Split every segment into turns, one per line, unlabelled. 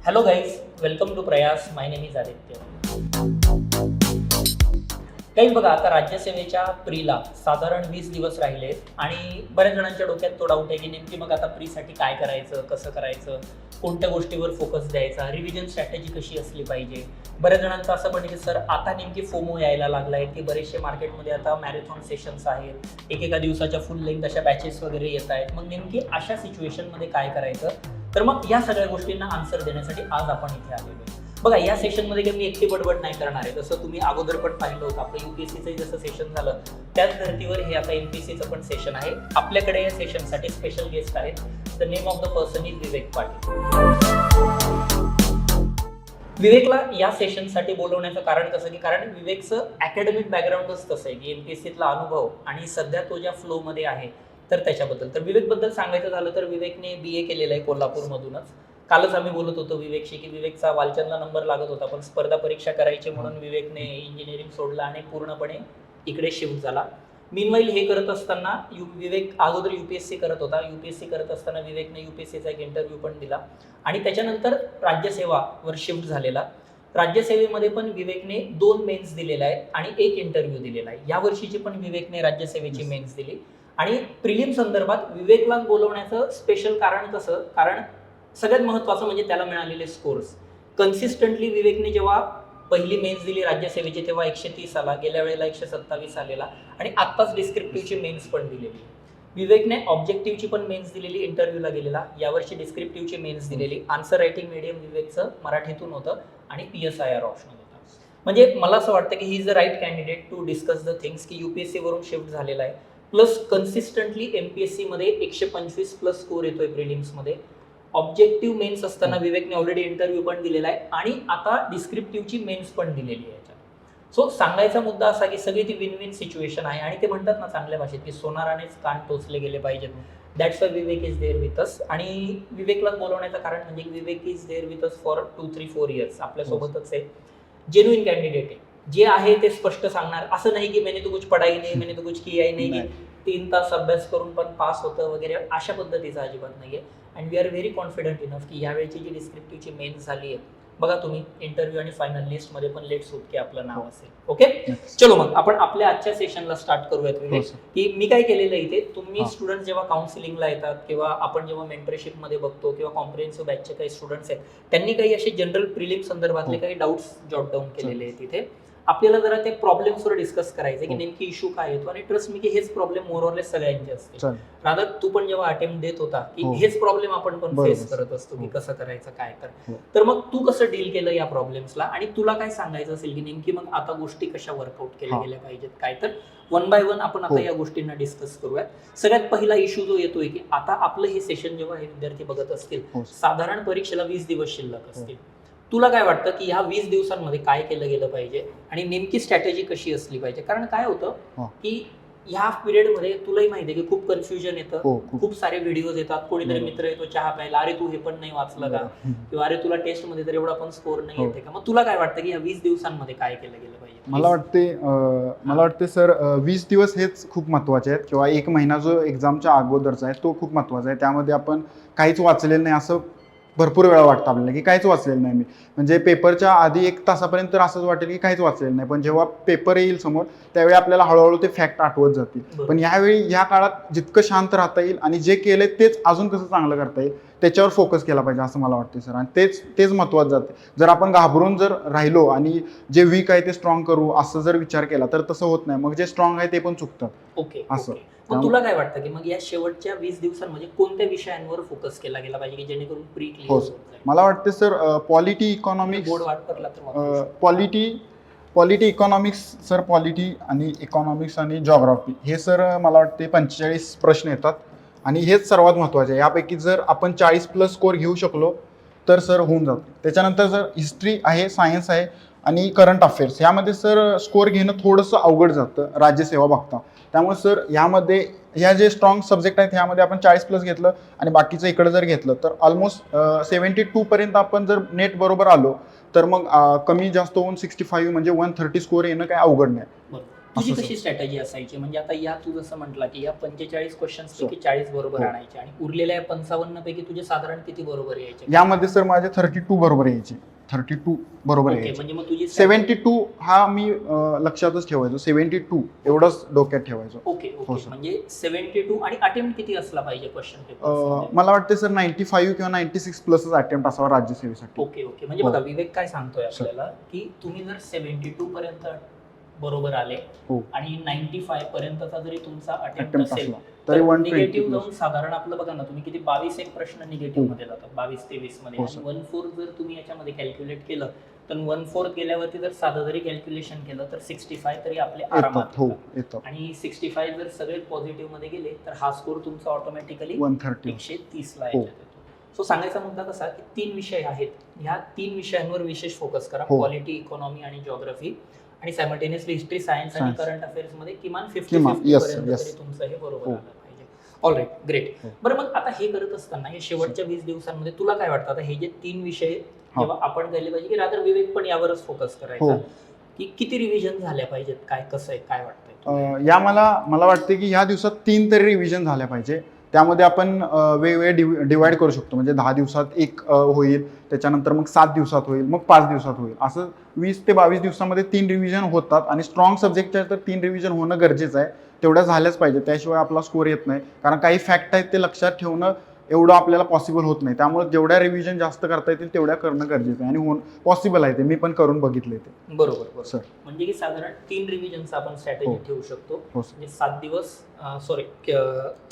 Hello guys, welcome to प्रयास. माय name is Aditya. काही बघा, आता राज्यसेवेच्या प्रीला साधारण 20 दिवस राहिले आणि बऱ्याच जणांच्या डोक्यात तो डाऊट आहे की नेमकी मग आता प्रीसाठी काय करायचं, कसं करायचं, कोणत्या गोष्टीवर फोकस द्यायचा, रिव्हिजन स्ट्रॅटेजी कशी असली पाहिजे. बऱ्याच जणांचं असं पण की सर आता नेमकी फोमो यायला लागला आहे की बरेचसे मार्केटमध्ये आता मॅरेथॉन सेशन्स आहेत, एकेका दिवसाच्या फुल लेंथ अशा बॅचेस वगैरे येत आहेत. मग नेमकी अशा सिच्युएशनमध्ये काय करायचं, तर मग या सगळ्या गोष्टींना आन्सर देण्यासाठी आज आपण इथे आलेलो आहे. बघा, या सेशनमध्ये काही मी एकटी बडबड नाही करणार आहे. जसं तुम्ही अगोदर पण पाहिलं होतं, आपलं UPSCचं जसं सेशन झालं त्याच धर्तीवर हे आता MPSCचं पण सेशन आहे. आपल्याकडे या सेशनसाठी स्पेशल गेस्ट आहेत. The name of the person is Vivek Patil. विवेकला या सेशनसाठी बोलवण्याचं कारण कसं की कारण विवेकचं अकॅडमिक बॅकग्राऊंडच तसं आहे की MPSCतला अनुभव आणि सध्या तो ज्या फ्लोमध्ये आहे तर त्याच्याबद्दल. तर विवेकबद्दल सांगायचं झालं तर विवेकने BA केलेलं आहे कोल्हापूरमधूनच. कालच आम्ही बोलत होतो विवेकशी की विवेकचा वालचंदला नंबर लागत होता, पण स्पर्धा परीक्षा करायची म्हणून विवेकने इंजिनिअरिंग सोडलं आणि पूर्णपणे इकडे शिफ्ट झाला. मीनवाईल हे करत असताना विवेक अगोदर UPSC करत होता. UPSC करत असताना विवेकने UPSCचा एक इंटरव्ह्यू पण दिला आणि त्याच्यानंतर राज्यसेवावर शिफ्ट झालेला. राज्यसेवेमध्ये पण विवेकने 2 मेन्स दिलेल्या आहेत आणि 1 इंटरव्ह्यू दिलेला आहे. या वर्षीची पण विवेकने राज्यसेवेची मेन्स दिली. आणि प्रिलिम संदर्भात विवेकला बोलवण्याचं स्पेशल कारण कसं, कारण सगळ्यात महत्त्वाचं म्हणजे त्याला मिळालेले स्कोर्स. कन्सिस्टंटली विवेकने जेव्हा पहिली मेन्स दिली राज्यसेवेची तेव्हा 130 आला, गेल्या वेळेला 127 आलेला आणि आत्ताच डिस्क्रिप्टिव्हची मेन्स पण दिलेली. विवेकने ऑब्जेक्टिव्हची पण मेन्स दिलेली, इंटरव्ह्यूला गेलेला. यावर्षी डिस्क्रिप्टिव्हची मेन्स दिलेली. आन्सर रायटिंग मीडियम विवेकचं मराठीतून होतं आणि PSIR ऑप्शनल होता. म्हणजे मला असं वाटतं की he is the right candidate to discuss the things की UPSC वरून शिफ्ट झालेला आहे, प्लस कन्सिस्टंटली MPSC मध्ये 125+ स्कोर येतोय प्रिलिम्समध्ये. ऑब्जेक्टिव्ह मेन्स असताना विवेकने ऑलरेडी इंटरव्ह्यू पण दिलेला आहे आणि आता डिस्क्रिप्टिव्हची मेन्स पण दिलेली आहे याच्यात. सो सांगायचा मुद्दा असा की सगळी ती विन विन सिच्युएशन आहे आणि ते म्हणतात ना चांगल्या भाषेत की सोनारानेच कान टोचले गेले पाहिजेत. That's why Vivek is there with us. आणि विवेकला बोलवण्याचं कारण म्हणजे Vivek is there with us for 2-3-4 years आपल्यासोबतच आहे. जेन्युइन कॅन्डिडेट आहे, जे आहे ते स्पष्ट सांगणार. असं नाही की मैंने तो कुछ पढाई नाही, मैंने तो कुछ किया ही नाही, की 3 तास अभ्यास करून पण पास होतं वगैरे, अशा पद्धतीचा अजिबात नाहीये. And we R very confident enough की यावेळची जी डिस्क्रिप्टिव्हची मेन्स झाली आहे, बघा तुम्ही इंटरव्ह्यू आणि फायनल लिस्टमध्ये पण लेट्स होप की आपलं नाव असेल. ओके, चलो मग आपण आपल्या आजच्या सेशनला स्टार्ट करूयात. विवेक, की मी काय केलेलं इथे, तुम्ही स्टुडंट जेव्हा काउन्सिलिंगला येतात किंवा आपण जेव्हा मेंटरशिपमध्ये बघतो किंवा कॉम्प्रिहेन्सिव्ह बॅचचे काही स्टुडंट्स आहेत, त्यांनी काही असे जनरल प्रिलिम संदर्भातले काही डाऊट्स जॉट डाऊन केलेले आहेत तिथे. आपल्याला जरा ते प्रॉब्लेम्सवर डिस्कस करायचे की नेमकी इश्यू काय येतो. आणि ट्रस्ट मी की हेच प्रॉब्लेम मोरऑरलेस सगळ्यांचे असते. राधा, तू पण जेव्हा अटेम्प्ट देत होता की हेच प्रॉब्लेम आपण पण फेस करत असतो की कसं करायचं काय. तर मग तू कसं डील केलं या प्रॉब्लेम्सला आणि तुला काय सांगायचं असेल की नेमकी मग आता गोष्टी कशा वर्कआउट केल्या गेल्या पाहिजेत काय. तर 1 बाय 1 आपण आता या गोष्टींना डिस्कस करूयात. सगळ्यात पहिला इश्यू जो येतोय की आता आपलं हे सेशन जेव्हा हे विद्यार्थी बघत असतील, साधारण परीक्षेला 20 दिवस शिल्लक असतील. तुला काय वाटतं की ह्या 20 दिवसांमध्ये काय केलं गेलं पाहिजे आणि नेमकी स्ट्रॅटेजी कशी असली पाहिजे. कारण काय होतं की ह्या पिरियडमध्ये तुलाही माहिती आहे की खूप कन्फ्युजन येतं, खूप सारे व्हिडिओज येतात, कोणीतरी मित्र येतो चहा प्यायला, अरे तू हे पण नाही वाचलं का, किंवा अरे तुला टेस्टमध्ये तर एवढा पण स्कोर नाही येते का. मग तुला काय वाटतं की ह्या 20 दिवसांमध्ये काय केलं गेलं पाहिजे.
मला वाटते सर 20 दिवस हेच खूप महत्त्वाचे आहेत, किंवा 1 महिना जो एक्झामच्या अगोदरचा आहे तो खूप महत्त्वाचा आहे. त्यामध्ये आपण काहीच वाचलेलं नाही असं भरपूर वेळा वाटतं आपल्याला की काहीच वाचलेलं नाही मी. म्हणजे पेपरच्या आधी 1 तासापर्यंत तर असंच वाटेल की काहीच वाचलेलं नाही, पण जेव्हा पेपर येईल समोर त्यावेळी आपल्याला हळूहळू ते फॅक्ट आठवत जातील. पण यावेळी या काळात जितकं शांत राहता येईल आणि जे केलंय तेच अजून कसं चांगलं करता येईल त्याच्यावर फोकस केला पाहिजे असं मला वाटतं सर. आणि तेच महत्त्वाचं जाते. जर आपण घाबरून जर राहिलो आणि जे वीक आहे ते स्ट्रॉंग करू असं जर विचार केला तर तसं होत नाही. मग जे स्ट्रॉंग आहे ते पण चुकतात.
ओके, असं. मग तुला काय वाटतं की मग या शेवटच्या 20 दिवसांमध्ये कोणत्या विषयांवर फोकस केला गेला पाहिजे की जेणेकरून प्री क्लिअर होईल.
मला वाटतं sir polity economics, polity economics sir, polity आणि इकॉनॉमिक्स आणि जॉग्राफी हे सर मला वाटते 45 प्रश्न येतात आणि हेच सर्वात महत्त्वाचे आहे. यापैकी जर आपण 40+ स्कोर घेऊ शकलो तर सर होऊन जातो. त्याच्यानंतर जर हिस्ट्री आहे, सायन्स आहे आणि करंट अफेअर्स यामध्ये सर स्कोर घेणं थोडंसं अवघड जातं राज्यसेवा बघता. त्यामुळे सर यामध्ये ह्या जे स्ट्रॉंग सब्जेक्ट आहेत ह्यामध्ये आपण 40+ घेतलं आणि बाकीचं इकडे जर घेतलं तर ऑलमोस्ट 72 पर्यंत आपण जर नेट बरोबर आलो तर मग कमी जास्त होऊन 65 म्हणजे 130 स्कोर येणं काही अवघड नाही.
तुझी
असं
कशी स्ट्रॅटेजी असायची? म्हणजे आता या तू जसं म्हटला की या 45 क्वेश्चन्स पैकी
हो.
40 बरोबर
हो.
आणायचे आणि उरलेल्या 55 पैकी तुझे साधारण किती बरोबर यायचे?
यामध्ये सर माझे 32 बरोबर यायचे, 32 बरोबर
ओके,
यायचे.
म्हणजे मग तुझी
72 हा मी लक्षातच ठेवायचो, 72 एवढंच डोक्यात ठेवायचो.
ओके
हो
ओके,
सर.
म्हणजे 72 आणि अटेम्प्ट किती असला पाहिजे क्वेश्चन पेपर?
मला वाटते सर 95 किंवा 96 प्लसच अटेम्प्ट असावा राज्यसेवेसाठी.
ओके ओके, म्हणजे
हो.
बघा विवेक काय सांगतोय
सर.
आपल्याला की तुम्ही जर 72 पर्यंत बरोबर आले
हो.
आणि 95 पर्यंतचा जरी तुमचा अटेम्प्ट
अटेम्प्ट
असेल
असला तरी
तर
120
निगेटिव्ह
प्लस.
जाऊन साधारण आपलं बघा ना, तुम्ही किती 22 एक प्रश्न निगेटिव्ह मध्ये जातात, 22-23 मध्ये.
हो,
आणि
सर.
1/4 जर तुम्ही याच्यामध्ये कॅल्क्युलेट केलं तर 1/4 गेल्यावरती जर साधं जरी कॅल्क्युलेशन केलं तर 65 तरी आपले आरामात
येतात. हो
येतात.
येतात.
आणि 65 जर सगळे पॉझिटिव्ह मध्ये गेले तर हा स्कोर तुमचा ऑटोमॅटिकली
130.
130 ला
हो.
याच्यात येतो. सो सांगायचा मुद्दा कसा की 3 विषय आहेत, ह्या 3 विषयांवर विशेष फोकस करा.
हो.
पॉलिटी, इकॉनॉमी आणि जिओग्राफी, आणि सायमल्टेनियसली हिस्ट्री, सायन्स आणि
सायन्स.
करंट अफेअर्स मध्ये किमान 50
किमान, yes,
पर्यंत
yes.
तरी तुमचं हे बरोबर
हो.
आलं पाहिजे. All right, great.
हो.
बरं, मग आता हे करत असताना हे शेवटच्या 20 दिवसांमध्ये तुला काय वाटतं, आता हे जे 3 विषय
हा.
जेव्हा आपण केले पाहिजे की रादर विवेक पण यावरच फोकस
हो.
करायचा, की किती रिव्हिजन झाल्या पाहिजेत, काय कसं आहे, काय वाटतंय?
या मला वाटते की ह्या दिवसात 3 तरी रिव्हिजन झाल्या पाहिजे. त्यामध्ये आपण वेगवेगळे डिवाइड करू शकतो. म्हणजे 10 दिवसात एक होईल, त्याच्यानंतर मग 7 दिवसात होईल, मग 5 दिवसात होईल. असं 20 ते 22 दिवसामध्ये 3 रिव्हिजन होतात. आणि स्ट्रॉंग सब्जेक्टच्या तर 3 रिव्हिजन होणं गरजेचं आहे. तेवढ्या झाल्याच पाहिजे, त्याशिवाय आपला स्कोर येत नाही. कारण काही फॅक्ट आहेत ते लक्षात ठेवणं एवढं आपल्याला पॉसिबल होत नाही. त्यामुळे जेवढ्या रिव्हिजन जास्त करता येतील तेवढ्या करणं गरजेचं आहे. आणि पॉसिबल आहे ते, मी पण करून बघितले ते.
बरोबर बरोबर.
सर.
म्हणजे की साधारण 3 रिव्हिजनचा आपण स्ट्रॅटेजी
हो.
ठेवू शकतो.
हो सर.
म्हणजे 7 दिवस, सॉरी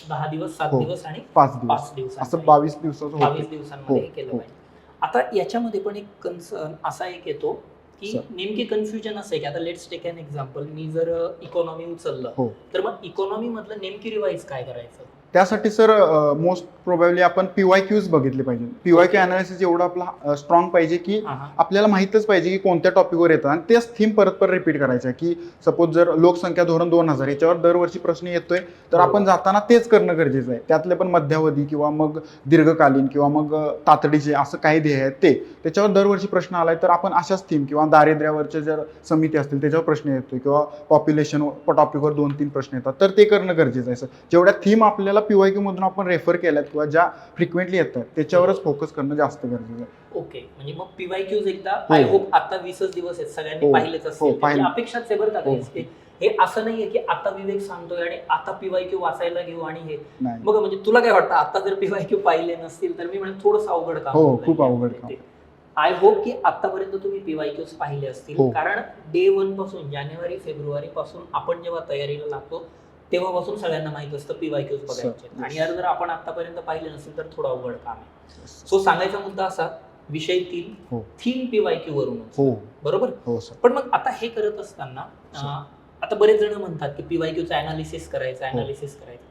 10 दिवस, 7
हो.
दिवस आणि
5 दिवस
5 दिवस,
असं 22 दिवसाचं
22
होतं.
दिवसांमध्ये हे
हो,
केलं
हो.
पाहिजे. आता याच्यामध्ये पण एक कन्सर्न असा एक येतो की
सर.
नेमकी कन्फ्युजन असं आहे की आता लेट्स टेक एन एक्झाम्पल, मी जर इकॉनॉमी उचललं
हो.
तर मग इकॉनॉमी मधलं नेमकी रिवाईज काय करायचं?
त्यासाठी सर मोस्ट प्रोबॅबली आपण PYQs बघितले पाहिजे. PYQ
Okay.
अनालिसिस एवढं आपला स्ट्रॉंग पाहिजे की
हा, हा.
आपल्याला माहीतच पाहिजे की कोणत्या टॉपिकवर येतात. आणि तेच थीम परत परत रिपीट करायचं आहे. की सपोज जर लोकसंख्या धोरण 2000 याच्यावर दरवर्षी प्रश्न येतोय तर
बरोबर.
आपण जाताना तेच करणं गरजेचं आहे. त्यातले पण मध्यावधी किंवा मग दीर्घकालीन किंवा मग तातडीचे असं काही ध्येय आहेत ते त्याच्यावर दरवर्षी प्रश्न आलाय तर आपण अशाच थीम किंवा दारिद्र्यावरच्या जर समिती असतील त्याच्यावर प्रश्न येतोय किंवा पॉप्युलेशन टॉपिकवर 2-3 प्रश्न येतात तर ते करणं गरजेचं आहे सर. जेवढ्या थीम आपल्याला PYQ मधून आपण रेफर केल्यात किंवा ज्या फ्रिक्वेंटली येतात त्याच्यावरच फोकस करणं जास्त गरजेचं आहे.
ओके, म्हणजे मग PYQs एकदा
हो.
आय होप आता 20 दिवस आहेत, सगळ्यांनी
हो.
पाहिलेच
हो,
असतील.
पाहिले.
म्हणजे अपेक्षाच आहे बरं का
हो.
guys, की हे असं नाहीये की आता विवेक सांगतोय आणि आता PYQ वाचायला घेऊ आणि हे
नाही.
बघ. म्हणजे तुला काय वाटतं, आता जर PYQ पाहिले नसतील तर मी म्हणेन थोडंसं अवघड काम
हो,
होऊन
खूप
जाईल
अवघड
यामध्ये.
काम.
आय होप की आतापर्यंत तुम्ही PYQs पाहिले असतील.
हो.
कारण डे 1 पासून, जानेवारी फेब्रुवारी पासून आपण जेव्हा तयारीला लागतो तेव्हापासून सगळ्यांना माहित असतं PYQs बघायचे.
Yes.
आणि यार जर आपण आतापर्यंत पाहिले नसेल तर थोडं अवघड काम आहे. सो सांगायचा मुद्दा असा, विषय 3
हो.
थीम PYQ वरून,
हो.
बरोबर.
हो सर.
पण मग आता हे करत असताना आता बरेच जण म्हणतात की PYQचं अनालिसिस करायचं, अनालिसिस करायचं.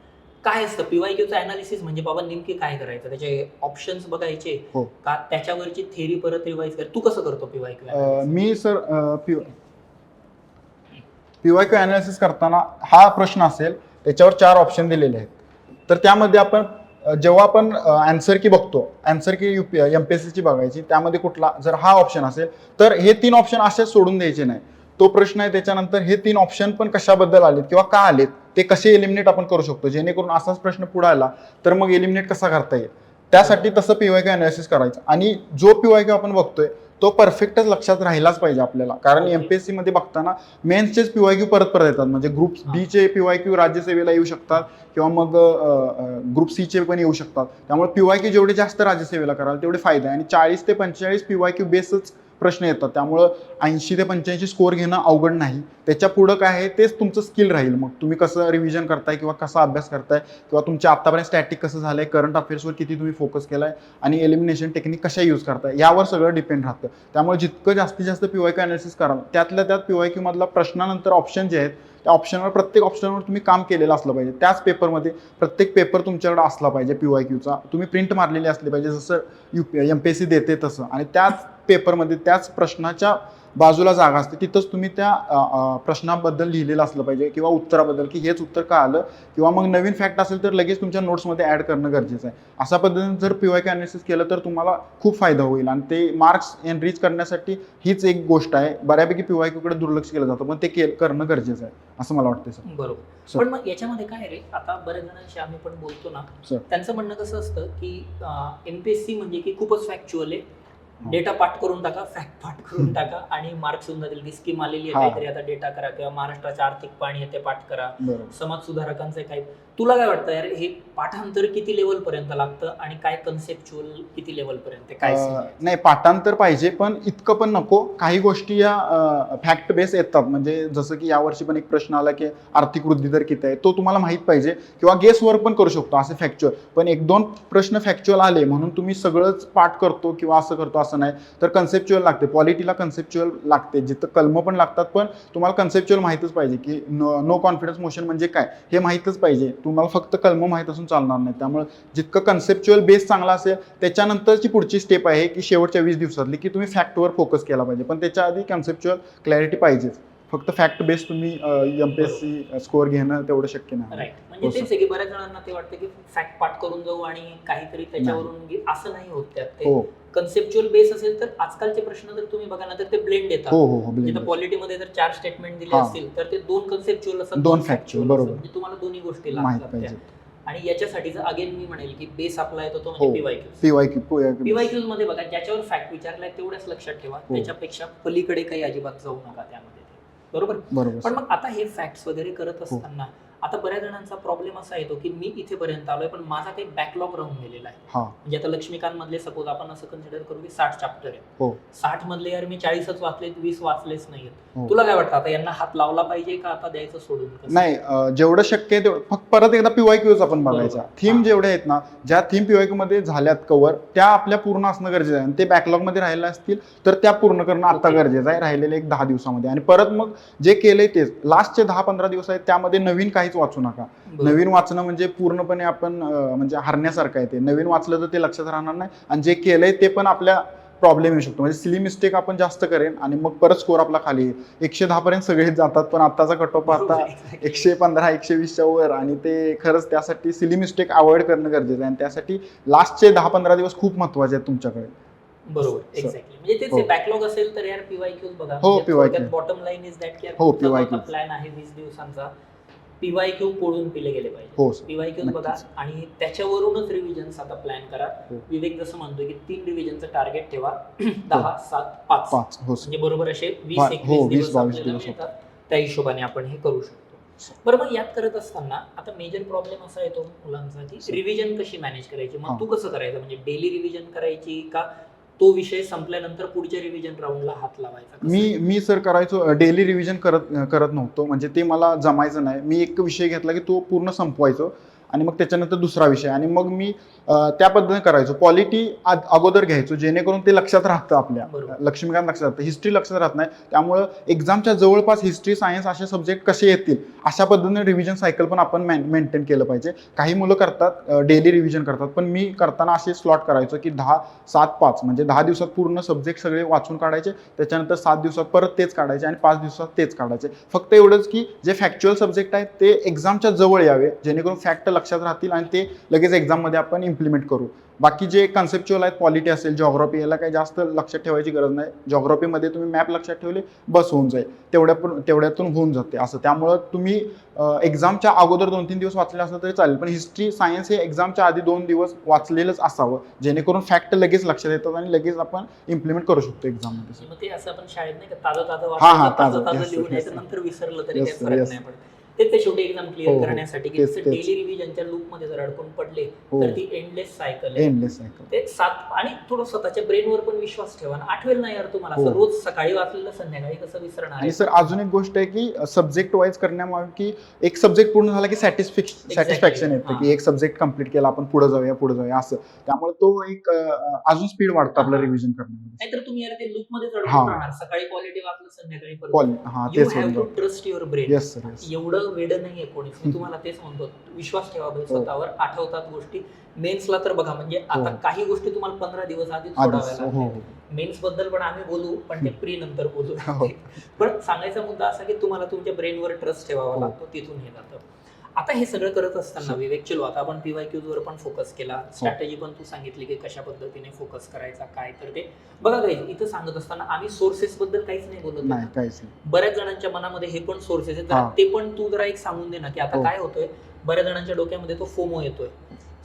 काय असतं PYQचं अनालिसिस? म्हणजे बाबा नेमके काय करायचं, त्याचे ऑप्शन्स बघायचे
हो.
का त्याच्यावरची थेरी परत रिवाइज कर? तू कसं करतो PYQ analysis?
मी सर PYQ अनालिसिस करताना हा प्रश्न असेल त्याच्यावर 4 ऑप्शन दिलेले आहेत. तर त्यामध्ये आपण जेव्हा आपण आन्सर की बघतो, आन्सर की MPSC ची बघायची, त्यामध्ये कुठला जर हा ऑप्शन असेल तर हे 3 ऑप्शन असेच सोडून द्यायचे नाही. तो प्रश्न आहे त्याच्यानंतर हे 3 ऑप्शन पण कशाबद्दल आलेत किंवा का आलेत ते कसे एलिमिनेट आपण करू शकतो, जेणेकरून असाच प्रश्न पुढे आला तर मग एलिमिनेट कसा करता येईल. त्यासाठी तसं PYQ अनालिसिस करायचं. आणि जो PYQ आपण बघतोय तो परफेक्टच लक्षात राहिलाच पाहिजे आपल्याला. कारण
Okay.
MPSC मध्ये बघताना मेन्सचेच PYQ परत परत येतात. म्हणजे ग्रुप B चे PYQ राज्यसेवेला येऊ शकतात किंवा मग ग्रुप C चे पण येऊ शकतात. त्यामुळे PYQ जेवढे जास्त राज्यसेवेला कराल तेवढे फायदा आहे. आणि 40 ते 45 PYQ बेसच प्रश्न येतात. त्यामुळं 80 ते 85 स्कोर घेणं अवघड नाही. त्याच्या पुढं काय आहे तेच तुमचं स्किल राहील. मग तुम्ही कसं रिव्हिजन करताय किंवा कसा अभ्यास करताय किंवा तुमच्या आत्तापर्यंत स्टॅटिक कसं झालंय, करंट अफेअर्सवर किती तुम्ही फोकस केलाय आणि एलिमिनेशन टेक्निक कशा यूज करताय यावर सगळं डिपेंड राहतं. त्यामुळे जितकं जास्तीत जास्त PYQ अनालिसिस कराल त्यातल्या त्यात PYQ मधला प्रश्नानंतर ऑप्शन जे आहेत त्या ऑप्शनवर, प्रत्येक ऑप्शनवर तुम्ही काम केलेलं असलं पाहिजे. त्याच पेपरमध्ये प्रत्येक पेपर तुमच्याकडे असला पाहिजे PYQचा. तुम्ही प्रिंट मारलेली असली पाहिजे जसं MPSC देते तसं. आणि त्याच पेपरमध्ये त्याच प्रश्नाच्या बाजूला जागा असते तिथंच तुम्ही त्या प्रश्नाबद्दल लिहिलेलं असलं पाहिजे किंवा उत्तराबद्दल की हेच उत्तर का आलं, किंवा मग नवीन फॅक्ट असेल तर लगेच तुमच्या नोट्समध्ये ऍड करणं गरजेचं आहे. अशा पद्धतीने जर PYQ अनालिसिस केलं तर तुम्हाला खूप फायदा होईल आणि ते मार्क्स एनरिच करण्यासाठी हीच एक गोष्ट आहे. बऱ्यापैकी PYQ कडे दुर्लक्ष केलं जातं, पण ते करणं गरजेचं आहे असं मला वाटतं सर.
बरोबर. पण मग याच्यामध्ये काय रे, आता बऱ्याच जणांशी आम्ही पण बोलतो ना,
सर.
त्यांचं म्हणणं कसं असतं की MPSC म्हणजे की खूपच फॅक्च्युअल आहे, डेटा पाठ करून टाका, फॅक्ट पाठ करून टाका आणि मार्क्स येऊन जातील. ती स्कीम आलेली आहे काहीतरी, आता डेटा करा, किंवा महाराष्ट्राचे आर्थिक पाणी आहे ते पाठ करा, समाज सुधारकांचे काही. तुला काय वाटतं यार, हे पाठांतर किती लेवल पर्यंत लागतं आणि काय कन्सेप्च्युअल किती लेवल पर्यंत काय?
नाही, पाठांतर पाहिजे पण इतकं पण नको. काही गोष्टी या फॅक्ट बेस येतात, म्हणजे जसं की यावर्षी पण एक प्रश्न आला की आर्थिक वृद्धी दर किती आहे, तो तुम्हाला माहित पाहिजे, किंवा गेस वर्क पण करू शकतो असे फॅक्च्युअल. पण एक दोन प्रश्न फॅक्च्युअल आले म्हणून तुम्ही सगळंच पाठ करतो किंवा असं करतो असं नाही, तर कन्सेप्च्युअल लागते. पॉलिटीला कन्सेप्च्युअल लागते, जिथं कलम पण लागतात, पण तुम्हाला कन्सेप्च्युअल माहितच पाहिजे की नो कॉन्फिडन्स मोशन म्हणजे काय हे माहितच पाहिजे. तुम्हाला फक्त कलम माहित असून चालणार नाही. त्यामुळे जितकं कन्सेप्च्युअल बेस चांगला असेल, त्याच्यानंतरची पुढची स्टेप आहे की शेवटच्या 20 दिवसातली की तुम्ही फॅक्टवर फोकस केला पाहिजे, पण त्याच्या आधी कन्सेप्च्युअल क्लॅरिटी पाहिजेच. फक्त फॅक्ट बेस तुम्ही MPSC स्कोअर घेणं तेवढं शक्य नाही.
राईट. म्हणजे तेच आहे की बऱ्याच जणांना ते वाटतं की फॅक्ट पाठ करून जाऊ आणि काहीतरी त्याच्यावरून असं नाही होत. त्यात ते कन्सेप्च्युअल बेस असेल तर आजकालचे प्रश्न जर तुम्ही बघा ना, तर ते ब्लेंड येतात. जिथं पॉलिटीमध्ये जर 4 स्टेटमेंट दिले असतील तर ते 2 कन्सेप्च्युअल असतात, 2 फॅक्च्युअल. बरोबर. म्हणजे तुम्हाला दोन्ही गोष्टी लागतात. आणि याच्यासाठीच अगेन मी म्हणेल की बेस आपला येतो तो म्हणजे PYQ मध्ये बघा, ज्याच्यावर फॅक्ट विचारलाय तेवढ्याच लक्षात ठेवा, त्याच्यापेक्षा पलीकडे काही अजिबात जाऊ नका त्यामध्ये. बरोबर. पण मग आता हे फॅक्ट्स वगैरे करत असताना आता बऱ्याच जणांचा प्रॉब्लेम असा येतो की मी इथेपर्यंत आलोय पण माझा काही बॅकलॉग राहून गेलेला आहे. म्हणजे आता लक्ष्मीकांत मधले सपोज आपण असं कन्सिडर करू की 60 चॅप्टर आहे, 60 मधले यार मी 40च वाचलेत, 20 वाचलेच नाहीत. तुला काय वाटतं, आता यांना हात लावला पाहिजे का आता द्यायचं सोडून?
नाही, जेवढं शक्य आहे तेवढं फक्त परत एकदा PYQच आपण बघायचा. थीम जेवढे आहेत ना, ज्या थीम PYQ मध्ये झाल्यात कव्हर, त्या आपल्या पूर्ण असणं गरजेचं आहे. आणि ते बॅकलॉग मध्ये राहिला असतील तर त्या पूर्ण करणं आता गरजेचं आहे, राहिलेले एक 10 दिवसामध्ये. आणि परत मग जे केलंय तेच लास्टचे 10-15 दिवस आहेत, त्यामध्ये नवीन काहीच वाचू नका. नवीन वाचणं म्हणजे पूर्णपणे आपण म्हणजे हरण्यासारखं आहे. ते नवीन वाचलं तर ते लक्षात राहणार नाही, आणि जे केलंय ते पण आपल्या प्रॉब्लेम येऊ शकतो. म्हणजे सिली मिस्टेक आपण जास्त करेन आणि मग परत स्कोर आपला खाली येईल. 110 पर्यंत सगळेच जातात, पण आताचा कट ऑफ आता 115-120च्या वर, आणि ते खरंच त्यासाठी सिली मिस्टेक अवॉइड करणं गरजेचं आहे. आणि त्यासाठी लास्टचे 10-15 दिवस खूप महत्वाचे आहेत तुमच्याकडे.
बरोबर. एक्झॅक्टली. म्हणजे तेच बॅकलॉग असेल तर यार PYQ बघा.
PYQ
bottom line is that की PYQ प्लॅन आहे 20 दिवसांचा, PYQ पोळून पिले गेले पाहिजे. PYQ बघा आणि त्याच्यावरूनच रिव्हिजन्स आता प्लॅन करा. विवेक जसं म्हणतोय की 3 रिव्हिजनचं टार्गेट ठेवा, 10, 7, 5 म्हणजे बरोबर असे 20-21 दिवस आपल्याला मिळतात. त्या हिशोबाने आपण हे करू शकतो. बरं, मग यात करत असताना आता मेजर प्रॉब्लेम असा येतो मुलांचा की रिव्हिजन कशी मॅनेज करायची. मग तू कसं करायचं, म्हणजे डेली रिव्हिजन करायची का तो विषय संपल्यानंतर पुढच्या रिव्हिजन राऊंडला हात लावायचा? मी
सर करायचो, डेली रिव्हिजन करत नव्हतो. म्हणजे ते मला जमायचं नाही. मी एक विषय घेतला की तो पूर्ण संपवायचो आणि मग त्याच्यानंतर दुसरा विषय, आणि मग मी त्या पद्धतीने करायचो. पॉलिटी अगोदर घ्यायचो जेणेकरून ते लक्षात राहतं, आपल्या लक्ष्मीकांत लक्षात राहतं, हिस्ट्री लक्षात राहत नाही. त्यामुळं एक्झामच्या जवळपास हिस्ट्री, सायन्स असे सब्जेक्ट कसे येतील अशा पद्धतीने रिव्हिजन सायकल पण आपण मेंटेन केलं पाहिजे. काही मुलं करतात डेली रिव्हिजन करतात, पण मी करताना असे स्लॉट करायचो की 10, 7, 5 म्हणजे 10 दिवसात पूर्ण सब्जेक्ट सगळे वाचून काढायचे, त्याच्यानंतर 7 दिवसात परत तेच काढायचे आणि 5 दिवसात तेच काढायचे. फक्त एवढंच की जे फॅक्च्युअल सब्जेक्ट आहेत ते एक्झामच्या जवळ यावे, जेणेकरून फॅक्ट लक्षात राहतील आणि ते लगेच एक्झाममध्ये आपण इम्प्लिमेंट करू. बाकी जे कन्सेप्च्युअल आहेत, पॉलिटी असेल, जिओग्राफी, याला काही जास्त लक्षात ठेवायची गरज नाही. जिओग्राफीमध्ये तुम्ही मॅप लक्षात ठेवले बस होऊन जाईल, तेवढ्यातून होऊन जाते असं. त्यामुळं तुम्ही एक्झामच्या अगोदर 2-3 दिवस वाचले असलं तरी चालेल, पण हिस्ट्री, सायन्स हे एक्झामच्या आधी 2 दिवस वाचलेलंच असावं, जेणेकरून फॅक्ट लगेच लक्षात येतात आणि लगेच आपण इम्प्लिमेंट करू शकतो एक्झाममध्ये.
मग ते असं आपण शाळेत नाही का ताजं लिहून यायचं, नंतर विसरलं तरी काही फरक नाही पडत. ते शेवटी एक्झाम क्लिअर करण्यासाठी की डेली रिव्हिजनच्या लूप मध्ये जर अडकून पडले तर ती एंडलेस सायकल आहे. ते 7 आणि थोडं स्वतःच्या ब्रेनवर पण विश्वास ठेवा ना, आठवेल नाही यार तुम्हाला. रोज सकाळी वाचलेलं संध्याकाळी कसं विसरणार.
आणि सर अजून एक गोष्ट आहे की सब्जेक्ट वाईज करण्यामुळे की एक सब्जेक्ट पूर्ण झाला की सॅटिस्फॅक्शन येतं की एक सब्जेक्ट कम्प्लीट केला, आपण पुढे जाऊया असं. त्यामुळे तो एक अजून स्पीड वाढतं आपलं रिव्हिजन करण्यामध्ये.
नाहीतर तुम्ही यार ते लूप मध्ये अडकून राहणार, सकाळी क्वालिटी वाचलं, संध्याकाळी परत. You have to trust your brain. एवढं एवढं वेडं नाहीये कोणीच. मी तुम्हाला तेच म्हणतो, विश्वास ठेवा भाई स्वतःवर, आठवतात गोष्टी. मेन्सला तर बघा, म्हणजे आता काही गोष्टी तुम्हाला 15 दिवस आधीच सोडाव्या लागतील. मेन्स बद्दल पण आम्ही बोलू, पण ते प्री नंतर बोलू. पण सांगायचा मुद्दा असा की तुम्हाला तुमच्या ब्रेनवर ट्रस्ट ठेवावा लागतो, तिथून हे जातं. आता हे सगळं करत असताना विवेक, चलो आता आपण PYQs वर पण फोकस केला, स्ट्रॅटेजी पण तू सांगितली की कशा पद्धतीने फोकस करायचा काय. तर ते बघा काही इथं सांगत असताना आम्ही सोर्सेस बद्दल काहीच नाही बोलत
नाही, काहीच नाही.
बऱ्याच जणांच्या मनामध्ये हे पण सोर्सेस आहेत, जरा ते पण तू जरा एक सांगून दे ना, की आता काय होतोय, बऱ्याच जणांच्या डोक्यामध्ये तो फोमो येतोय.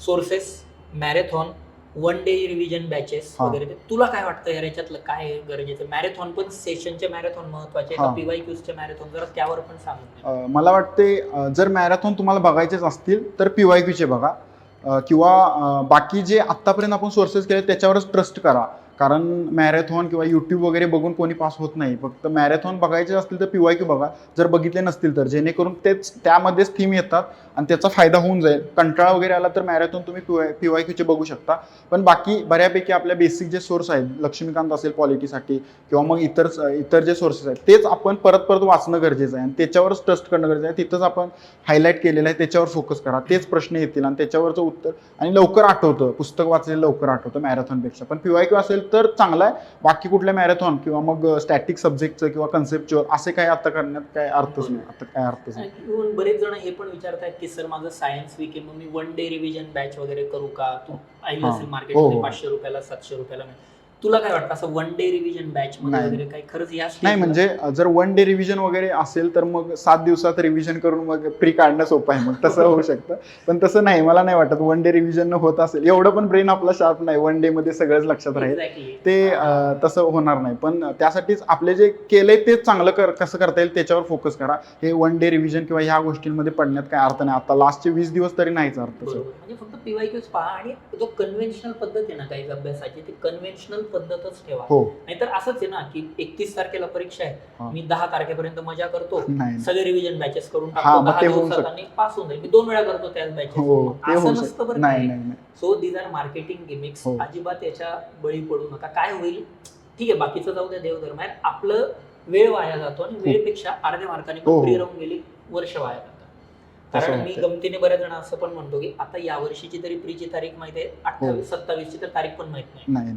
Sources, marathon, 1 day revision batches वगैरे. तुला काय वाटतं याच्यातलं काय गरजेचं? मॅरेथॉन पण, सेशनचे मॅरेथॉन महत्वाचे, PYQचे मॅरेथॉन, जरा त्यावर पण सांगून दे.
मला वाटते जर मॅरेथॉन तुम्हाला बघायचेच असतील तर PYQचे बघा, किंवा बाकी जे आतापर्यंत आपण सोर्सेस केले त्याच्यावरच ट्रस्ट करा. कारण मॅरेथॉन किंवा यूट्यूब वगैरे बघून कोणी पास होत नाही. फक्त मॅरेथॉन बघायचे असतील तर PYQ बघा, जर बघितले नसतील तर, जेणेकरून तेच त्यामध्येच थीम येतात आणि त्याचा फायदा होऊन जाईल. कंटाळा वगैरे आला तर मॅरेथॉन तुम्ही PYQचे बघू शकता. पण बाकी बऱ्यापैकी आपल्या बेसिक जे सोर्स आहेत, लक्ष्मीकांत असेल पॉलिटीसाठी, किंवा मग इतर जे सोर्सेस आहेत तेच आपण परत परत वाचणं गरजेचं आहे आणि त्याच्यावरच ट्रस्ट करणं गरजेचं आहे. तिथंच आपण हायलाईट केलेलं आहे, त्याच्यावर फोकस करा, तेच प्रश्न येतील आणि त्याच्यावरचं उत्तर, आणि लवकर आठवतं, पुस्तक वाचलेलं लवकर आठवतं मॅरेथॉनपेक्षा. पण PYQ असेल तर चांगला आहे. बाकी कुठल्या मॅरेथॉन किंवा मग स्टॅटिक सब्जेक्टचं किंवा कन्सेप्च्युअल असे काही आता करण्यात काय अर्थच नाही. आता काय अर्थच नाही.
बरेच जण हे पण विचारतात की सर माझं सायन्स वीक आहे, मग मी 1 डे रिव्हिजन बॅच वगैरे करू का? तू ऐकलं असेल मार्केटमध्ये 500 रुपयाला 700 रुपयाला मिळेल. तुला काय वाटतं, असं 1 डे रिव्हिजन बॅच मध्ये वगैरे काही खरंच या
नाही? म्हणजे जर 1 डे रिव्हिजन वगैरे असेल तर मग 7 दिवसात रिव्हिजन करून मग प्री काढणं सोपं आहे, मग तसं होऊ शकतं. पण तसं नाही, मला नाही वाटत 1 डे रिव्हिजन होत असेल. एवढं पण ब्रेन आपला शार्प नाही 1 डे मध्ये सगळंच लक्षात राहील, ते तसं होणार नाही. पण त्यासाठीच आपले जे केलंय ते चांगलं कसं करता येईल त्याच्यावर फोकस करा. हे 1 डे रिव्हिजन किंवा ह्या गोष्टींमध्ये पडण्यात काय अर्थ नाही. आता लास्टचे 20 दिवस तरी नाहीच अर्थ.
म्हणजे फक्त PYQs पहा आणि जो कन्व्हेन्शनल पद्धत आहे ना काही अभ्यासाची, ती कन्व्हेन्शनल पद्धतच ठेवा. नाहीतर असंच आहे ना की 31 तारखेला परीक्षा आहे, मी 10 तारखेपर्यंत मजा करतो, सगळे रिव्हिजन बॅचेस करून टाकतो, 10 दिवसात आणि पास होऊन जाईल. मी 2 वेळा करतो त्याच बॅचेस, असं नसतं बरं काय. So these R marketing gimmicks. अजिबात याच्या बळी पडू नका. काय होईल, ठीक आहे, बाकीचं जाऊ द्या, देवधर्म आहे, आपलं वेळ वाया जातो आणि वेळेपेक्षा अर्ध्या मार्काने फ्री राहून गेली वर्ष वाया जातात. कारण मी गमतीने बऱ्याच जण असं पण म्हणतो की आता या वर्षीची तरी प्रीची तारीख माहिती आहे, 28-27 ची तर तारीख पण माहित नाही.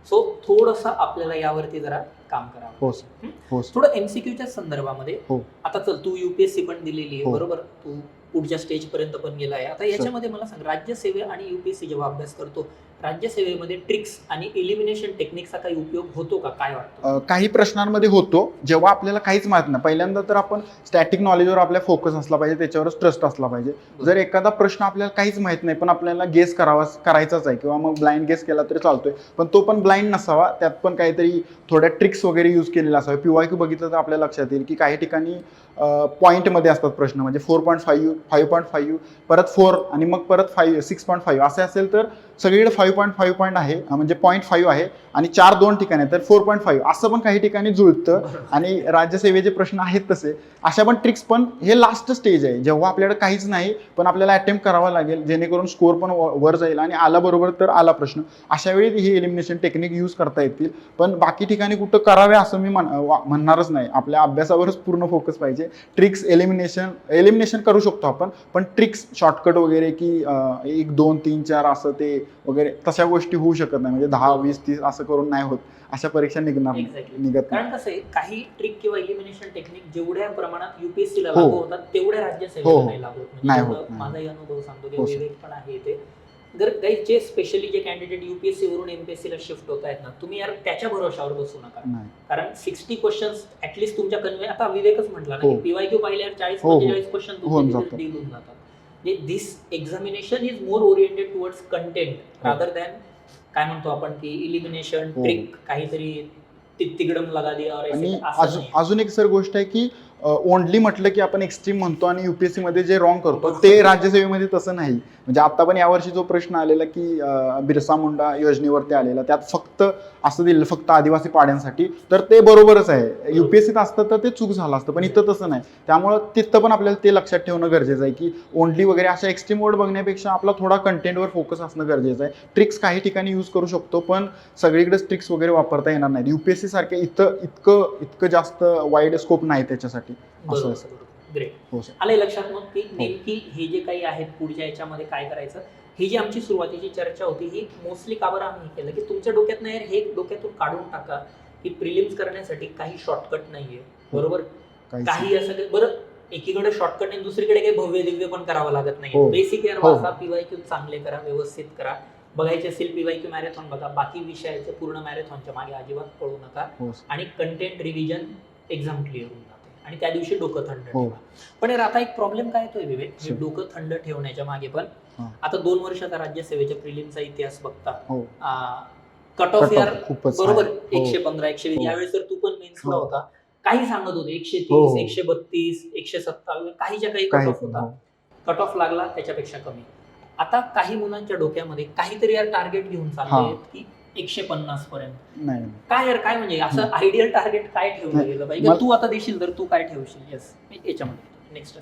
सो थोडंसं आपल्याला यावरती जरा काम करावं. थोडं MCQच्या संदर्भामध्ये, आता चल तू UPSC पण दिलेली आहे बरोबर, तू पुढच्या स्टेज पर्यंत पण गेला आहे. आता याच्यामध्ये मला सांग, राज्यसेवे आणि UPSC जेव्हा अभ्यास करतो, राज्यसेवेमध्ये ट्रिक्स आणि एलिमिनेशन टेक्निकचा काही उपयोग होतो का? काय वाटतं?
काही प्रश्नांमध्ये होतो, जेव्हा आपल्याला काहीच माहित नाही. पहिल्यांदा तर आपण स्टॅटिक नॉलेजवर आपल्या फोकस असला पाहिजे, त्याच्यावरच ट्रस्ट असला पाहिजे. जर एखादा प्रश्न आपल्याला काहीच माहित नाही पण आपल्याला गेस करायचाच आहे किंवा मग ब्लाइंड गेस केला तरी चालतोय, पण तो पण ब्लाइंड नसावा, त्यात पण काहीतरी थोड्या ट्रिक्स वगैरे यूज केलेल्या असावे. PYQ बघितलं तर आपल्याला लक्षात येईल की काही ठिकाणी पॉईंटमध्ये असतात प्रश्न, म्हणजे 4.5, 5.5, परत 4 आणि मग परत 5, 6.5 असे असेल तर सगळीकडे 5.5 पॉईंट आहे, म्हणजे 0.5 आहे आणि 4 2 ठिकाणी तर 4.5 असं पण काही ठिकाणी जुळतं. आणि राज्यसेवेचे प्रश्न आहेत तसे, अशा पण ट्रिक्स. पण हे लास्ट स्टेज आहे जेव्हा आपल्याकडे काहीच नाही पण आपल्याला अटेम्प्ट करावा लागेल, जेणेकरून स्कोर पण वर जाईल आणि आला बरोबर तर आला प्रश्न. अशा वेळी ही एलिमिनेशन टेक्निक यूज करता येतील. पण बाकी ठिकाणी कुठं करावे असं मी म्हणणारच नाही. आपल्या अभ्यासावरच पूर्ण फोकस पाहिजे. ट्रिक्स एलिमिनेशन करू शकतो आपण, पण ट्रिक्स शॉर्टकट वगैरे की 1 2 3 4 असं ते वगैरे तशा गोष्टी होऊ शकत नाही. म्हणजे 10 20 30 असं करून नाही होत. अशा परीक्षा निघत नाही.
कारण कसं आहे, काही ट्रिक किंवा एलिमिनेशन टेक्निक जेवढ्या प्रमाणात UPSC ला लागू होतात तेवढ्या राज्यसेवेला नाही लागू होत. म्हणजे माझाही अनुभव सांगतो की विवेक पण आहे ते. जर काही जे स्पेशली जे कॅन्डिडेट UPSC वरून MPSC ला शिफ्ट होत आहेत ना, तुम्ही यार त्याच्या भरोशावर बसू नका. कारण 60 क्वेश्चन्स ऍटलीस्ट तुमच्या आता विवेकच म्हटला ना की PYQ पाहिल्यावर 40-45 क्वेश्चन तुमचे डील होऊन जातात. This examination is more oriented towards content rather than काय म्हणतो आपण की इलिमिनेशन ट्रिक, काहीतरी तिकडम लगा दिया.
आणि अजून एक सर गोष्ट आहे की ओनली म्हटलं की आपण एक्स्ट्रीम म्हणतो आणि UPSC मध्ये जे रॉंग करतो ते राज्यसेवेमध्ये तसं नाही. म्हणजे आता पण यावर्षी जो प्रश्न आलेला की बिरसा मुंडा योजनेवरती आलेला, त्यात फक्त असं दिलं फक्त आदिवासी पाड्यांसाठी, तर ते बरोबरच आहे. UPSCत असतं तर ते चूक झालं असतं, पण इथं तसं नाही. त्यामुळं तिथं पण आपल्याला ते लक्षात ठेवणं गरजेचं आहे की ओनली वगैरे अशा एक्स्ट्रीम वर्ड बघण्यापेक्षा आपला थोडा कंटेंटवर फोकस असणं गरजेचं आहे. ट्रिक्स काही ठिकाणी यूज करू शकतो, पण सगळीकडेच ट्रिक्स वगैरे वापरता येणार नाही. UPSC सारखे इतकं जास्त वाईड स्कोप नाही त्याच्यासाठी. असं
ग्रेट.
हो सर.
आलंय लक्षात मग की नेमकी हे जे काही आहेत पुढच्या याच्यामध्ये काय करायचं. ही जी आमची सुरुवातीची चर्चा होती ही मोस्टली का बरं आम्ही केलं की तुमच्या डोक्यात नाही हे डोक्यातून काढून टाका की प्रिलिम्स करण्यासाठी काही शॉर्टकट नाहीये, बरोबर. काही असं बरं एकीकडे शॉर्टकट नाही दुसरीकडे काही भव्य दिव्य पण करावं लागत नाही. बेसिक यार वाचा, पीवायक्यू चांगले करा, व्यवस्थित करा. बघायचे असेल पीवायक्यू मॅरेथॉन बघा, बाकी विषयाचे पूर्ण मॅरेथॉनच्या मागे अजिबात पळू नका. आणि कंटेंट रिव्हिजन एक्झाम क्लिअर होऊन जाते आणि त्या दिवशी डोकं थंड ठेवा. पण यार आता एक प्रॉब्लेम काय येतोय विवेक, हे डोकं थंड ठेवण्याच्या मागे पण आता 2 वर्षाचा राज्यसेवेच्या प्रिलिमचा इतिहास बघता कट ऑफ यार बरोबर 115 120. यावेळेस तर तू पण मेन्सला होता, काही सांगत होते 130 132 127 काहीच्या काही कट ऑफ होता. कट ऑफ लागला त्याच्यापेक्षा कमी. आता काही मुलांच्या डोक्यामध्ये काहीतरी यार टार्गेट घेऊन चालले की 150 पर्यंत. काय यार काय म्हणजे असं आयडियल टार्गेट काय ठेवलं गेलं पाहिजे, तू आता देशील तर तू काय ठेवशील. येस याच्यामध्ये नेक्स्ट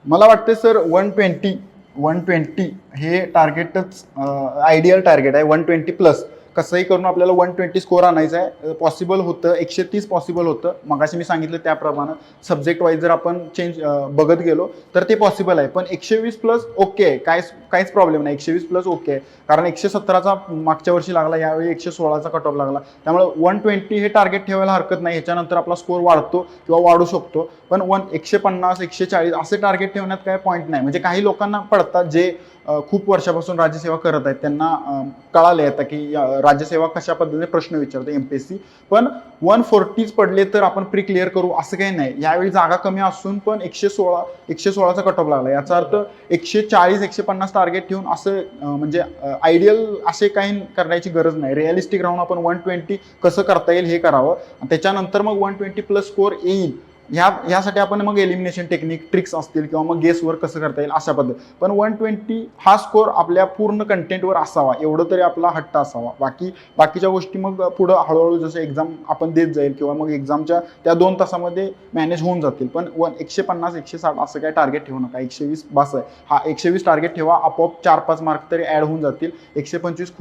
मला वाटते सर 120 हे टार्गेटच आयडियल टार्गेट आहे. 120 प्लस कसंही करून आपल्याला 120 स्कोर आणायचा आहे. पॉसिबल होतं, 130 पॉसिबल होतं. मगाशी मी सांगितलं त्याप्रमाणे सब्जेक्ट वाईज जर आपण चेंज बघत गेलो तर ते पॉसिबल आहे. पण 120 प्लस ओके आहे, काहीच प्रॉब्लेम नाही. 120 प्लस ओके आहे, कारण 117चा मागच्या वर्षी लागला, यावेळी 116चा कट ऑफ लागला. त्यामुळे 120 हे टार्गेट ठेवायला हरकत नाही. ह्याच्यानंतर आपला स्कोर वाढतो किंवा वाढू शकतो. पण 150 140 असे टार्गेट ठेवण्यात काय पॉईंट नाही. म्हणजे काही लोकांना पडतात जे खूप वर्षापासून राज्यसेवा करत आहेत, त्यांना कळाले आता की राज्यसेवा कशा पद्धतीने प्रश्न विचारते एमपीएससी. पण 140 पडले तर आपण प्री क्लिअर करू असं काही नाही. यावेळी जागा कमी असून पण 116चा कट ऑफ लागला. याचा अर्थ 140 150 टार्गेट ठेवून असं म्हणजे आयडियल असे काही करण्याची गरज नाही. रिअलिस्टिक राहून आपण 120 कसं करता येईल हे करावं. त्याच्यानंतर मग 120 प्लस स्कोर येईल ह्यासाठी आपण मग एलिमिनेशन टेक्निक ट्रिक्स असतील किंवा मग गेसवर कसं करता येईल अशा पद्धती. पण 120 हा स्कोर आपल्या पूर्ण कंटेंटवर असावा एवढं तरी आपला हट्ट असावा. बाकीच्या गोष्टी मग पुढं हळूहळू जसं एक्झाम आपण देत जाईल किंवा मग एक्झामच्या त्या 2 तासामध्ये मॅनेज होऊन जातील. पण 150 160 असं काय टार्गेट ठेवू नका. 120 बस आहे. हा 120 टार्गेट ठेवा, आपोआप 4-5 मार्क तरी ऍड होऊन जातील. 125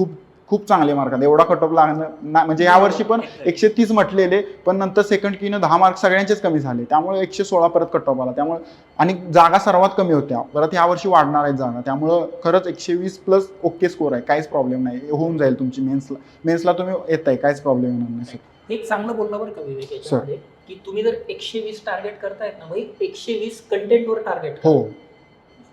खूप चांगले मार्क आहेत. एवढा कट ऑफ लागणं म्हणजे यावर्षी पण 130 म्हटलेले, पण नंतर सेकंड कीनं 10 मार्क सगळ्यांचेच कमी झाले. त्यामुळे 116 परत कट ऑफ आला. त्यामुळे आणि जागा सर्वात कमी होत्या, परत यावर्षी वाढणार आहेत जागा. त्यामुळं खरंच 120 प्लस ओके स्कोर आहे, काहीच प्रॉब्लेम नाही. होऊन जाईल तुमची मेन्सला तुम्ही येत आहे, काहीच प्रॉब्लेम येणार नाही.
एक चांगलं बोलला बरं का विवेक याच्यामध्ये की तुम्ही जर 120 टार्गेट करतायत ना भाई, 120 कंटेंटवर टार्गेट. हो,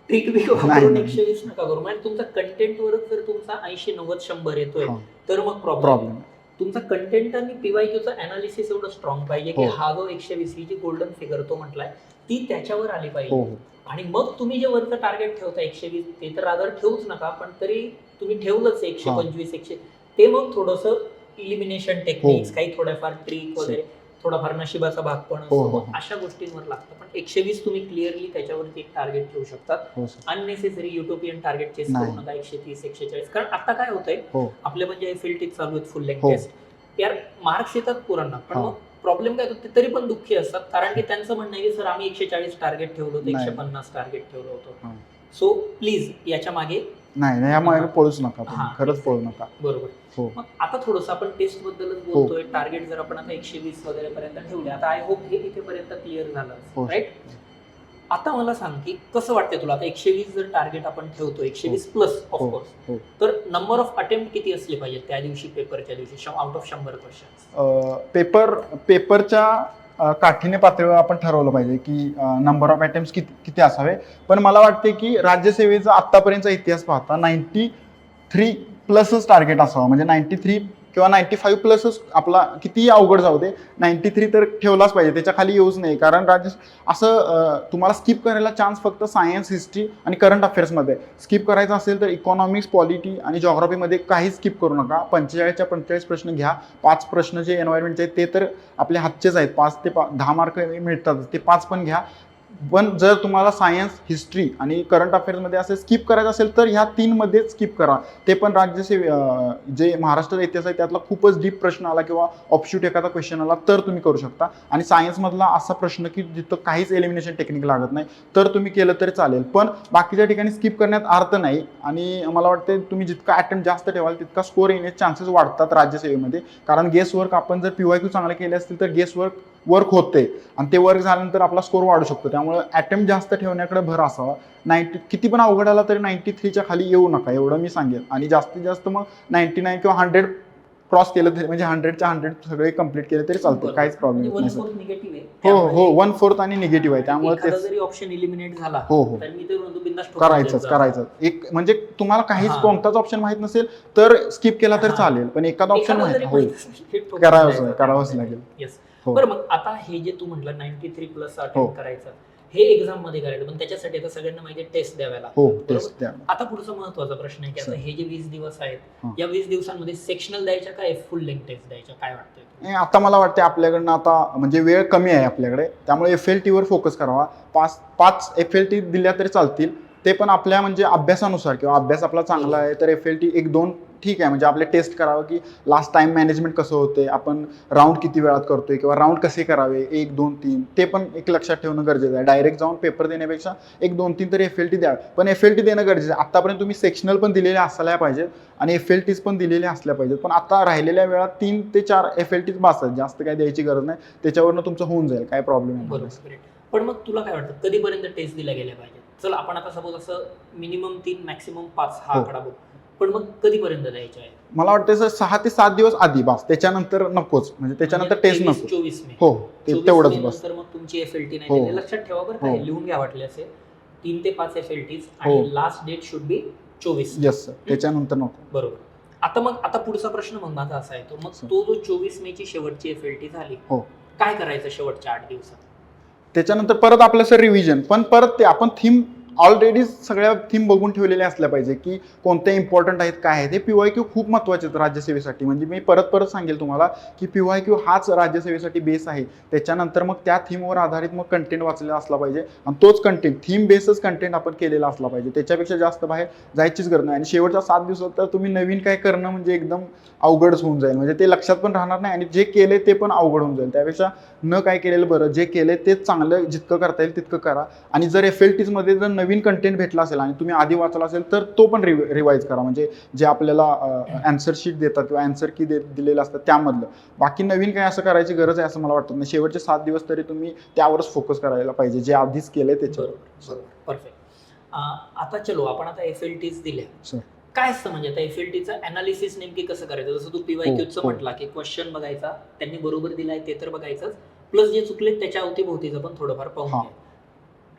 ट्रिक बिक वापरून 120 नका करू. म्हणजे तुमचा कंटेंटवरच जर तुमचा 80 90 100 येतोय तर मग प्रॉब्लेम. तुमचा कंटेंट आणि पीवायक्यूचा अनालिसिस एवढं स्ट्रॉंग पाहिजे की हा जो 120 ही जी गोल्डन फिगर तो म्हटलाय ती त्याच्यावर आली पाहिजे. आणि मग तुम्ही जे वरचं टार्गेट ठेवता 120 ते तर रादर ठेवूच नका, पण तरी तुम्ही ठेवलंच 125 100 ते मग थोडंसं इलिमिनेशन टेक्निक्स काही थोड्याफार ट्रिक वगैरे थोडाफार नशिबाचा भाग पण असतो, अशा गोष्टींवर लागतं. पण 120 तुम्ही क्लिअरली त्याच्यावरती एक टार्गेट ठेवू शकतात. अननेसेसरी युटोपियन टार्गेट चेस करू नका 130 140. कारण आता काय होतंय आपले म्हणजे फील्ड टिक चालू आहेत, फुल लेंथ टेस्ट यार मार्क्स येतात पोरांना, पण मग प्रॉब्लेम काय होतो ते तरी पण दुःखी असतात. कारण की त्यांचं म्हणणं आहे की सर आम्ही 140 टार्गेट ठेवलं होतं, 150 टार्गेट ठेवलं होतं. सो प्लीज याच्या मागे नाही यामागे पळूच नका, खरंच पळू नका. बरोबर. मग आता थोडंसं आपण टेस्ट बद्दलच बोलतोय. टार्गेट जर आपण आता 120 वगैरे पर्यंत ठेवले, आता आय होप हे इथेपर्यंत क्लिअर झालं राईट. आता मला सांग की कसं वाटतंय तुला, आता 120 जर टार्गेट आपण ठेवतोय 120 प्लस ऑफकोर्स, तर नंबर ऑफ अटेम्प्ट किती असले पाहिजे त्या दिवशी, पेपरच्या दिवशी, आउट ऑफ 100 क्वेश्चन? पेपरच्या काठीने पातळीवर आपण ठरवलं पाहिजे की नंबर ऑफ अटेम्प्ट किती असावे. पण मला वाटते की राज्यसेवेचा आतापर्यंतचा इतिहास पाहता 93 प्लसच टार्गेट असावं. म्हणजे 93 किंवा 95 प्लसच आपला कितीही अवघड जाऊ दे, 93 तर ठेवलाच पाहिजे, त्याच्या खाली येऊच नाही. कारण असं तुम्हाला स्किप करायला चान्स फक्त सायन्स, हिस्ट्री आणि करंट अफेअर्समध्ये. स्किप करायचं असेल तर इकॉनॉमिक्स, पॉलिटी आणि जॉग्राफीमध्ये काही स्किप करू नका. 45च्या 45 प्रश्न घ्या. 5 प्रश्न जे एन्व्हायरमेंटचे आहेत ते तर आपल्या हातचेच आहेत, 5 ते 10 मार्क मिळतात, ते 5 पण घ्या. पण जर तुम्हाला सायन्स, हिस्ट्री आणि करंट अफेअर्समध्ये असे स्किप करायचं असेल तर ह्या 3 मध्येच स्किप करा. ते पण जे महाराष्ट्राचा इतिहास आहे त्यातला खूपच डीप प्रश्न आला किंवा ऑप्शूट एखादा क्वेश्चन आला तर तुम्ही करू शकता. आणि सायन्समधला असा प्रश्न की जिथं काहीच एलिमिनेशन टेक्निक लागत नाही तर तुम्ही केलं तरी चालेल. पण बाकीच्या ठिकाणी स्किप करण्यात अर्थ नाही. आणि मला वाटतं तुम्ही जितका अटेम्प्ट जास्त ठेवाल तितका स्कोर येण्याचे चान्सेस वाढतात राज्यसेवेमध्ये. कारण गेस वर्क आपण जर पीवायक्यू चांगले केले असतील तर गेस वर्क
वर्क होते आणि ते वर्क झाल्यानंतर आपला स्कोर वाढू शकतो. त्यामुळे अटेम्प्ट जास्त ठेवण्याकडे भर असावा. 90 किती पण अवघड आला तरी 93च्या खाली येऊ नका एवढं मी सांगेन. आणि जास्तीत जास्त मग 99 किंवा 100 क्रॉस केलं तरी म्हणजे 100च्या 100 सगळे कंप्लीट केले तरी चालते, काहीच प्रॉब्लेम नाही सर.
निगेटिव्ह आहे.
हो 1/4 आणि निगेटिव्ह आहे, त्यामुळे
एखादा
ते
जरी ऑप्शन इलिमिनेट झाला
हो
तर मी ते म्हणतो बिनधास्त ठोकून
करायचंच
द्यायचं.
करायचं. एक म्हणजे तुम्हाला काहीच
हा.
कोणताच ऑप्शन माहित नसेल तर स्किप केला तर
हा.
चालेल, पण एखादा ऑप्शन
एखादा जरी
माहित हो
माहित असेल, हे ठोकून
करावंच
द्यायचं.
करावंच लागेल.
Yes.
हो.
बरं, मग आता हे जे तू म्हटलं 93 प्लस
हो.
अटेम्प्ट करायचं, हे एक्झाम मध्ये करायचं, पण त्याच्यासाठी आता सगळ्यांना माहिती टेस्ट द्याव्या
हो
लागतात, बरोबर?
टेस्ट द्या.
आता पुढचा महत्वाचा प्रश्न आहे की आता
सर.
हे जे 20 दिवस आहेत,
हा.
या 20 दिवसांमध्ये सेक्शनल द्यायच्या काय फुल लेंथ टेस्ट द्यायच्या, काय वाटतंय?
नाही, आता मला वाटते आपल्याकडनं आता म्हणजे वेळ कमी आहे आपल्याकडे, त्यामुळे FLT वर फोकस करावा. 5 FLT दिल्या तरी चालतील, ते पण आपल्या म्हणजे अभ्यासानुसार किंवा अभ्यास आपला चांगला आहे तर FLT 1-2 ठीक आहे. म्हणजे आपले टेस्ट करावं की लास्ट टाइम मॅनेजमेंट कसं होते, आपण राऊंड किती वेळात करतोय किंवा राऊंड कसे करावे, 1, 2, 3 ते पण एक लक्षात ठेवणं गरजेचं आहे. डायरेक्ट जाऊन पेपर देण्यापेक्षा 1, 2, 3 तरी FLT द्या, पण FLT देणं गरजेचं आहे. आतापर्यंत तुम्ही सेक्शनल पण दिलेले असायला पाहिजेत आणि FLTs पण दिलेले असल्या पाहिजेत, पण आता राहिलेल्या वेळात 3 ते 4 FLTs बसतात, जास्त काय द्यायची गरज नाही, त्याच्यावरनं तुमचं होऊन जाईल, काय प्रॉब्लेम नाही.
बरोबर. पण मग तुला काय वाटतं कधीपर्यंत टेस्ट दिल्या गेल्या पाहिजेत? चल आपण आता सपोज असं मिनिमम 3 मॅक्सिमम 5 हा
हो.
आकडा बघ, पण मग कधीपर्यंत द्यायच्या आहे?
मला वाटतं सर 6 ते 7 दिवस आधी बस, त्याच्यानंतर नकोच, म्हणजे त्याच्यानंतर टेस्ट नको.
24 मे.
हो ते
24
तेवढंच
मे
बस.
नंतर मग तुमची FLT नाही
हो.
दिली. लक्षात ठेवा बरं, काय
हो.
लिहून घ्या वाटले असे 3 ते 5 FLTs
हो.
आणि last date should be 24.
Yes sir, त्याच्यानंतर नको.
बरोबर. आता पुढचा प्रश्न मग माझा असा आहे, तो मग
सर.
तो जो 24 मे ची शेवटची FLT झाली,
हो.
काय करायचं शेवटच्या 8 दिवसात?
त्याच्यानंतर परत आपलं सर रिव्हिजन, पण परत ते आपण थीम ऑलरेडी सगळ्या थीम बघून ठेवलेल्या असल्या पाहिजे की कोणत्या इम्पॉर्टंट आहेत, काय आहे ते. PYQ खूप महत्त्वाचे आहेत राज्यसेवेसाठी. म्हणजे मी परत सांगेल तुम्हाला की PYQ हाच राज्यसेवेसाठी बेस आहे. त्याच्यानंतर मग त्या थीमवर आधारित मग कंटेंट वाचलेला असला पाहिजे आणि तोच कंटेंट थीम बेसच कंटेंट आपण केलेला असला पाहिजे. त्याच्यापेक्षा जास्त बाहेर जायचीच गरज नाही. आणि शेवटच्या 7 दिवसात तर तुम्ही नवीन काय करणं म्हणजे एकदम अवघडच होऊन जाईल, म्हणजे ते लक्षात पण राहणार नाही आणि जे केले ते पण अवघड होऊन जाईल. त्यापेक्षा न काय केलेलं बरं, जे केले ते चांगलं जितकं करता येईल तितकं करा. आणि जर FLTs मध्ये जर नवीन कंटेंट भेटला असेल आणि तुम्ही आधी वाचला असेल तर तो पण रिवाईज करा. म्हणजे जे आपल्याला आन्सर शीट देतात किंवा आन्सर की दिलेलं असतं त्यामधलं. बाकी नवीन काय असं करायची गरज आहे असं मला वाटतं नाही. शेवटचे 7 दिवस तरी तुम्ही त्यावरच फोकस करायला पाहिजे, जे आधीच केले त्याच्यावर.
बरोबर. परफेक्ट. आता चलो आपण आता FLTs दिल्या,
सर.
काय असतं म्हणजे आता FLTचं अनालिसिस नेमकी कसं करायचं? जसं तू PYQचं
हो.
म्हटला की क्वेश्चन बघायचा, त्यांनी बरोबर दिलाय ते तर बघायचंच, प्लस जे चुकले त्याच्या अवतीभोवतीचं पण थोडंफार पाहून
हा.
घ्या.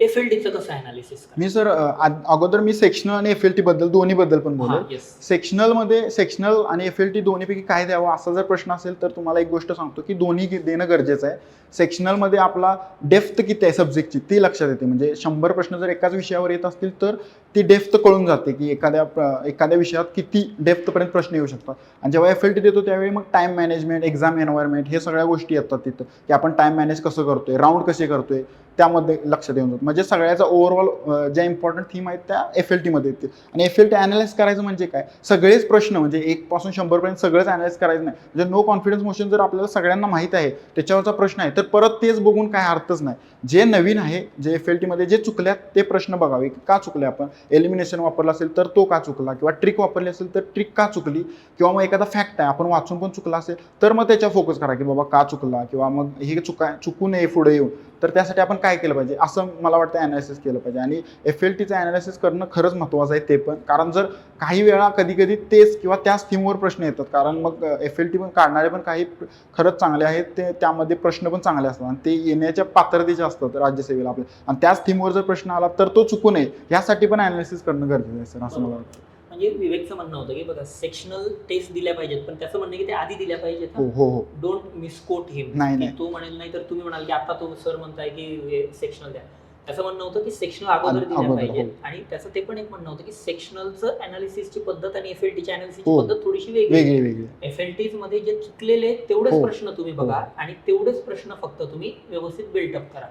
FLTचं कसं अनालिसिस?
मी सर अगोदर मी सेक्शनल आणि FLT बद्दल दोन्ही बद्दल पण बोलेल. सेक्शनल आणि FLT दोन्हीपैकी काय द्यावं असा जर प्रश्न असेल तर तुम्हाला एक गोष्ट सांगतो की दोन्ही देणं गरजेचं आहे. सेक्शनलमध्ये आपला डेप्थ किती आहे सब्जेक्टची ती लक्षात येते. म्हणजे 100 प्रश्न जर एकाच विषयावर येत असतील तर ती डेप्थ कळून जाते की एखाद्या विषयात किती डेप्थपर्यंत प्रश्न येऊ शकतात. आणि जेव्हा FLT देतो त्यावेळी मग टाइम मॅनेजमेंट, एक्झाम एन्व्हायरमेंट हे सगळ्या गोष्टी येतात तिथं, की आपण टाइम मॅनेज कसं करतोय, राऊंड कसे करतोय, त्यामध्ये लक्ष देऊन जातं. म्हणजे सगळ्याचा ओव्हरऑल ज्या इम्पॉर्टंट थीम आहेत त्या FLT मध्ये येतील. आणि FLT अनालाइज करायचं म्हणजे काय, सगळेच प्रश्न म्हणजे 1 पासून 100 पर्यंत सगळंच अनालाइज करायचं नाही. म्हणजे नो कॉन्फिडन्स मोशन जर आपल्याला सगळ्यांना माहित आहे त्याच्यावरचा प्रश्न आहे तर परत तेच बघून काय अर्थच नाही. जे नवीन आहे, जे FLT मध्ये जे चुकल्यात ते प्रश्न बघावे, का चुकले, आपण एलिमिनेशन वापरला असेल तर तो का चुकला, किंवा ट्रिक वापरली असेल तर ट्रिक का चुकली, किंवा मग एखादा फॅक्ट आहे आपण वाचून पण चुकला असेल तर मग त्याच्यावर फोकस करा की बाबा का चुकला, किंवा मग हे चुकू नये पुढे येऊन, तर त्यासाठी आपण काय केलं पाहिजे असं मला वाटतं अनालिसिस केलं पाहिजे. आणि FLTचं अनालिसिस करणं खरंच महत्त्वाचं आहे ते पण, कारण जर काही वेळा कधी तेच किंवा त्याच थीमवर प्रश्न येतात, कारण मग FLT पण काढणारे पण काही खरंच चांगले आहेत, ते त्यामध्ये प्रश्न पण चांगले असतात आणि ते येण्याच्या पात्रतेचे असतात राज्यसेवेला आपल्या, आणि त्याच थीमवर जर प्रश्न आला तर तो चुकू नये यासाठी पण अनालिसिस करणं गरजेचं आहे सर, असं मला वाटतं.
म्हणजे विवेकचं म्हणणं होतं की बघा सेक्शनल टेस्ट दिल्या पाहिजेत, पण त्याचं म्हणणं की ते आधी दिल्या पाहिजेत.
हो.
डोंट मिसकोट हिम.
नाही.
तो म्हणेल नाही तर तुम्ही म्हणाल की आता तो सर म्हणताय की सेक्शनल द्या. त्याचं म्हणणं होतं की सेक्शनल अगोदर दिल्या पाहिजेत. आणि त्याचं ते पण एक म्हणणं होतं की सेक्शनलचं अनालिसिसची पद्धत आणि FLTची अनालिसिसची पद्धत थोडीशी वेगळी. FLTs मध्ये जे चुकलेले तेवढेच प्रश्न तुम्ही बघा आणि तेवढेच प्रश्न फक्त तुम्ही व्यवस्थित बिल्डअप करा.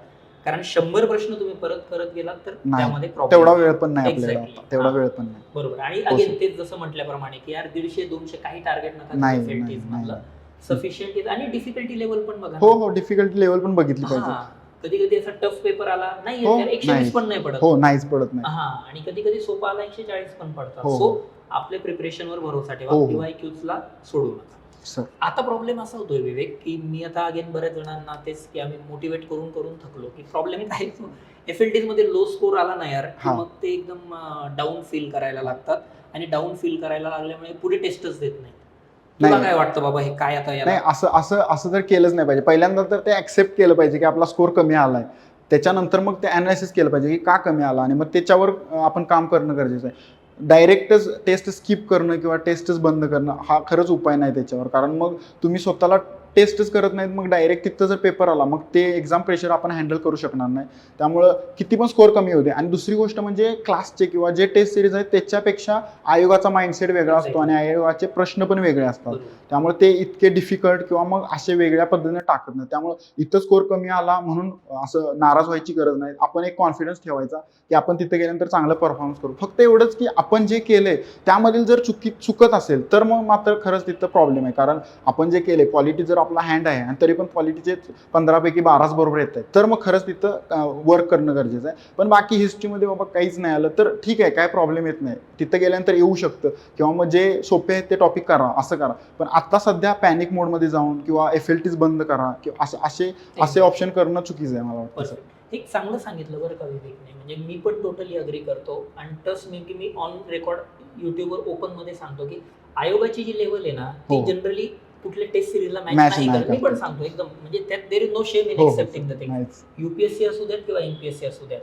कारण 100 प्रश्न तुम्ही परत करत गेलात तर त्यामध्ये
तेवढा वेळ पण नाही आपल्याला, तेवढा वेळ पण नाही.
बरोबर. आणि अगेन तेच जसं म्हटल्याप्रमाणे की यार 150-200 काही टार्गेट नका FLTs मधलं, सफिशियंट. आणि डिफिकल्टी लेवल पण बघा.
हो, डिफिकल्टी लेवल पण बघितली पाहिजे.
कधी असा टफ पेपर आला नाही 120 पण नाही पडत.
हो, नाहीच पडत नाही.
आणि कधी सोपा आला 140 पण पडतात. सो आपल्या प्रिपरेशनवर भरोसा ठेवा, PYQs ला सोडू नका.
सर
आता प्रॉब्लेम असा होतोय विवेक, की मी आता अगेन बऱ्याच जणांना तेच की आम्ही मोटिवेट करून करून थकलो, की प्रॉब्लेम काय FLTs मध्ये लो स्कोर आला ना यार, की
हा.
मग ते एकदम डाऊन फील करायला लागतात आणि डाऊन फील करायला लागल्यामुळे पुढे टेस्टच देत नाही. तुला
नाही.
काय वाटतं बाबा, हे काय आता याला?
नाही, असं असं असं तर केलंच नाही पाहिजे. पहिल्यांदा तर ते ऍक्सेप्ट केलं पाहिजे की आपला स्कोर कमी आलाय. त्याच्यानंतर मग ते अनालिसिस केलं पाहिजे की का कमी आला आणि मग त्याच्यावर आपण काम करणं गरजेचं आहे. डायरेक्टच टेस्ट स्किप करणं किंवा टेस्टच बंद करणं हा खरंच उपाय नाही त्याच्यावर. कारण मग तुम्ही स्वतःला टेस्टच करत नाहीत, मग डायरेक्ट तिथं जर पेपर आला मग ते एक्झाम प्रेशर आपण हँडल करू शकणार नाही. त्यामुळं किती पण स्कोर कमी होते. आणि दुसरी गोष्ट म्हणजे क्लासचे किंवा जे टेस्ट सिरीज आहेत त्याच्यापेक्षा आयोगाचा माइंडसेट वेगळा असतो आणि आयोगाचे प्रश्न पण वेगळे असतात.
बरोबर.
त्यामुळे ते इतके डिफिकल्ट किंवा मग असे वेगळ्या पद्धतीने टाकत नाही. त्यामुळे इथं स्कोर कमी आला म्हणून असं नाराज व्हायची गरज नाही. आपण एक कॉन्फिडन्स ठेवायचा की आपण तिथे गेल्यानंतर चांगलं परफॉर्मन्स करू. फक्त एवढंच की आपण जे केलंय त्यामधील जर चुकत असेल तर मग मात्र खरंच तिथं प्रॉब्लेम आहे. कारण आपण जे केले पॉलिटी जर आपला हँड आहे आणि तरी पण पॉलिटीचे 15 पैकी 12 बरोबर येत आहेत तर मग खरंच तिथं वर्क करणं गरजेचं आहे. पण बाकी हिस्ट्रीमध्ये बाबा काहीच नाही आलं तर ठीक आहे, काय प्रॉब्लेम येत नाही. तिथं गेल्यानंतर येऊ शकतं किंवा मग जे सोपे आहेत ते टॉपिक करा, असं करा. पण आता सध्या पॅनिक मोडमध्ये जाऊन किंवा FLTs बंद करा किंवा असे ऑप्शन करणं चुकीचं आहे मला वाटतं.
Perfect. एक चांगलं सांगितलं बरं का विवेकने, म्हणजे मी पण टोटली अग्री करतो. आणि ट्रस्ट मी की मी ऑन रेकॉर्ड युट्यूबवर ओपन मध्ये सांगतो की आयोगाची जी लेवल आहे ना ती
हो.
जनरली कुठल्या टेस्ट सिरीजला मॅच
Match
नाही
नाही
करत. मी पण
करत.
सांगतो एकदम, म्हणजे त्यात there is no shame in
हो,
एक्सेप्टिंग द थिंग.
नाहीच.
UPSC असू द्यात किंवा NPSC असू द्यात,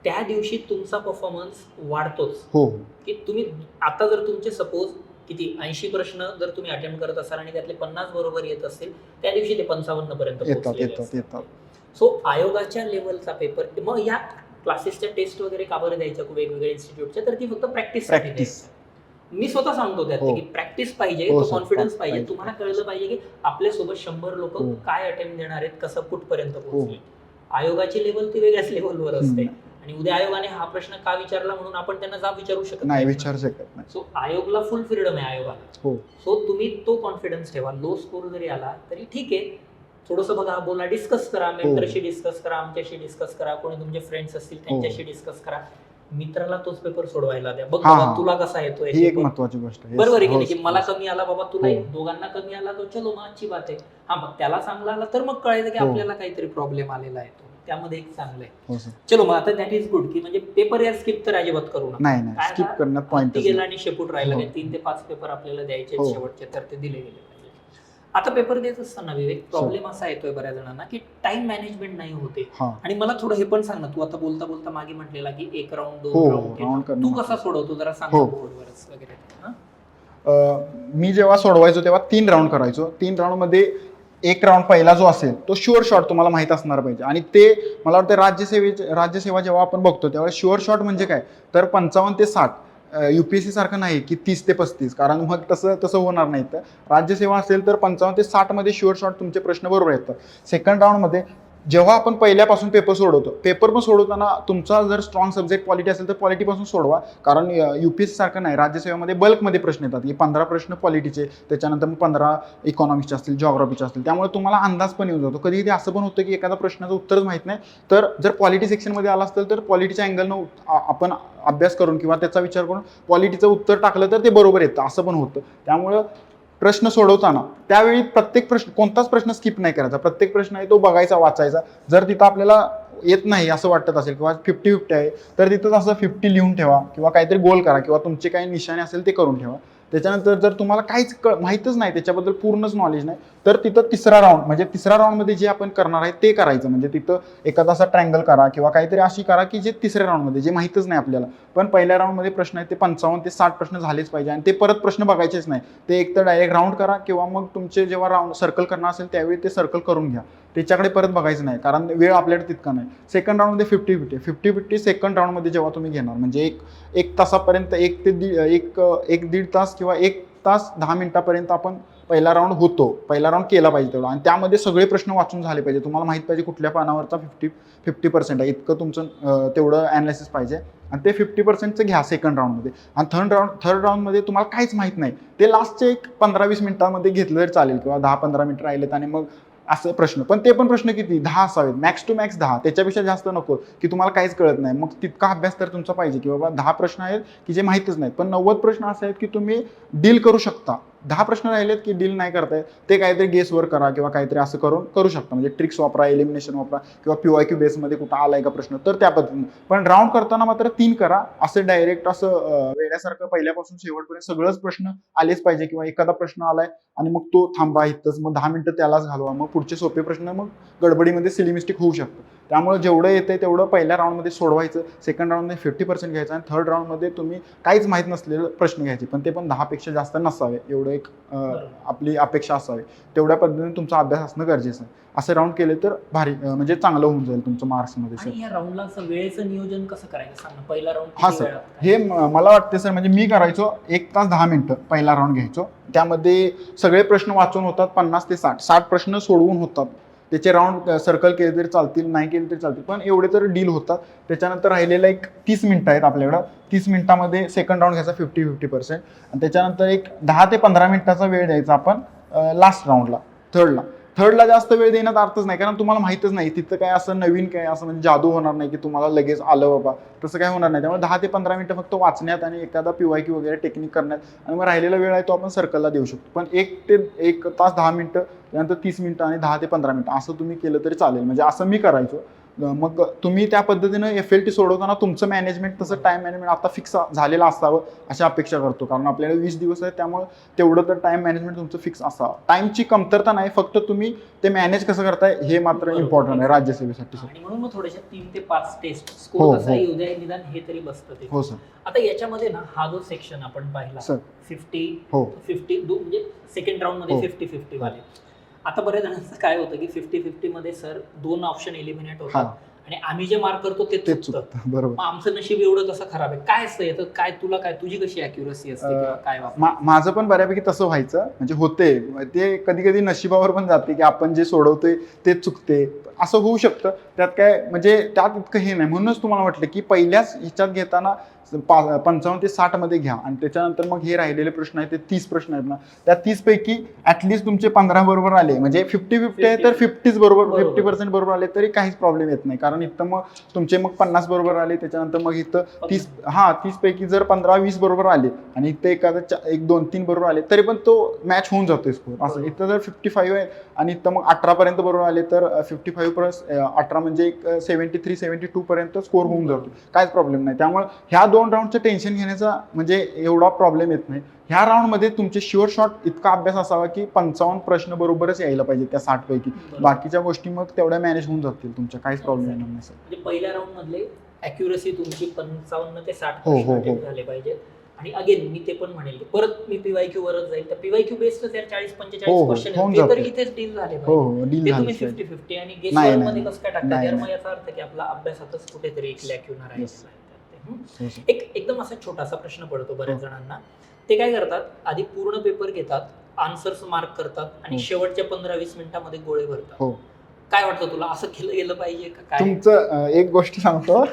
त्या दिवशी तुमचा परफॉर्मन्स वाढतोच.
हो
की तुम्ही आता जर तुमचे सपोज किती 80 प्रश्न जर तुम्ही अटेम्प्ट करत असाल आणि त्यातले 50 बरोबर येत असतील, त्या दिवशी ते 55 पर्यंत
येतात.
सो आयोगाच्या लेवलचा पेपर, मग या क्लासेसच्या टेस्ट वगैरे का बरं द्यायच्या वेगवेगळ्या इन्स्टिट्यूटच्या, तर ती फक्त प्रॅक्टिस. मी स्वतः सांगतो त्यात
हो.
की प्रॅक्टिस पाहिजे,
हो
तो
सर,
कॉन्फिडन्स पाहिजे.
पाहिजे.
तुम्हाला कळलं पाहिजे की आपल्यासोबत 100 लोक
हो.
काय अटेम्प्ट देणार आहेत, कसं कुठपर्यंत पोहोचले. आयोगाची लेवल ती वेगळ्याच लेवलवर असते. आणि उद्या आयोगाने हा प्रश्न का विचारला म्हणून आपण त्यांना जाब विचारू शकत
नाही, विचारू शकत नाही.
सो आयोगला फुल फ्रीडम आहे आयोगाला.
हो.
सो तुम्ही तो कॉन्फिडन्स ठेवा. लो स्कोर जरी आला तरी ठीक आहे, थोडंसं बघा, बोला, डिस्कस करा, मेंटरशी डिस्कस करा, आमच्याशी डिस्कस करा, कोणी तुमचे फ्रेंड्स असतील त्यांच्याशी डिस्कस करा. मित्राला तोच पेपर सोडवायला द्या. बघ बाबा तुला कसा येतोय,
ही एक महत्वाची गोष्ट आहे.
बरोबर आहे की नाही, की मला कमी आला बाबा, तुला
हो.
दोघांना कमी आला तो चलो मग अच्छी बात आहे. हा, मग त्याला चांगला आला तर मग कळायचं की
हो.
आपल्याला काहीतरी प्रॉब्लेम आलेला आहे, तो त्यामध्ये एक चांगलं आहे.
हो सर.
चलो मग आता दॅट इज गुड, की म्हणजे पेपर यार स्किप तर अजिबात करू नका.
नाही नाही, स्किप करण्यात पॉइंट
गेला आणि शेपूट राहिला
हो.
नाही. 3 ते 5 पेपर आपल्याला द्यायचे
हो.
शेवटचे, तर ते दिले गेले पाहिजे. आता पेपर देत असताना विवेक, प्रॉब्लेम असा येतोय बऱ्याच जणांना की टाइम मॅनेजमेंट नाही होते. आणि मला थोडं हे पण सांग ना, तू आता बोलता बोलता मागे म्हटलेला की 1 राऊंड 2 राऊंड तू कसा सोडवतो जरा सांग बोर्डवरच वगैरे.
मी जेव्हा सोडवायचो तेव्हा 3 राऊंड करायचो. 3 राऊंड मध्ये 1 राऊंड पहिला जो असेल तो शुअर शॉट तुम्हाला माहित असणार पाहिजे. आणि ते मला वाटतं राज्यसेवा जेव्हा आपण बघतो तेव्हा शुअर शॉट म्हणजे काय, तर 55 ते 60. UPSC सारखं नाही की 30 ते 35, कारण मग तसं होणार नाही. तर राज्यसेवा असेल तर 55 ते 60 मध्ये शुअर शॉट तुमचे प्रश्न बरोबर येतात. सेकंड राऊंडमध्ये जेव्हा आपण पहिल्यापासून पेपर सोडवतो, पेपर पण सोडवताना तुमचा जर स्ट्रॉंग सब्जेक्ट पॉलिटी असेल तर पॉलिटीपासून सोडवा. कारण UPSC सारखं नाही, राज्यसेवेमध्ये बल्कमध्ये प्रश्न येतात की 15 प्रश्न पॉलिटीचे, त्याच्यानंतर मग 15 इकॉनॉमिक्सचे असतील, जॉग्राफीचे असतील. त्यामुळे तुम्हाला अंदाज पण येऊन जातो. कधी असं पण होतं की एखादा प्रश्नाचं उत्तरच माहित नाही, तर जर पॉलिटी सेक्शनमध्ये आला असेल तर पॉलिटीच्या अँगलनं आपण अभ्यास करून किंवा त्याचा विचार करून पॉलिटीचं उत्तर टाकलं तर ते बरोबर येतं, असं पण होतं. त्यामुळं प्रश्न सोडवताना त्यावेळी प्रत्येक प्रश्न, कोणताच प्रश्न स्किप नाही करायचा. प्रत्येक प्रश्न आहे तो बघायचा, वाचायचा. जर तिथं आपल्याला येत नाही असं वाटत असेल किंवा 50-50 आहे तर तिथं असं 50 लिहून ठेवा किंवा काहीतरी गोल करा किंवा तुमचे काही निशाणे असेल ते करून ठेवा. त्याच्यानंतर जर तुम्हाला काहीच माहीतच नाही, त्याच्याबद्दल पूर्णच नॉलेज नाही, तर तिथं तिसरा राऊंडमध्ये जे आपण करणार आहे ते करायचं. म्हणजे तिथं एखादा असा ट्रँगल करा किंवा काहीतरी अशी करा की जे तिसऱ्या राऊंडमध्ये जे माहीतच नाही आपल्याला, पण पहिल्या राऊंडमध्ये प्रश्न आहेत ते 55 ते 60 प्रश्न झालेच पाहिजे. आणि ते परत प्रश्न बघायचेच नाही, ते एक तर डायरेक्ट राऊंड करा किंवा मग तुमचे जेव्हा राऊंड सर्कल करणार असेल त्यावेळी ते सर्कल करून घ्या. त्याच्याकडे परत बघायचं नाही, कारण वेळ आपल्याकडे तितका नाही. सेकंड राऊंडमध्ये 50-50 सेकंड राऊंडमध्ये जेव्हा तुम्ही घेणार, म्हणजे एक तासापर्यंत 1-1.5 तास किंवा 1 तास 10 मिनिटापर्यंत आपण पहिला राऊंड पहिला राऊंड केला पाहिजे तेवढा. आणि त्यामध्ये सगळे प्रश्न वाचून झाले पाहिजे. तुम्हाला माहित पाहिजे कुठल्या पानावरचा 50% आहे, इतकं तुमचं तेवढं ॲनालिसिस पाहिजे. आणि ते 50%चं घ्या सेकंड राऊंडमध्ये. आणि थर्ड राऊंडमध्ये तुम्हाला काहीच माहीत नाही, ते लास्टचे एक 15-20 मिनिटांमध्ये घेतलं तरी चालेल किंवा 10-15 मिनिट राहिलेत आणि मग असं प्रश्न. पण ते पण प्रश्न किती 10 असावेत, मॅक्स टू मॅक्स 10, त्याच्यापेक्षा जास्त नको की तुम्हाला काहीच कळत नाही. मग तितका अभ्यास तर तुमचा पाहिजे की बाबा 10 प्रश्न आहेत की जे माहीतच नाहीत, पण 90 प्रश्न असे आहेत की तुम्ही डील करू शकता. 10 प्रश्न राहिलेत की डील नाही करताय ते काहीतरी गेसवर करा किंवा काहीतरी असं करून करू शकता, म्हणजे ट्रिक्स वापरा, एलिमिनेशन वापरा किंवा PYQ बेसमध्ये कुठं आलाय का प्रश्न तर त्या पद्धतीने. पण राऊंड करताना मात्र 3 करा, असं डायरेक्ट असं वेड्यासारखं पहिल्यापासून शेवटपर्यंत सगळंच प्रश्न आलेच पाहिजे किंवा एखादा प्रश्न आलाय आणि मग तो थांबा इथंच, मग 10 मिनिटं त्यालाच घालवा, मग पुढचे सोपे प्रश्न मग गडबडीमध्ये सिली मिस्टेक होऊ शकतं. त्यामुळे जेवढं येतंय तेवढं पहिल्या राऊंडमध्ये सोडवायचं, सेकंड राऊंडमध्ये 50% घ्यायचं आणि थर्ड राऊंडमध्ये तुम्ही काहीच माहीत नसलेलं प्रश्न घ्यायचे, पण ते पण 10 पेक्षा जास्त नसावे एवढं एक आपली अपेक्षा असावी. तेवढ्या पद्धतीने तुमचा अभ्यास असणं गरजेचं आहे. असे राऊंड केले तर भारी म्हणजे चांगलं होऊन जाईल तुमचं मार्क्समध्ये सर.
आणि या राऊंडला असं वेळेचं नियोजन कसं करायचं सांग ना. पहिला राऊंड
हा सर, हे मला वाटते सर, म्हणजे मी करायचो 1 तास 10 मिनिटं पहिला राऊंड घ्यायचो, त्यामध्ये सगळे प्रश्न वाचून होतात, 50 ते 60 प्रश्न सोडवून होतात. त्याचे राऊंड सर्कल केले तरी चालतील, नाही केले तरी चालतील, पण एवढे तर डील होतात. त्याच्यानंतर राहिलेला एक 30 मिनिटं आहेत आपल्याकडं. 30 मिनिटामध्ये सेकंड राऊंड घ्यायचा 50-50% आणि त्याच्यानंतर एक 10 ते 15 मिनिटाचा वेळ द्यायचा आपण लास्ट राऊंडला, थर्डला जास्त वेळ देण्यात अर्थच नाही, कारण तुम्हाला माहितच नाही तिथं काय असं नवीन काय असं म्हणजे जादू होणार नाही की तुम्हाला लगेच आलं बाबा, तसं काय होणार नाही. त्यामुळे 10 ते 15 मिनिटं फक्त वाचण्यात आणि एखादा PYQ वगैरे टेक्निक करण्यात आणि मग राहिलेला वेळ आहे तो आपण सर्कलला देऊ शकतो. पण 1 तास 10 मिनिटं, त्यानंतर 30 मिनिटं आणि 10 ते 15 मिनिटं असं तुम्ही केलं तरी चालेल, म्हणजे असं मी करायचो. मग तुम्ही त्या पद्धतीनं FLT सोडवताना तुमचं मॅनेजमेंट तसं टाइम मॅनेजमेंट आता फिक्स झालेलं असावं अशी अपेक्षा करतो, कारण आपल्याला 20 दिवस आहे त्यामुळे तेवढं तर टाइम मॅनेजमेंट तुमचं फिक्स असावं. टाइमची कमतरता नाही, फक्त तुम्ही ते मॅनेज कसं करताय हे मात्र इम्पॉर्टंट आहे राज्यसेवेसाठी सर.
आणि म्हणून मग थोडेसे 3 ते 5 टेस्ट
हो,
स्कोर कसा
हो.
येऊ द्या निदान हे तरी बसतं ते.
हो सर.
आता याच्यामध्ये ना हा जो सेक्शन आपण पाहिला
सर
50
हो
50 म्हणजे सेकंड राऊंड मध्ये
हो.
50-50 वाले. आता बऱ्याच जणांचं काय होतं की 50-50 मध्ये सर 2 ऑप्शन एलिमिनेट होतात
हा.
आणि आम्ही जे मार्क करतो ते
तेच
चुकतं.
चुकतं, बरोबर.
मग आमचं नशीब एवढं कसं खराब आहे, काय असतं याचं, काय तुला काय तुझी कशी अॅक्युरसी असते किंवा काय वापर?
माझं पण बऱ्यापैकी तसं व्हायचं, म्हणजे होते ते कधी कधी नशिबावर पण जाते की आपण जे सोडवतोय ते चुकते, असं होऊ शकतं. त्यात काय म्हणजे त्यात इतकं हे नाही, म्हणूनच तुम्हाला वाटलं की पहिल्याच ह्याच्यात घेताना 55 ते 60 मध्ये घ्या आणि त्याच्यानंतर मग हे राहिलेले प्रश्न आहेत ते 30 प्रश्न आहेत ना, त्या 30 पैकी ऍटलिस्ट तुमचे 15 बरोबर आले, म्हणजे 50-50 आहे तर 50 बरोबर 50% बरोबर आले तरी काहीच प्रॉब्लेम येत नाही, कारण इथं मग तुमचे मग 50 बरोबर आले, त्याच्यानंतर मग इथं 30 पैकी जर 15-20 बरोबर आले आणि इथं एखादा 1-2-3 बरोबर आले तरी पण तो मॅच होऊन जातोय स्कोर. असं इथं जर 55 आहे आणि इथं मग 18 पर्यंत बरोबर आले तर 55+18 म्हणजे एक 73-72 पर्यंत स्कोर होऊन जातो, काहीच प्रॉब्लेम नाही. त्यामुळे ह्या 2 राऊंडचं टेन्शन घेण्याचा म्हणजे एवढा प्रॉब्लेम येत नाही. ह्या राऊंडमध्ये तुमचे शुअर शॉट इतका अभ्यास असावा की 55 प्रश्न बरोबरच यायला पाहिजे त्या 60 पैकी, बाकीच्या गोष्टी मग तेवढ्या मॅनेज होऊन जातील तुमच्या, काहीच प्रॉब्लेम येणार नाही सर.
म्हणजे पहिल्या राऊंड मधले अॅक्युरसी तुमची 55 ते 60
हो, हो,
प्रश्न
हो.
attempt झाले पाहिजे. आणि अगेन मी ते पण म्हणेल की परत मी PYQ वरच जाईल, तर PYQ बेस्डच यार 40-45
हो,
क्वेश्चन
होऊन
ते तर
जाते.
इथेच डील झाले
हो
पाहिजे.
हो डील
ते
झालं
तुम्ही
सर.
50-50 आणि
नाही,
गेस
नाही,
मध्ये कसं काय टाकतात
नाही,
यार, मग
नाही.
याचा अर्थ की आपला अभ्यासातच कुठेतरी एक लॅक होणार आहे.
Yes.
हम्म.
हो सर.
एकदम असा छोटासा प्रश्न पडतो बऱ्याच जणांना. ते काय करतात, आधी पूर्ण पेपर घेतात, आन्सर्स मार्क करतात आणि
हो.
शेवटच्या 15-20 मिनिटांमध्ये गोळे भरतात.
हो.
काय वाटतं तुला, असं केलं गेलं पाहिजे का काय?
तुमचं एक गोष्ट सांगतो,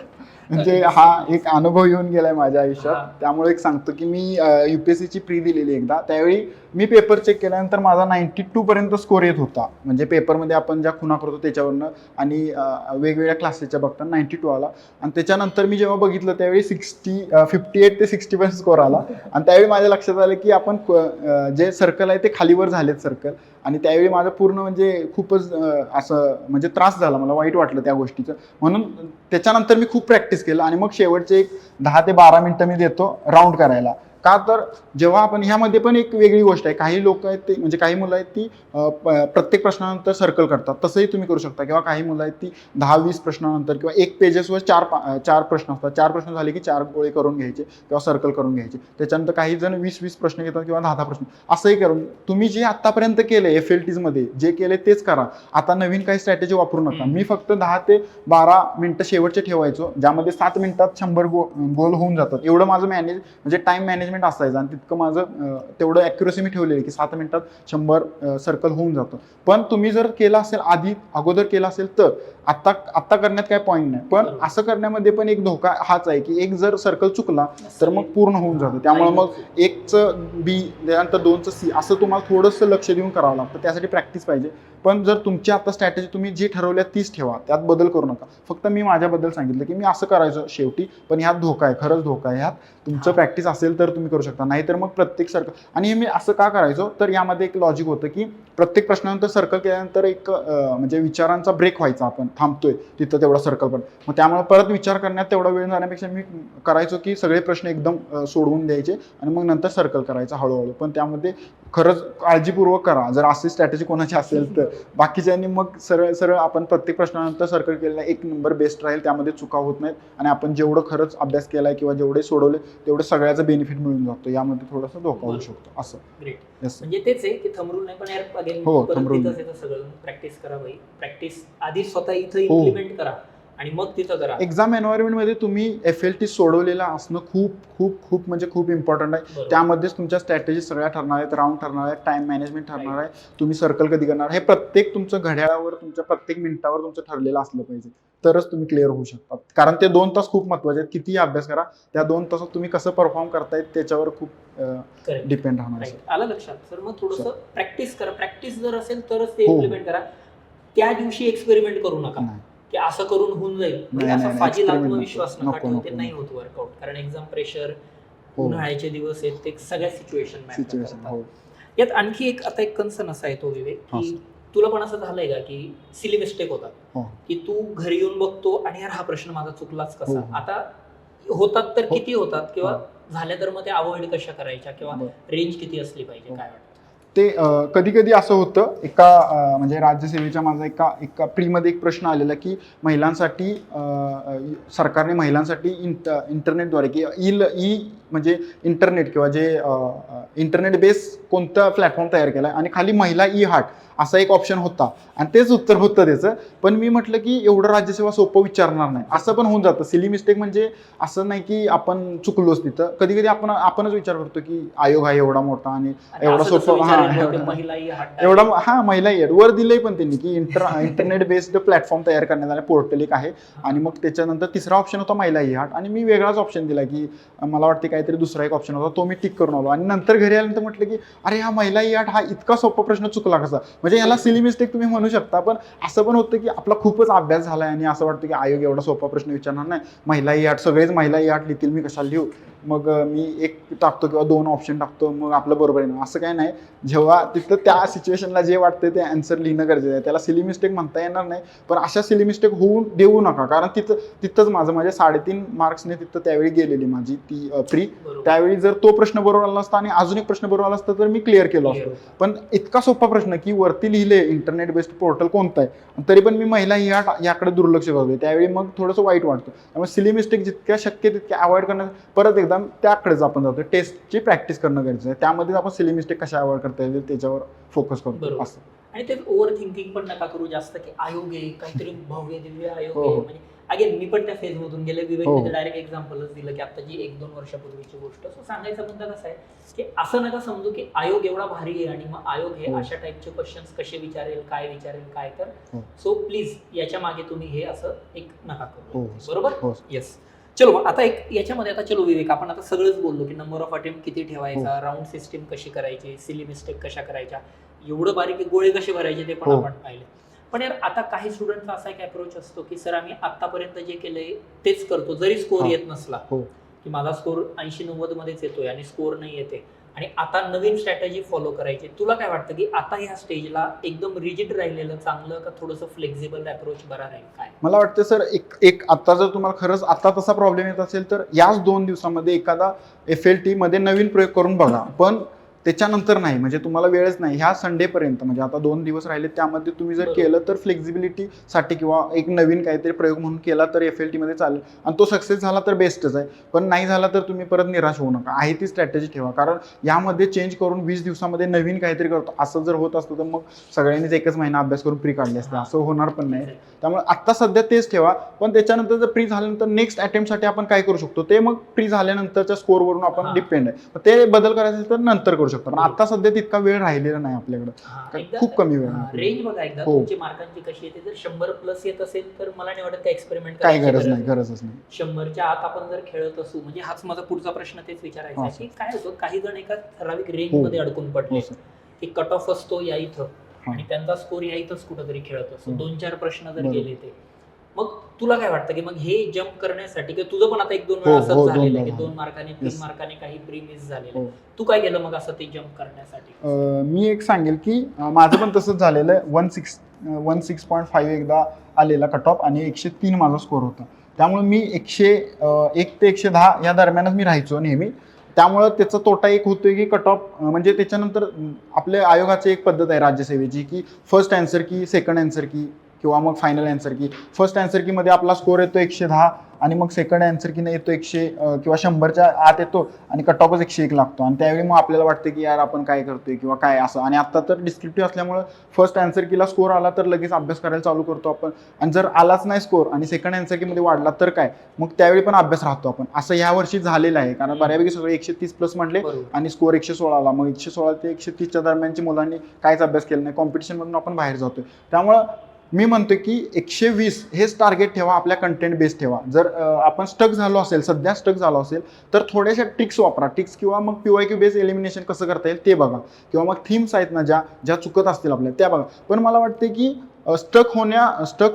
म्हणजे हा एक अनुभव येऊन गेलाय माझ्या आयुष्यात,
हा.
त्यामुळे एक सांगतो की मी UPSCची प्री दिलेली एकदा, त्यावेळी मी पेपर चेक केल्यानंतर माझा 92 पर्यंत स्कोर येत होता, म्हणजे पेपरमध्ये आपण ज्या खुणा करतो त्याच्यावरनं आणि वेगवेगळ्या क्लासेसच्या बघता 92 आला. आणि त्याच्यानंतर मी जेव्हा बघितलं त्यावेळी 58 ते 60 पर्यंत स्कोर आला आणि त्यावेळी माझ्या लक्षात आलं की आपण जे सर्कल आहे ते खालीवर झालेत सर्कल. आणि त्यावेळी माझं पूर्ण म्हणजे खूपच असं म्हणजे त्रास झाला, मला वाईट वाटलं त्या गोष्टीचं. म्हणून त्याच्यानंतर मी खूप प्रॅक्टिस केलं आणि मग शेवटचे एक 10 ते 12 मिनिटं मी देतो राऊंड करायला. का तर जेव्हा आपण ह्यामध्ये पण एक वेगळी गोष्ट आहे, काही लोक आहेत ते म्हणजे काही मुलं आहेत ती प्रत्येक प्रश्नानंतर सर्कल करतात, तसंही तुम्ही करू शकता. किंवा काही मुलं आहेत ती 10-20 प्रश्नानंतर किंवा 1 पेजेसवर 4 प्रश्न असतात, 4 प्रश्न झाले की 4 गोळे करून घ्यायचे किंवा सर्कल करून घ्यायचे. त्याच्यानंतर काही जण 20-20 प्रश्न घेतात किंवा 10-10 प्रश्न, असंही करून तुम्ही जे आतापर्यंत केले FLTs मध्ये जे केले तेच करा. आता नवीन काही स्ट्रॅटेजी वापरू नका. मी फक्त 10 ते 12 मिनिटं शेवटचे ठेवायचो, ज्यामध्ये 7 मिनिटात 100 गोल होऊन जातात. एवढं माझं म्हणजे टाइम मॅनेजमेंट असायचं आणि तितकं माझं तेवढं ॲक्युरसी मी ठेवलेली की 7 मिनिटात 100 सर्कल होऊन जातं. पण तुम्ही जर केलं असेल अगोदर केलं असेल तर आत्ता करण्यात काय पॉईंट नाही. पण असं करण्यामध्ये पण एक धोका हाच आहे की एक जर सर्कल चुकला तर मग पूर्ण होऊन जातं. त्यामुळे मग 1चं B त्यानंतर 2चं C असं तुम्हाला थोडंसं लक्ष देऊन करावं लागतं. त्यासाठी प्रॅक्टिस पाहिजे. पण जर तुमची आता स्ट्रॅटेजी तुम्ही जी ठरवल्या तीच ठेवा, त्यात बदल करू नका. फक्त मी माझ्याबद्दल सांगितलं की मी असं करायचं शेवटी, पण ह्यात धोका आहे, खरंच धोका आहे ह्यात. तुमचं प्रॅक्टिस असेल तर तुम्ही करू शकता, नाहीतर मग प्रत्येक सर्कल. आणि हे मी असं का करायचो, तर यामध्ये एक लॉजिक होतं की प्रत्येक प्रश्नानंतर सर्कल केल्यानंतर एक म्हणजे विचारांचा ब्रेक व्हायचा, आपण थांबतोय तिथं तेवढा सर्कल पण. मग त्यामुळे परत विचार करण्यात तेवढा वेळ जाण्यापेक्षा मी करायचो की सगळे प्रश्न एकदम सोडवून द्यायचे आणि मग नंतर सर्कल करायचं हळूहळू. पण त्यामध्ये खरंच काळजीपूर्वक करा जर अशी स्ट्रॅटेजी कोणाची असेल तर. बाकीच्यांनी मग सरळ सरळ आपण प्रत्येक प्रश्नानंतर सर्कल केलेला एक नंबर बेस्ट राहील, त्यामध्ये चुका होत नाहीत आणि आपण जेवढं खरंच अभ्यास केलाय किंवा जेवढे सोडवले तेवढं सगळ्याचा बेनिफिट मिळून जातो. यामध्ये थोडासा धोका होऊ शकतो असं.
ग्रेट.
Yes.
म्हणजे तेच आहे की थंब रूल नाही, पण यार अगेन
हो,
परत
thumb rule
तिथंच येतं सगळं. प्रॅक्टिस करा भाई, प्रॅक्टिस आधी स्वतः इथं इम्प्लिमेंट करा आणि मग तिथं करा.
एक्झाम एन्व्हायरमेंटमध्ये तुम्ही FLT सोडवलेला असणं खूप खूप खूप म्हणजे खूप इम्पॉर्टंट आहे. त्यामध्येच तुमच्या स्ट्रॅटेजी सगळ्या ठरणार आहेत, राऊंड ठरणार आहेत, टाइम मॅनेजमेंट ठरणार आहे, तुम्ही सर्कल कधी करणार, हे प्रत्येक तुमचं घड्याळावर तुमच्या प्रत्येक मिनिटावर तुमचं ठरलेलं असलं पाहिजे, तरच तुम्ही क्लिअर होऊ शकता. कारण ते 2 तास खूप महत्त्वाचे आहेत. कितीही अभ्यास करा, त्या 2 तासात तुम्ही कसं परफॉर्म करताय त्याच्यावर खूप डिपेंड राहणार आहे.
आलं लक्षात सर. मग थोडंसं प्रॅक्टिस करा. प्रॅक्टिस जर असेल तरच ते इम्प्लिमेंट करा. त्या दिवशी एक्सपेरिमेंट करू नका की असं करून होऊन जाईल. म्हणजे असा फाजील आत्मविश्वास नका ठेवू, ते नाही होत वर्कआउट. कारण एक्झाम प्रेशर, उन्हाळ्याचे दिवस आहेत, ते सगळ्या सिच्युएशन. यात आणखी एक आता एक कन्सर्न असा आहे तो विवेक, की तुला पण असं झालंय का की सिली मिस्टेक होतात की तू घरी येऊन बघतो आणि यार हा प्रश्न माझा चुकलाच कसा. आता होतात तर किती होतात, किंवा झाल्या तर मग ते अवॉइड कशा करायच्या, किंवा रेंज किती असली पाहिजे, काय वाटतं?
ते कधी कधी असं होतं, एका म्हणजे राज्यसेवेच्या माझा एका प्रीमध्ये एक प्रश्न आलेला की महिलांसाठी सरकारने महिलांसाठी इंटरनेटद्वारे की ई म्हणजे इंटरनेट किंवा जे इंटरनेट बेस कोणता प्लॅटफॉर्म तयार केला आहे, आणि खाली महिला ई हार्ट असा एक ऑप्शन होता आणि तेच उत्तर होतं त्याचं. पण मी म्हटलं की एवढं राज्यसेवा सोपं विचारणार नाही, असं पण होऊन जातं. सिली मिस्टेक म्हणजे असं नाही की आपण चुकलोच तिथं. कधी कधी आपणच विचार करतो की आयोग हा एवढा मोठा आणि एवढा सोपं, एवढा महिला येड वर दिलंय पण त्यांनी की इंटरनेट बेस्ड प्लॅटफॉर्म तयार करण्यात आला, पोर्टल एक आहे. आणि मग त्याच्यानंतर तिसरा ऑप्शन होता महिला ई हार्ट, आणि मी वेगळाच ऑप्शन दिला की मला वाटते काहीतरी दुसरा एक ऑप्शन होता, तो मी टिक करून आलो. आणि नंतर घरी आल्यानंतर म्हटलं की अरे हा महिला ई हार्ट हा इतका सोपा प्रश्न चुकला कसा. म्हणजे याला सिली मिस्टेक तुम्ही म्हणू शकता, पण असं पण होतं की आपला खूपच अभ्यास झालाय आणि असं वाटतं की आयोग एवढा सोपा प्रश्न विचारणार नाही, महिला ई हार्ट सगळेच महिला ई हार्ट लिहितील, मी कशाला लिहू. मग मी एक टाकतो किंवा 2 ऑप्शन टाकतो, मग आपलं बरोबर आहे ना. असं काय नाही, जेव्हा तिथं त्या सिच्युएशनला जे वाटतं ते आन्सर लिहिणं गरजेचं आहे. त्याला सिली मिस्टेक म्हणता येणार नाही, पण अशा सिली मिस्टेक होऊन देऊ नका. कारण तिथंच माझे 3.5 मार्क्सने तिथं त्यावेळी गेलेली माझी ती प्री. त्यावेळी जर तो प्रश्न बरोबर आला असता आणि अजून एक प्रश्न बरोबर आला असता तर मी क्लिअर केलो असतो. पण इतका सोपा प्रश्न की वरती लिहिले इंटरनेट बेस्ड पोर्टल कोणतं आहे, तरी पण मी महिला याकडे दुर्लक्ष करतोय, त्यावेळी मग थोडंसं वाईट वाटतं. त्यामुळे सिली मिस्टेक जितक्या शक्य तितक्या अवॉइड करणं, परत एकदा त्याकडेच आपण जातो. टेस्टची प्रॅक्टिस करणं गरजेचं आहे, त्यामध्ये आपण सिली मिस्टेक कशा अवॉइड करता येईल त्याच्यावर फोकस करतो असं.
आणि ते ओव्हर थिंकिंग पण नका करू जास्त की आयोग आहे काहीतरी भव्य दिव्य आयोग आहे. म्हणजे अगेन मी पण त्या फेज मधून गेले. विवेक डायरेक्ट एक्झाम्पलच दिलं की आता जी 1-2 वर्षापूर्वीची गोष्ट. सो सांगायचा मुद्दा कसा आहे की असं नका समजू की आयोग एवढा भारी आहे आणि मग आयोग हे अशा टाईपचे क्वेश्चन्स कसे विचारेल, काय तर. सो प्लीज याच्या मागे तुम्ही हे असं एक नका करू. बरोबर. येस. चलो मग आता एक याच्यामध्ये आता चलो विवेक, आपण आता सगळंच बोललो की नंबर ऑफ अटेम्प्ट किती ठेवायचा, राऊंड सिस्टीम कशी करायची, सिली मिस्टेक कशा करायच्या, एवढं बारीक गोळे कसे भरायचे ते पण आपण पाहिले. पण यार आता काही स्टुडंटचा असा एक अप्रोच असतो की सर आम्ही आतापर्यंत जे केलंय तेच करतो, जरी स्कोर येत नसला की माझा स्कोर 80-90 मध्येच येतोय आणि स्कोर नाही येते, आणि आता नवीन स्ट्रॅटेजी फॉलो करायची. तुला काय वाटतं की आता ह्या स्टेजला एकदम रिजिड राहिलेलं चांगलं का थोडंसं फ्लेक्झिबल अप्रोच बरा राहील? काय
मला वाटतं सर, एक आता जर तुम्हाला खरंच आता तसा प्रॉब्लेम येत असेल तर याच 2 दिवसामध्ये एखादा FLT मध्ये नवीन प्रयोग करून बघा, पण त्याच्यानंतर नाही. म्हणजे तुम्हाला वेळच नाही ह्या संडेपर्यंत, म्हणजे आता 2 दिवस राहिले, त्यामध्ये तुम्ही जर केलं तर फ्लेक्झिबिलिटीसाठी किंवा एक नवीन काहीतरी प्रयोग म्हणून केला तर FLT मध्ये चालेल, आणि तो सक्सेस झाला तर बेस्टच आहे. पण नाही झाला तर तुम्ही परत निराश होऊ नका, आहे ती स्ट्रॅटेजी ठेवा. कारण यामध्ये चेंज करून 20 दिवसामध्ये नवीन काहीतरी करतो असं जर होत असतं तर मग सगळ्यांनीच 1च महिना अभ्यास करून प्री काढली असते, असं होणार पण नाही. त्यामुळे आत्ता सध्या तेच ठेवा, पण त्याच्यानंतर जर प्री झाल्यानंतर नेक्स्ट अटेम्प्टसाठी आपण काय करू शकतो ते मग प्री झाल्यानंतरच्या स्कोरवरून आपण डिपेंड आहे, ते बदल करायचे तर नंतर करू शकतो. पण आता सध्या तितका वेळ राहिलेला नाही आपल्याकडे, खूप कमी वेळ.
रेंज बघा एकदा तुमची मार्कांची कशी येते. जर 100+ येत असेल तर मला नाही वाटत त्या एक्सपेरिमेंट
काही गरजच नाही.
100च्या आत आपण जर खेळत असू, म्हणजे हाच माझा पुढचा प्रश्न तेच विचारायचा आहे की काय होतं, काही जण एका ठराविक रेंज मध्ये अडकून पडले की कट ऑफ असतो या इथं आणि त्यांचा स्कोर या इथंच कुठेतरी खेळत असतो. 2-4 प्रश्न जर
बरोबर.
गेले ते, मग तुला काय वाटतं की मग हे जम्प करण्यासाठी, की तुझं पण आता 1-2
हो,
वेळा
हो,
असंच झालेलं
दोनदा
आहे की
झालं.
2 मार्काने 3
Yes.
मार्काने काही प्री मिस झालेलं
हो.
आहे. तू काय केलं मग असं ते जम्प करण्यासाठी?
मी एक सांगेल की माझं पण तसंच झालेलं आहे. 16.5 एकदा आलेला कट ऑफ आणि 103 माझा स्कोर होता. त्यामुळे मी 101 ते 110 या दरम्यानच मी राहायचो नेहमी. त्यामुळं त्याचा तोटा एक होतोय की कट ऑफ म्हणजे त्याच्यानंतर आपल्या आयोगाची एक पद्धत आहे राज्यसेवेची की first answer key, second answer key किंवा मग final answer key. First answer कीमध्ये आपला स्कोर येतो 110 आणि मग सेकंड अँसर कीने येतो 100 किंवा 100च्या आत येतो आणि कट ऑफच 101 लागतो. आणि त्यावेळी मग आपल्याला वाटतं की यार आपण काय करतोय किंवा काय असं. आणि आता तर डिस्क्रिप्टिव्ह असल्यामुळं फर्स्ट अँसर कीला स्कोर आला तर लगेच अभ्यास करायला चालू करतो आपण. आणि जर आलाच नाही स्कोर आणि सेकंड अँसर कीमध्ये वाढला तर काय, मग त्यावेळी पण अभ्यास राहतो आपण. असं ह्या वर्षी झालेलं आहे, कारण बऱ्यापैकी सगळे 130 प्लस म्हटले
बरोबर.
आणि स्कोर 116 आला. मग 116 ते 130च्या दरम्यानच्या मुलांनी काहीच अभ्यास केला नाही, कॉम्पिटिशनमधून आपण बाहेर जातोय. त्यामुळं मी म्हणतो की 120 हेच टार्गेट ठेवा, आपल्या कंटेंट बेस ठेवा. जर आपण स्टक झालो असेल, सध्या स्टक झालो असेल तर थोड्याशा ट्रिक्स वापरा. ट्रिक्स किंवा मग PYQ बेस एलिमिनेशन कसं करता येईल ते बघा, किंवा मग थीम्स आहेत ना ज्या चुकत असतील आपल्या त्या बघा. पण मला वाटते की स्टक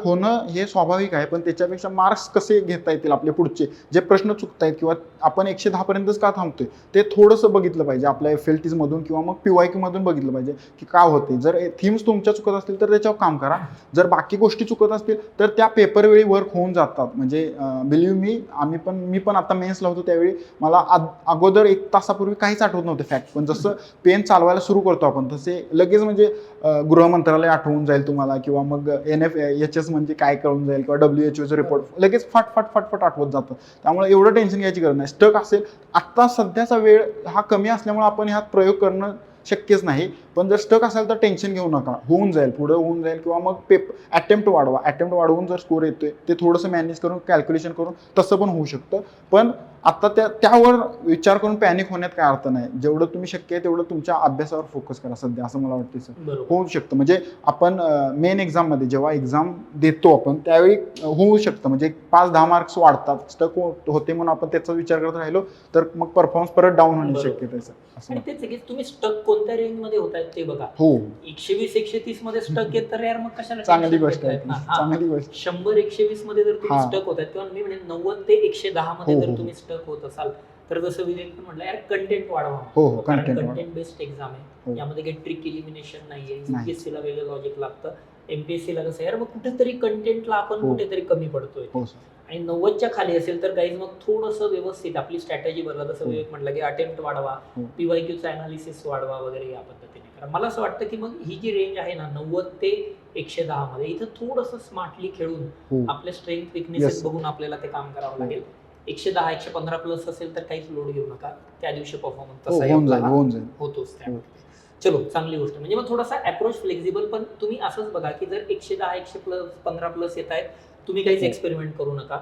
होणं हे स्वाभाविक आहे, पण त्याच्यापेक्षा मार्क्स कसे घेता येतील आपले पुढचे जे प्रश्न चुकतायत किंवा आपण 110 पर्यंतच का थांबतोय ते थोडंसं बघितलं पाहिजे. आपल्या FLTs मधून किंवा मग PYQ मधून बघितलं पाहिजे की का होते. जर थीम्स तुमच्या चुकत असतील तर त्याच्यावर काम करा. जर बाकी गोष्टी चुकत असतील तर त्या पेपर वेळी वर्क होऊन जातात. म्हणजे बिलीव्ह मी, मी पण आता मेन्स लावतो त्यावेळी मला अगोदर 1 तासापूर्वी काहीच आठवत नव्हते फॅक्ट, पण जसं पेन चालवायला सुरू करतो आपण तसे लगेच म्हणजे गृह मंत्रालय आठवून जाईल तुम्हाला, किंवा मग NFHS म्हणजे काय कळून जाईल, किंवा WHO रिपोर्ट लगेच फट आठवत जातं. त्यामुळे एवढं टेन्शन घ्यायची गरज नाही. स्टक असेल आत्ता सध्याचा वेळ हा कमी असल्यामुळे आपण ह्यात प्रयोग करणं शक्यच नाही. पण जर स्टक असेल तर टेन्शन घेऊ नका, होऊन जाईल, पुढे होऊन जाईल. किंवा मग अटेम्प्ट वाढवून जर स्कोर येतोय ते थोडंसं मॅनेज करून कॅल्क्युलेशन करून तसं पण होऊ शकतं. पण आता त्यावर विचार करून पॅनिक होण्यात काय अर्थ नाही. जेवढं तुम्ही शक्य आहे तेवढं तुमच्या अभ्यासावर फोकस करा सध्या, असं मला वाटतं सर.
बरोबर.
होऊ शकतं म्हणजे आपण मेन एक्झाममध्ये जेव्हा एक्झाम देतो आपण त्यावेळी होऊ शकतं, म्हणजे 5-10 मार्क्स वाढतात. स्टक होते म्हणून आपण त्याचा विचार करत राहिलो तर मग परफॉर्मन्स परत डाऊन होण्याची
बरोबर.
शक्यता आहे सर. असं
आणि तेच आहे की तुम्ही स्टक कोणत्या रेंज मध्ये होतायत ते बघा.
हो,
120-130 मध्ये स्टक येत तर यार मग कशाला
चांगली
tension
गोष्ट आहे
घेतायत ना?
ती.
हा.
चांगली गोष्ट.
100-120 मध्ये जर तुम्ही
हा.
स्टक होतायत किंवा मी म्हणेन 90 ते 110 मध्ये
हो,
जर
हो.
तुम्ही स्टक होत असाल तर जसं विवेक पण म्हटलं यार कंटेंट वाढवा.
हो,
कारण
content वाढवा.
कंटेंट बेस्ड एक्झाम आहे.
हो.
यामध्ये काही ट्रिक एलिमिनेशन नाहीये.
नाही.
UPSC ला वेगळं लॉजिक लागतं, MPSC ला कसं यार मग कुठेतरी कंटेंटला आपण
हो.
कुठेतरी कमी पडतोय.
हो सर.
आणि 90च्या खाली असेल तर गाईज मग थोडंसं व्यवस्थित आपली स्ट्रॅटेजी बदला. जसं
हो.
विवेक म्हटलं की अटेम्प्ट वाढवा,
हो.
PYQचं अनालिसिस वाढवा वगैरे या पद्धतीने करा. मला असं वाटतं की मग ही जी रेंज आहे ना 90 ते 110 मध्ये, इथं थोडंसं स्मार्टली खेळून
हो.
आपले स्ट्रेंथ विकनेसेस
Yes.
बघून आपल्याला ते काम करावं लागेल. 110-115 प्लस असेल तर काहीच लोड घेऊ नका. त्या दिवशी परफॉर्मन्स
हो,
तसा
होऊन जाईल.
होतोच त्यामध्ये. चलो चांगली गोष्ट. म्हणजे मग थोडासा अप्रोच फ्लेक्झिबल, पण तुम्ही असंच बघा की जर 110-115 प्लस येत आहेत, तुम्ही काहीच
हो.
एक्सपेरिमेंट करू नका.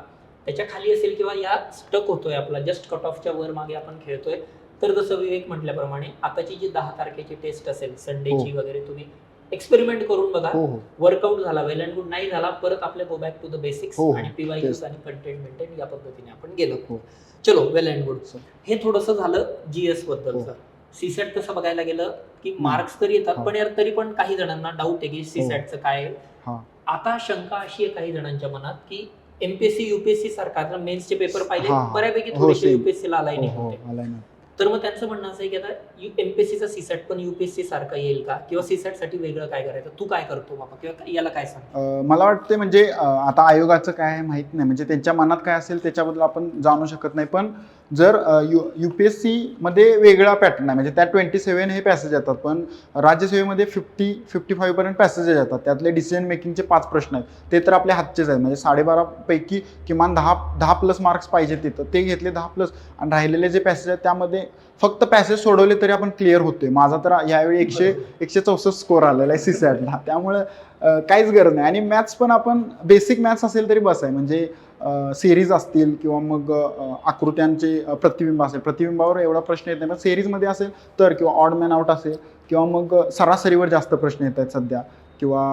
त्याच्या खाली असेल किंवा या स्टक होतोय आपला जस्ट कट ऑफच्या वर मागे आपण खेळतोय, तर जसं विवेक म्हटल्याप्रमाणे आताची जी 10 तारखेची टेस्ट असेल संडेची वगैरे, तुम्ही एक्सपेरिमेंट करून बघा.
हो, हो.
वर्कआउट झाला, वेल अँड गुड. नाही झाला परत आपले go back to the basics
हो,
आणि PYQs
तेच.
आणि कंटेंट मेंटेन या पद्धतीने आपण गेलो.
हो.
चलो वेल अँड गुड.
सर.
हे थोडंसं झालं GS बद्दलचं.
हो.
सीसॅट तसं बघायला गेलं की मार्क्स तर येतात,
हा.
पण यार तरी पण काही जणांना डाऊट आहे की सीसॅटचं काय आहे.
हा.
आता शंका अशी आहे काही जणांच्या मनात की MPSC UPSC सारखा मेन्सचे पेपर पाहिले
हा.
बऱ्यापैकी
हो,
थोडेसे
same.
UPSC ला अलाइनिंग
हो,
होते.
आलाय ना.
तर मग त्यांचं म्हणणं असं आहे की आता MPSCचा सीसॅट पण UPSC सारखा येईल का, किंवा सीसॅट साठी वेगळं काय करायचं, तू काय करतो बाबा, किंवा याला काय सांग?
मला वाटते म्हणजे आता आयोगाचं काय आहे माहित नाही, म्हणजे त्यांच्या मनात काय असेल त्याच्याबद्दल आपण जाणू शकत नाही. पण जर UPSC मध्ये वेगळा पॅटर्न आहे, म्हणजे त्यात 27 हे पॅसेज येतात, पण राज्यसेवेमध्ये 50-55 पर्यंत पॅसेजेस येतात. त्यातले डिसिजन मेकिंगचे 5 प्रश्न आहेत, ते तर आपल्या हातचेच आहेत. म्हणजे 12.5 पैकी किमान 10 प्लस मार्क्स पाहिजे तिथं, ते घेतले 10 प्लस. आणि राहिलेले जे पॅसेज आहेत त्यामध्ये फक्त पॅसेज सोडवले तरी आपण क्लिअर होते. माझा तर यावेळी 164 स्कोर आलेला आहे सीसॅटला. त्यामुळे काहीच गरज नाही. आणि मॅथ्स पण आपण बेसिक मॅथ्स असेल तरी बस आहे. म्हणजे सिरीज असतील किंवा मग आकृत्यांचे प्रतिबिंब असेल, प्रतिबिंबावर एवढा प्रश्न येत नाही. पण सिरीजमध्ये असेल तर, किंवा ऑड मॅन आउट असेल, किंवा मग सरासरीवर जास्त प्रश्न येत आहेत सध्या, किंवा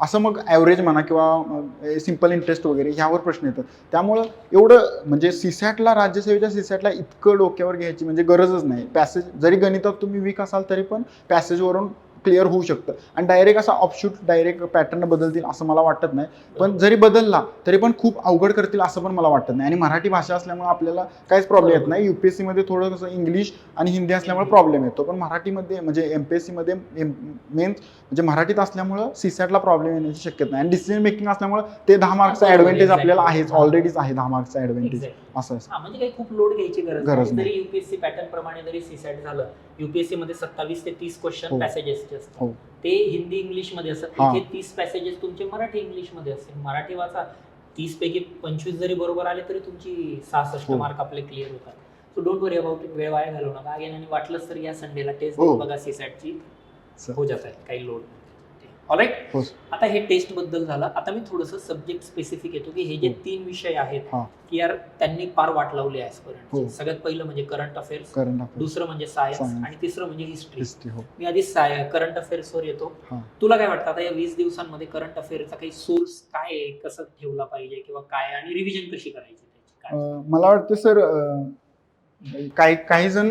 असं मग ॲव्हरेज म्हणा, किंवा सिम्पल इंटरेस्ट वगैरे ह्यावर प्रश्न येतात. त्यामुळं एवढं म्हणजे सीसॅटला, राज्यसेवेच्या सीसॅटला इतकं डोक्यावर घ्यायची म्हणजे गरजच नाही. पॅसेज जरी गणितात तुम्ही वीक असाल तरी पण पॅसेजवरून क्लिअर होऊ शकतं. आणि डायरेक्ट असा ऑफशूट डायरेक्ट पॅटर्न बदलतील असं मला वाटत नाही. पण जरी बदलला तरी पण खूप अवघड करतील असं पण मला वाटत नाही. आणि मराठी भाषा असल्यामुळे आपल्याला काहीच प्रॉब्लेम येत नाही. UPSC मध्ये थोडं कसं इंग्लिश आणि हिंदी असल्यामुळे प्रॉब्लेम येतो, पण मराठीमध्ये म्हणजे MPSC मध्ये मेन म्हणजे मराठीत असल्यामुळं सीसॅटला प्रॉब्लेम येण्याची शक्यता नाही. आणि डिसिजन मेकिंग असल्यामुळे ते 10 मार्क्सचा ऍडव्हान्टेज आपल्याला आहेच, ऑलरेडीच आहे 10 मार्क्सचा ऍडव्हान्टेज असं.
म्हणजे काही खूप लोड घ्यायची गरज
गरज
नाही.
नाही.
जरी UPSC पॅटर्न प्रमाणे जरी सीसॅट झालं, UPSC मध्ये 27 ते 30 क्वेश्चन
हो.
पॅसेजेसचे असतात.
हो.
ते हिंदी इंग्लिश मध्ये असतात.
हा.
इथे 30 पॅसेजेस तुमचे मराठी इंग्लिश मध्ये असतील. मराठी वाचा, 30 पैकी 25 जरी बरोबर आले तरी तुमची 66
हो.
मार्क आपले क्लिअर होतात. So don't worry about it. वेळ वाया घालवू नका. अगेन आणि वाटलंच तर या संडेला टेस्ट
हो.
बघा सीसॅटची,
सर.
हो जात आहे काही लोड. ऑलराईट.
हो.
आता हे टेस्ट बद्दल झालं. आता मी थोडंसं सब्जेक्ट स्पेसिफिक येतो की हे जे 3 विषय आहेत
हा.
की यार त्यांनी फार वाट लावली आहे
हो.
आजपर्यंत. सगळ्यात पहिलं म्हणजे करंट अफेअर्स,
करंट अफेअर्स,
दुसरं म्हणजे सायन्स
Science.
आणि तिसरं म्हणजे हिस्ट्री.
हिस्ट्री. हो.
मी आधी करंट अफेअर्सवर येतो.
हा.
तुला काय वाटतं आता या 20 दिवसांमध्ये करंट अफेअरचा काही सोर्स काय आहे, कसं ठेवला पाहिजे किंवा काय, आणि रिव्हिजन कशी करायची त्याची काय?
मला वाटतं सर काही जण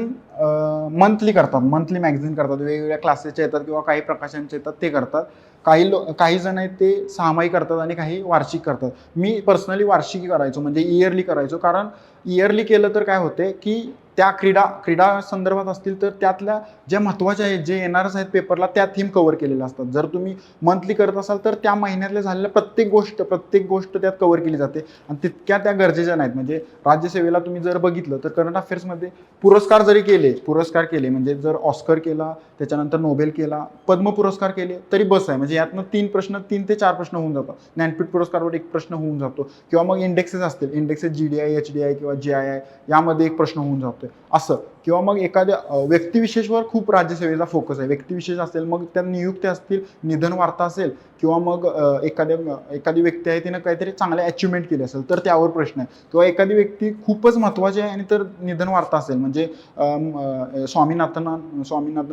मंथली करतात, मंथली मॅगझिन करतात, वेगवेगळ्या क्लासेसचे येतात किंवा काही प्रकाशनचे येतात ते करतात. काही जण आहेत ते 6 माही करतात आणि काही वार्षिक करतात. मी पर्सनली वार्षिकी करायचो, म्हणजे इयरली करायचो. कारण इयरली केलं तर काय होते की त्या क्रीडा संदर्भात असतील तर त्यातल्या ज्या महत्त्वाच्या आहेत, जे येणारच आहेत पेपरला, त्या थीम कव्हर केलेल्या असतात. जर तुम्ही मंथली करत असाल तर त्या महिन्यातल्या झालेल्या प्रत्येक गोष्ट त्यात कव्हर केली जाते आणि तितक्या त्या गरजेच्या नाहीत. म्हणजे राज्यसेवेला तुम्ही जर बघितलं तर करंट अफेअर्समध्ये पुरस्कार केले म्हणजे जर ऑस्कर केला, त्याच्यानंतर नोबेल केला, पद्म पुरस्कार केले तरी बस आहे. म्हणजे यातनं 3 ते 4 प्रश्न होऊन जातात. ज्ञानपीठ पुरस्कारवर 1 प्रश्न होऊन जातो. किंवा मग इंडेक्सेस असतील, इंडेक्सेस GDI, HDI किंवा GII यामध्ये 1 प्रश्न होऊन जातो असं. किंवा मग एखाद्या व्यक्तिविशेषवर खूप राज्यसेवेचा फोकस आहे. व्यक्तिविशेष असेल, मग त्या नियुक्त्या असतील, निधन वार्ता असेल किंवा मग एखादी व्यक्ती आहे तिनं काहीतरी चांगले अचिव्हमेंट केली असेल तर त्यावर प्रश्न आहे. किंवा एखादी व्यक्ती खूपच महत्त्वाची आहे आणि तर निधन वार्ता असेल, म्हणजे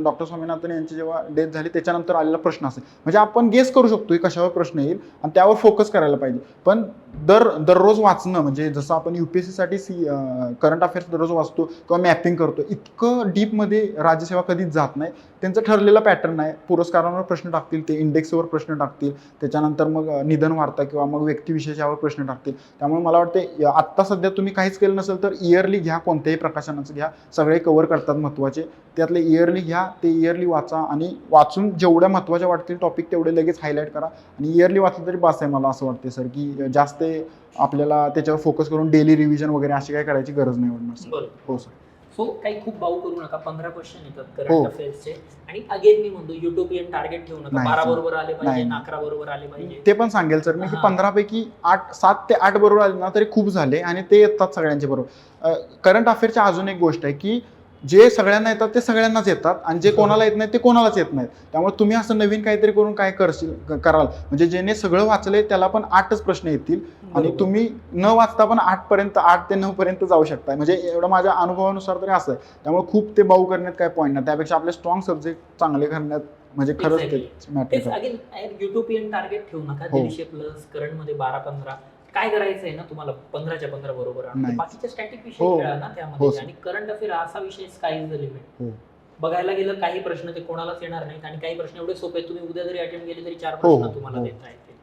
डॉक्टर स्वामीनाथन यांची जेव्हा डेथ झाली त्याच्यानंतर आलेला प्रश्न असेल, म्हणजे आपण गेस करू शकतो की कशावर प्रश्न येईल आणि त्यावर फोकस करायला पाहिजे. पण दररोज वाचणं, म्हणजे जसं आपण UPSCसाठी करंट अफेअर्स दररोज वाचतो किंवा मॅपिंग करतो, इतकं डीपमध्ये राज्यसेवा कधीच जात नाही. त्यांचं ठरलेला पॅटर्न आहे. पुरस्कारांवर प्रश्न टाकतील, ते इंडेक्सवर प्रश्न टाकतील, त्याच्यानंतर मग निधन वार्ता किंवा मग व्यक्तिविशेषावर प्रश्न टाकतील. त्यामुळे मला वाटते आत्ता सध्या तुम्ही काहीच केलं नसेल तर इयरली घ्या, कोणत्याही प्रकाशनाचं घ्या, सगळे कव्हर करतात महत्त्वाचे. त्यातले इयरली घ्या, ते इयरली वाचा आणि वाचून जेवढ्या महत्त्वाच्या वाटतील टॉपिक तेवढे लगेच हायलाईट करा. आणि इयरली वाचलं तरी बास आहे मला असं वाटते सर, की जास्त आपल्याला त्याच्यावर फोकस करून डेली रिव्हिजन वगैरे अशी काय करायची गरज नाही वाटणार सर. हो सर.
सो काही खूप बाऊ करू नका. 15 क्वेश्चन येतात
हो.
करंट अफेअर्सचे. आणि अगेन मी म्हणतो युटोपियन टार्गेट ठेवू नका.
नाही,
12
सर.
बरोबर आले पाहिजे,
नाही.
11 बरोबर आले पाहिजे.
ते पण सांगेल सर मी की
हा.
15 पैकी 7 ते 8 बरोबर आले ना तरी खूप झाले आणि ते येतात सगळ्यांचे बरोबर. करंट अफेअरची अजून एक गोष्ट आहे की जे सगळ्यांना येतात ते सगळ्यांनाच येतात आणि जे कोणाला येत नाही ते कोणालाच येत नाहीत. त्यामुळे तुम्ही असं नवीन काहीतरी करून काय कराल, म्हणजे ज्याने सगळं वाचलंय त्याला पण 8च प्रश्न येतील आणि
बरोबर.
तुम्ही न वाचता पण 8 ते 9 पर्यंत जाऊ शकता. म्हणजे एवढं माझ्या अनुभवानुसार तरी असं आहे. त्यामुळे खूप ते बाऊ करण्यात काय पॉईंट नाही. त्यापेक्षा आपले स्ट्रॉंग सब्जेक्ट चांगले करण्यात म्हणजे खरंच ते
तेच
मॅटर.
अगेन युटोपियन टार्गेट ठेवू नका.
हो.
150 प्लस, करंट मध्ये 12-15. काय करायचंय ना तुम्हाला, 15च्या 15 बरोबर आणा.
नाही.
बाकीच्या स्टॅटिक विषय
हो.
खेळा ना
हो,
त्यामध्ये.
सर.
आणि करंट अफेअर असा विषय स्काय इज द लिमिट.
हो.
बघायला गेलं काही प्रश्न ते कोणालाच येणार नाहीत आणि काही प्रश्न एवढे सोपे आहेत, तुम्ही उद्या जरी अटेंड केले तरी 4
हो,
प्रश्न तुम्हाला
हो.
देता येतील.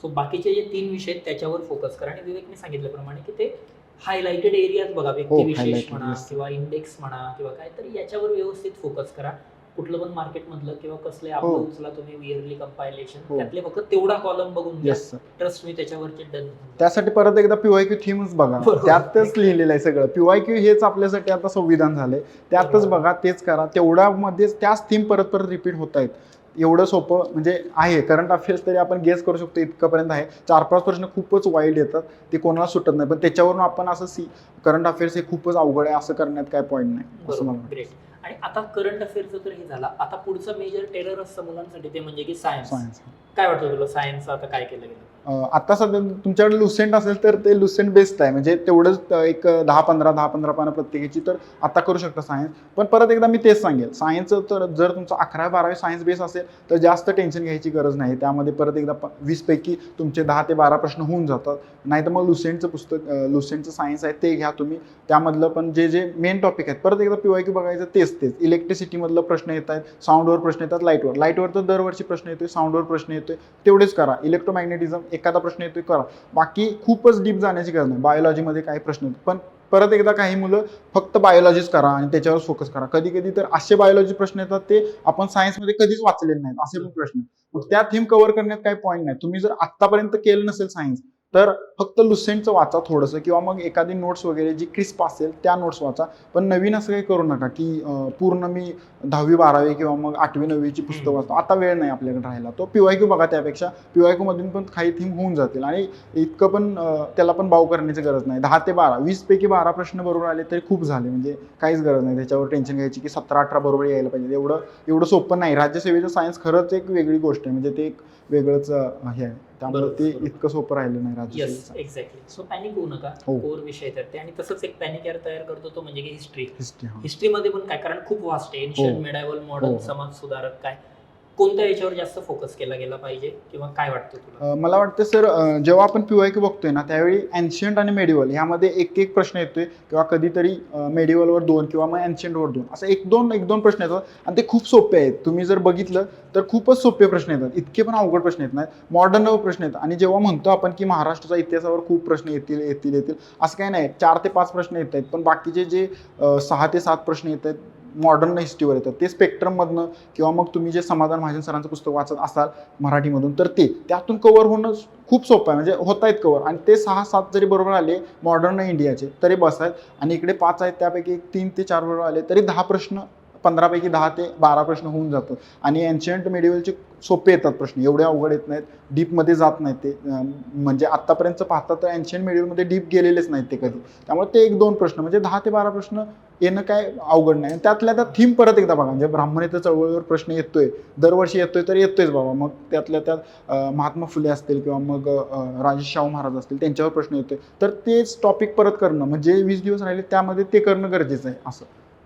सो बाकीचे जे 3 विषय आहेत त्याच्यावर फोकस करा. आणि विवेकने सांगितल्याप्रमाणे की ते हायलाइटेड एरियाज बघा, व्यक्तिविशेष
highlighted,
म्हणा
yes.
किंवा इंडेक्स म्हणा किंवा काय, तर याच्यावर व्यवस्थित फोकस करा. कुठलं पण मार्केटमधलं किंवा कसले आपलं
हो.
उचला तुम्ही इयरली कंपायलेशन,
हो.
त्यातले फक्त तेवढा कॉलम बघून घ्या.
Yes sir.
ट्रस्ट मी त्याच्यावरचे डन.
त्यासाठी परत एकदा PYQ थीमच बघा,
बरोबर.
त्यातच लिहिलेलं आहे सगळं. PYQ हेच आपल्यासाठी आता संविधान झालंय, त्यातच
बरोबर.
बघा, तेच करा. तेवढ्यामध्येच त्याच थीम परत परत रिपीट होत आहेत. एवढं सोपं म्हणजे आहे. करंट अफेअर्स तरी आपण गेस करू शकतो इतकंपर्यंत आहे. 4-5 प्रश्न खूपच वाईल्ड येतात, ते कोणाला सुटत नाही. पण त्याच्यावरून आपण असं करंट अफेअर्स हे खूपच अवघड आहे असं करण्यात काय पॉईंट नाही असं मला
बरोबर.
वाटतं.
ग्रेट. आणि आता करंट अफेअरचं तर हे झालं. आता पुढचं मेजर टेरर असतं मुलांसाठी ते म्हणजे की सायन्स.
सायन्स
काय वाटतं तुला सायन्सचं आता काय केलं गेलं?
आता सध्या तुमच्याकडे लुसेंट असेल तर ते लुसेंट बेस्ट आहे, म्हणजे तेवढंच एक 10-15 पानं प्रत्येकाची, तर आता करू शकता सायन्स. पण परत एकदा मी तेच सांगेल, सायन्सचं तर जर तुमचं 11-12 सायन्स बेस असेल तर जास्त टेन्शन घ्यायची गरज नाही. त्यामध्ये परत एकदा 20 पैकी तुमचे 10 ते 12 प्रश्न होऊन जातात. नाही तर मग लुसेंटचं पुस्तक, लुसेंटचं सायन्स आहे ते घ्या तुम्ही. त्यामधलं पण जे मेन टॉपिक आहेत, परत एकदा PYQ बघायचं तेच. इलेक्ट्रिसिटीमधलं प्रश्न येत आहेत, साऊंडवर प्रश्न येतात, लाईटवर तर दरवर्षी प्रश्न येतोय, साऊंडवर प्रश्न येतोय, तेवढेच करा. इलेक्ट्रोमॅग्नेटिझम एखादा प्रश्न येतोय करा, बाकी खूपच डीप जाण्याची गरज नाही. बायोलॉजीमध्ये काही प्रश्न येतो, पण परत एकदा काही मुलं फक्त बायोलॉजीच करा आणि त्याच्यावर फोकस करा. कधी कधी तर असे बायोलॉजी प्रश्न येतात ते आपण सायन्समध्ये कधीच वाचलेले नाहीत, असे पण प्रश्न. मग त्या थीम कव्हर करण्यात काही पॉईंट नाही. तुम्ही जर आतापर्यंत केलं नसेल सायन्स तर फक्त लुसेंटचं वाचा थोडंसं, किंवा मग एखादी नोट्स वगैरे जी क्रिस्प असेल त्या नोट्स वाचा. पण नवीन असं काही करू नका की पूर्ण मी 10वी-12वी किंवा मग 8वी-9वीची पुस्तकं वाचतो. आता वेळ नाही आपल्याकडे राहिला. तो PYQ बघा, त्यापेक्षा PYQ मधून पण काही थीम होऊन जातील आणि इतकं पण त्याला पण बाव करण्याची गरज नाही. 10 ते 12, 20 पैकी 12 प्रश्न बरोबर आले तरी खूप झाले, म्हणजे काहीच गरज नाही त्याच्यावर टेन्शन घ्यायची की 17-18 बरोबर यायला पाहिजे. एवढं सोपं नाही. राज्यसेवेचं सायन्स खरंच एक वेगळी गोष्ट आहे, म्हणजे ते एक वेगळंच हे आहे. त्यामुळे ते इतकं सोपं राहिलं नाही राज्यसेवेचं.
एक्झॅक्टली. सो पॅनिक होऊ नका, कोर विषय तर ते. आणि तसंच एक पॅनिक यार तयार करतो तो म्हणजे हिस्ट्री. हिस्ट्रीमध्ये पण काय, कारण खूप वास्ट आहे. एन्शियंट, मेडायवल, मॉडर्न, समाज सुधारक, काय कोणत्या याच्यावर जास्त फोकस केला गेला पाहिजे किंवा काय वाटतं तुला?
मला वाटतं सर, जेव्हा आपण PYQ बघतोय ना त्यावेळी एन्शियंट आणि मेडिवल ह्यामध्ये एक प्रश्न येतोय, किंवा कधीतरी मेडिवलवर 2 किंवा मग एन्शियंटवर 2, असं एक दोन प्रश्न येतात आणि ते खूप सोपे आहेत. तुम्ही जर बघितलं तर खूपच सोपे प्रश्न येतात, इतके पण अवघड प्रश्न येत नाहीत. मॉडर्नवर प्रश्न येतात. आणि जेव्हा म्हणतो आपण की महाराष्ट्राच्या इतिहासावर खूप प्रश्न येतील असं काही नाही. 4 ते 5 प्रश्न येत आहेत, पण बाकीचे जे 6 ते 7 प्रश्न येत आहेत मॉडर्न हिस्ट्रीवर येतात, ते स्पेक्ट्रममधनं, किंवा मग तुम्ही जे समाधान महाजन सरांचं पुस्तक वाचत असाल मराठीमधून तर त्यातून कव्हर होणं खूप सोपं आहे, म्हणजे होत आहेत कव्हर. आणि ते 6-7 जरी बरोबर आले मॉडर्न इंडियाचे तरी बस आहेत. आणि इकडे 5 आहेत, त्यापैकी 3 ते 4 बरोबर आले तरी 10 प्रश्न, 15 पैकी 10 ते 12 प्रश्न होऊन जातात. आणि एन्शियंट मेडिवलचे सोपे येतात प्रश्न, एवढे अवघड येत नाहीत, डीपमध्ये जात नाहीत ते. म्हणजे आत्तापर्यंत पाहता तर एन्शियंट मेडिवलमध्ये डीप गेलेलेच नाहीत ते कधी. त्यामुळे ते 1-2 प्रश्न, म्हणजे 10 ते 12 प्रश्न येणं काय अवघड नाही. त्यातल्या त्यात थीम परत एकदा बघा, म्हणजे ब्राह्मणेतर चळवळीवर प्रश्न येतोय, दरवर्षी येतोय तर येतोयच बाबा. मग त्यातल्या त्यात महात्मा फुले असतील किंवा मग राजे शाहू महाराज असतील त्यांच्यावर प्रश्न येतोय, तर तेच टॉपिक परत करणं, म्हणजे 20 दिवस राहिले त्यामध्ये ते करणं गरजेचं आहे. असं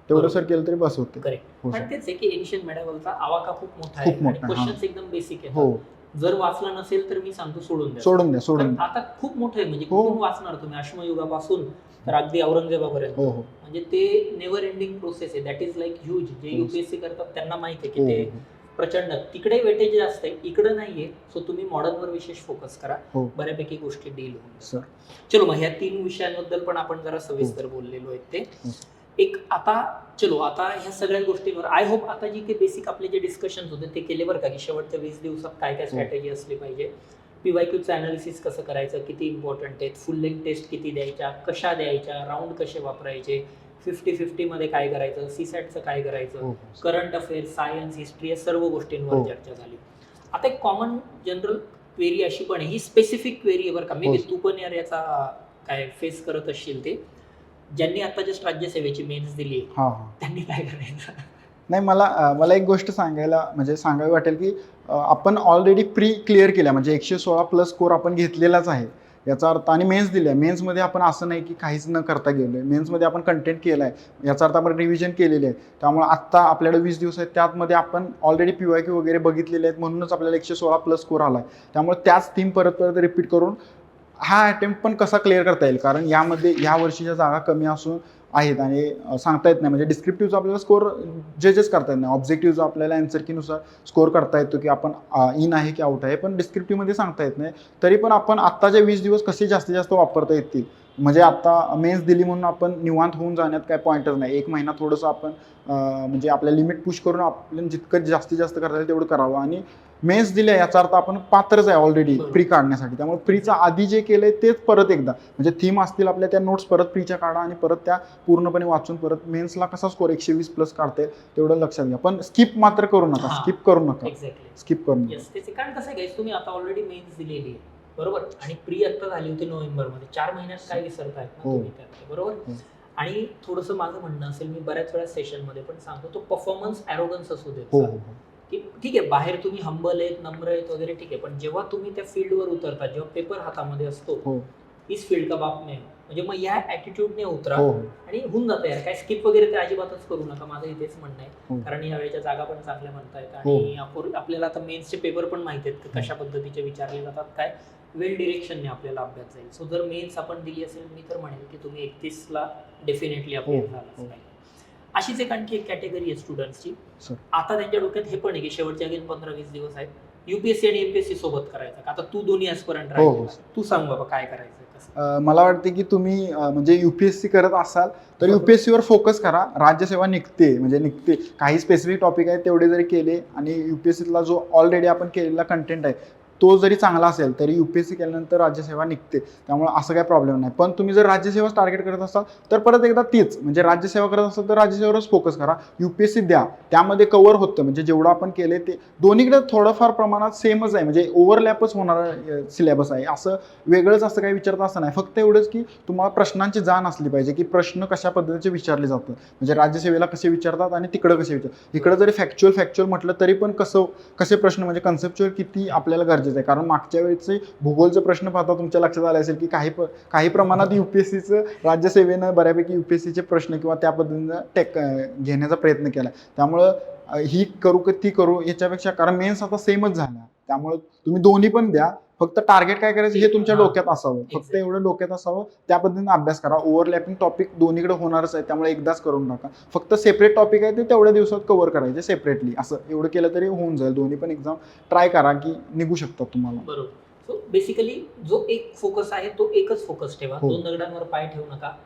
तेवढं सर केलं तरी बस होते.
पण तेच आहे की एन्शियंट मेडायवलचा आवाका खूप मोठा आहे आणि क्वेश्चन्स एकदम बेसिक आहेत.
हो,
जर वाचलं नसेल तर मी सांगतो सोडून द्या. आता खूप मोठं आहे, म्हणजे कुठून वाचणार तुम्ही, अश्मयुगापासून तर अगदी औरंगजेबापर्यंत. म्हणजे ते नेव्हर एंडिंग प्रोसेस आहे. That is like huge. जे UPSC करतात त्यांना माहिती आहे की ते प्रचंड. तिकडे वेटेज जास्त आहे, इकडे नाहीये. सो तुम्ही मॉडर्नवर विशेष फोकस करा, बऱ्यापैकी गोष्टी डील होईल. चलो मग ह्या 3 विषयांबद्दल पण आपण जरा सविस्तर बोललेलो आहे ते. आता ह्या सगळ्या गोष्टींवर आय होप आता जी काही बेसिक आपले जे डिस्कशन होते ते केले बरं का, की शेवटच्या 20 दिवसात काय काय स्ट्रॅटेजी असली पाहिजे, PYQचं अनालिसिस कसं करायचं, किती इम्पॉर्टंट आहेत, फुल लेंथ टेस्ट किती द्यायच्या, कशा द्यायच्या, राऊंड कसे वापरायचे, 50-50 मध्ये काय करायचं, CSATचं काय करायचं, करंट अफेअर्स, सायन्स, हिस्ट्री, या सर्व गोष्टींवर चर्चा झाली. आता एक कॉमन जनरल क्वेरी अशी पण आहे, ही स्पेसिफिक क्वेरी आहे बरं का, मे बी तू पण याचा काय फेस करत असशील, ते ज्यांनी आता जस्ट राज्यसेवेची मेन्स दिली त्यांनी काय करायचं?
नाही, मला एक गोष्ट सांगावी वाटेल की आपण ऑलरेडी प्री क्लिअर केल्या, म्हणजे 116 प्लस स्कोर आपण घेतलेलाच आहे याचा अर्थ. आणि मेन्स दिल्या, मेन्समध्ये आपण असं नाही की काहीच न करता गेलोय, मेन्समध्ये आपण कंटेंट केलं आहे, याचा अर्थ आपण रिव्हिजन केलेली आहे. त्यामुळे आत्ता आपल्याकडे 20 दिवस आहेत, त्यामध्ये आपण ऑलरेडी PYQ वगैरे बघितलेले आहेत, म्हणूनच आपल्याला 116 प्लस स्कोर आला आहे. त्यामुळे त्याच थीम परत रिपीट करून हा अटेम्प्ट पण कसा क्लिअर करता येईल, कारण यामध्ये या वर्षीच्या जागा कमी असून आहेत आणि सांगता येत नाही. म्हणजे डिस्क्रिप्टिव्हचा आपल्याला स्कोर जजेस करता येत नाही, ऑब्जेक्टिव्हचा आपल्याला अँसर कीनुसार स्कोर करता येतो की आपण इन आहे की आउट आहे, पण डिस्क्रिप्टिव्हमध्ये सांगता येत नाही. तरी पण आपण आत्ताचे 20 दिवस कसे जास्तीत जास्त वापरता येतील, म्हणजे आता मेन्स दिली म्हणून आपण निवांत होऊन जाण्यात काय पॉईंटच नाही. 1 महिना थोडंसं आपण म्हणजे आपल्या लिमिट पुश करून आपल्याला जितकं जास्तीत जास्त करता येईल तेवढं करावं. आणि मेन्स दिल्या याचा अर्थ आपण पात्रच आहे ऑलरेडी प्री काढण्यासाठी. त्यामुळे प्रीचा आधी जे केलंय तेच परत एकदा, म्हणजे थीम असतील आपल्या त्या नोट्स परत प्रीच्या काढा आणि परत त्या पूर्णपणे वाचून परत मेन्सला कसा स्कोर 120 प्लस काढता येईल तेवढं लक्षात घ्या. पण स्किप मात्र करू नका, स्किप करू नका.
कारण कसं आहे, तुम्ही आता ऑलरेडी मेन्स दिलेली आहे बरोबर, आणि प्री आता झाली होती नोव्हेंबरमध्ये, 4 महिन्यात काय विसरतायत ना तुम्ही त्यात, बरोबर. आणि थोडंसं माझं म्हणणं असेल, मी बऱ्याच वेळा सेशनमध्ये पण सांगतो, तो परफॉर्मन्स ॲरोगन्स असू दे. की ठीक आहे बाहेर तुम्ही हंबल आहेत, नम्र आहेत वगैरे ठीक आहे, पण जेव्हा तुम्ही त्या फील्डवर उतरता, जेव्हा पेपर हातामध्ये असतो,
हो
इस फील्ड का बाप मैं हूं. म्हणजे मग या ॲटिट्यूडने उतरा
हो
आणि होऊन जातं यार. काय स्किप वगैरे ते अजिबातच करू नका, माझं इथेच म्हणणं आहे.
हो
कारण या वेळेच्या जागा पण चांगल्या म्हणतायत
हो.
आणि आपल्याला आता मेन्सचे पेपर पण माहिती आहेत की कशा पद्धतीचे विचारले जातात, काय वेल डिरेक्शनने आपल्याला अभ्यास जाईल. सो जर मेन्स आपण दिली असेल, मी तर म्हणेल की तुम्ही 31ला डेफिनेटली अपेअर झालाच पाहिजे. अशीच एक आणखी एक कॅटेगरी आहे स्टुडंट्सची.
सर.
आता त्यांच्या डोक्यात हे पण आहे की शेवटचे अगेन 15-20 दिवस आहेत, युपीएससी आणि एमपीएससी सोबत करायचं का. आता तू दोन्ही ऍस्पिरंट
हो,
राहील, तू सांग बाबा काय करायचं कसं.
मला वाटते की तुम्ही म्हणजे युपीएससी करत असाल तर युपीएससीवर फोकस करा. राज्यसेवा निघते काही स्पेसिफिक टॉपिक आहेत तेवढे जरी केले आणि युपीएससीला जो ऑलरेडी आपण केलेला कंटेंट आहे तो जरी चांगला असेल तरी युपीएससी केल्यानंतर राज्यसेवा निघते, त्यामुळे असं काही प्रॉब्लेम नाही. पण तुम्ही जर राज्यसेवाच टार्गेट करत असाल तर परत एकदा तीच म्हणजे राज्यसेवा करत असाल तर राज्यसेवेवरच फोकस करा. युपीएससी द्या, त्यामध्ये कव्हर होतं म्हणजे जेवढं आपण केले ते दोन्हीकडे थोडंफार प्रमाणात सेमच आहे, म्हणजे ओव्हरलॅपच होणारा सिलेबस आहे. असं वेगळंच असं काही विचारत असं नाही, फक्त एवढंच की तुम्हाला प्रश्नांची जाण असली पाहिजे की प्रश्न कशा पद्धतीचे विचारले जातात, म्हणजे राज्यसेवेला कसे विचारतात आणि तिकडं कसे विचारतात. इकडं जरी फॅक्च्युअल म्हटलं तरी पण कसे प्रश्न म्हणजे कन्सेप्च्युअल किती आपल्याला गरजेचं आहे. कारण मागच्या वेळेचे भूगोलचे प्रश्न पाहता तुमच्या लक्षात आले असेल की काही प्रमाणात युपीएससीचं राज्यसेवेनं बऱ्यापैकी युपीएससीचे प्रश्न किंवा त्या पद्धतीनं घेण्याचा प्रयत्न केला. त्यामुळं ही करू की ती करू याच्यापेक्षा, कारण मेन्स आता सेमच झाला, त्यामुळे तुम्ही दोन्ही पण द्या. फक्त टार्गेट काय करायचं हे तुमच्या डोक्यात असावं, फक्त एवढं डोक्यात असावं, त्या पद्धतीने अभ्यास करा. ओव्हरलॅपिंग टॉपिक दोन्हीकडे होणारच आहे, त्यामुळे एकदाच करून टाका. फक्त सेपरेट टॉपिक आहे ते तेवढ्या दिवसात कव्हर करायचे सेपरेटली, असं एवढं केलं तरी होऊन जाईल. दोन्ही पण एक्झाम ट्राय करा की निघू शकतात तुम्हाला.
बरोबर. सो बेसिकली जो एक फोकस आहे तो एकच फोकस ठेवा, दोन दगडांवर पाय ठेवू नका.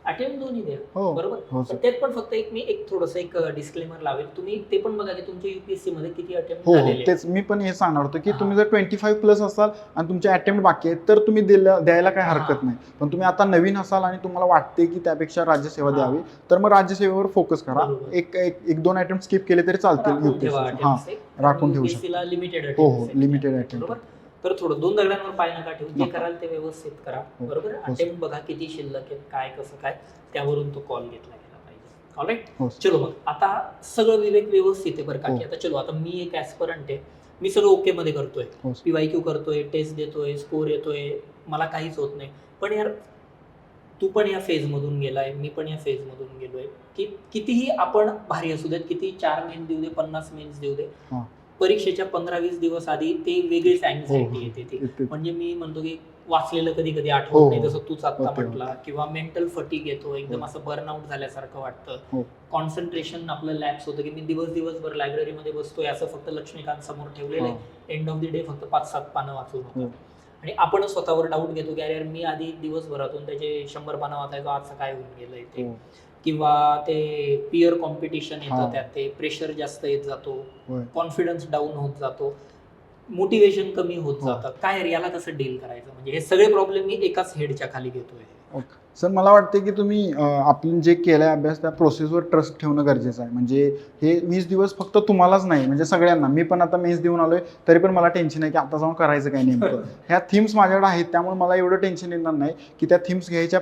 अटेम्प्ट दोन्ही द्या, बरोबर. पण त्यात पण फक्त मी थोडंसं एक डिस्क्लेमर लावेल, तुम्ही ते पण बघा की तुमच्या युपीएससी मध्ये किती अटेम्प्ट झालेले आहेत.
तेच मी पण हे सांगणार होतो की तुम्ही जर 25+ असाल आणि तुमचे अटेम्प्ट बाकी आहेत तर तुम्ही द्यायला काही हरकत नाही. पण तुम्ही आता नवीन असाल आणि तुम्हाला वाटते की त्यापेक्षा राज्यसेवा द्यावी तर मग राज्यसेवेवर फोकस करा. एक दोन अटेम्प्ट स्किप केले तरी चालतील युपीएससी. राखून ठेवू शकता.
Limited
limited attempt.
तर थोडं दोन दगडांवर पाय नका ठेवू, जे कराल ते व्यवस्थित करा, बरोबर. अटेम्प्ट बघा किती शिल्लक आहेत, काय कसं काय, त्यावरून तो कॉल घेतला गेला पाहिजे. ऑलराईट. चलो मग आता सगळं विवेक व्यवस्थित आहे बरं का. की आता चलो, आता मी एक ऍस्पिरंट आहे, मी सगळं ओके मध्ये करतोय, PYQ करतोय, टेस्ट देतोय, स्कोर येतोय, मला काहीच होत नाही. पण यार तू पण या फेज मधून गेलाय, मी पण या फेज मधून गेलोय, की कितीही आपण भारी असू देत, किती 4 मेन्स देऊ दे, 50 मेन्स देऊ दे, परीक्षेच्या 15-20 दिवस आधी ते वेगळीच अँक्झायटी येते ती. म्हणजे मी म्हणतो की वाचलेलं कधी कधी आठवत नाही, जसं तूच आता म्हटला, किंवा मेंटल फटीग येतो, एकदम असं बर्नआउट झाल्यासारखं वाटतं. कॉन्सन्ट्रेशन आपलं लॅप्स होतं की मी दिवसभर लायब्ररीमध्ये बसतोय, असं फक्त लक्ष्मीकांत समोर ठेवलेलं आहे, एंड ऑफ द डे फक्त 5-7 पानं वाचून होतं. आणि आपण स्वतःवर डाऊट घेतो की अरे मी आधी दिवसभरातून त्याचे 100 पानं वाचायचो, आज काय होऊन गेलंय ते. किंवा ते पिअर कॉम्पिटिशन येतं, त्यात ते प्रेशर जास्त येत जातो, कॉन्फिडन्स डाऊन होत जातो, मोटिवेशन कमी होत जातं. काय याला कसं डील करायचं, म्हणजे हे सगळे प्रॉब्लेम मी एकाच हेडच्या खाली घेतोय.
सर मला वाटते की तुम्ही आपण जे केलाय अभ्यास त्या प्रोसेसवर ट्रस्ट ठेवणं गरजेचं आहे. म्हणजे हे 20 दिवस फक्त तुम्हालाच नाही, म्हणजे सगळ्यांना. मी पण आता मेन्स देऊन आलोय तरी पण मला टेन्शन आहे की आता जाऊन करायचं काय नेमकं. ह्या थीम्स माझ्याकडे आहेत, त्यामुळे मला एवढं टेन्शन येणार नाही की त्या थीम्स घ्यायच्या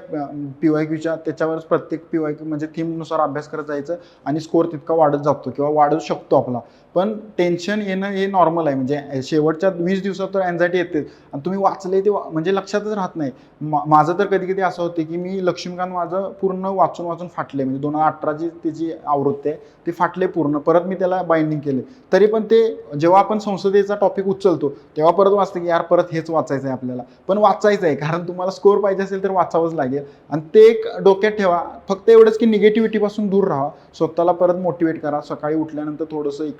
PYQच्या, त्याच्यावरच प्रत्येक PYQ म्हणजे थीमनुसार अभ्यास करत जायचं आणि स्कोर तितका वाढत जातो किंवा वाढू शकतो आपला. पण टेन्शन येणं हे नॉर्मल आहे, म्हणजे शेवटच्या 20 दिवसात तर अँझायटी येते आणि तुम्ही वाचले ते म्हणजे लक्षातच राहत नाही. माझं तर कधी कधी असं होते की मी लक्ष्मीकांत माझं पूर्ण वाचून फाटले, म्हणजे 2018ची त्याची आवृत्ती आहे ती फाटले पूर्ण, परत मी त्याला बाइंडिंग केले. तरी पण ते जेव्हा आपण संसदेचा टॉपिक उचलतो तेव्हा परत वाचतं की यार परत हेच वाचायचं आहे आपल्याला. पण वाचायचं आहे, कारण तुम्हाला स्कोर पाहिजे असेल तर वाचावंच लागेल. आणि ते एक डोक्यात ठेवा, फक्त एवढंच की निगेटिव्हिटीपासून दूर राहा, स्वतःला परत मोटिवेट करा. सकाळी उठल्यानंतर थोडंसं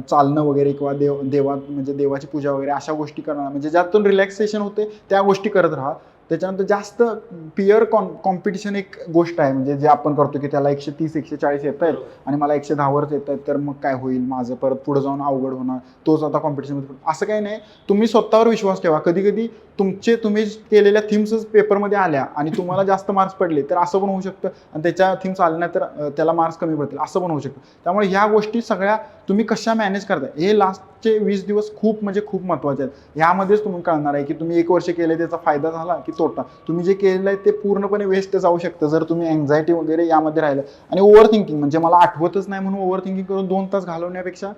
चालणं वगैरे किंवा म्हणजे देवाची पूजा वगैरे अशा गोष्टी करणं, म्हणजे ज्यातून रिलॅक्सेशन होते त्या गोष्टी करत राहा. त्याच्यानंतर जास्त पिअर कॉम्पिटिशन एक गोष्ट आहे, म्हणजे जे आपण करतो की त्याला 130-140 येत आहेत आणि मला 110वरच येत आहेत, तर मग काय होईल माझं, परत पुढे जाऊन अवघड होणार, तोच आता कॉम्पिटिशनमध्ये. असं काही नाही, तुम्ही स्वतःवर विश्वास ठेवा. कधी कधी तुम्ही केलेल्या थीम्सच पेपरमध्ये आल्या आणि तुम्हाला जास्त मार्क्स पडले तर असं पण होऊ शकतं, आणि त्याच्या थीम्स आल्या नाही तर त्याला मार्क्स कमी पडतील, असं पण होऊ शकतं. त्यामुळे ह्या गोष्टी सगळ्या तुम्ही कशा मॅनेज करताय, हे लास्टचे 20 दिवस खूप महत्त्वाचे आहेत. ह्यामध्येच तुम्ही कळणार आहे की तुम्ही 1 वर्ष केले त्याचा फायदा झाला की तोटा. तुम्ही जे केलेलं आहे ते पूर्णपणे वेस्ट जाऊ शकतं जर तुम्ही अँझायटी वगैरे यामध्ये राहिलं. आणि ओव्हर थिंकिंग, म्हणजे मला आठवतच नाही म्हणून ओव्हर थिंकिंग करून 2 तास घालवण्यापेक्षा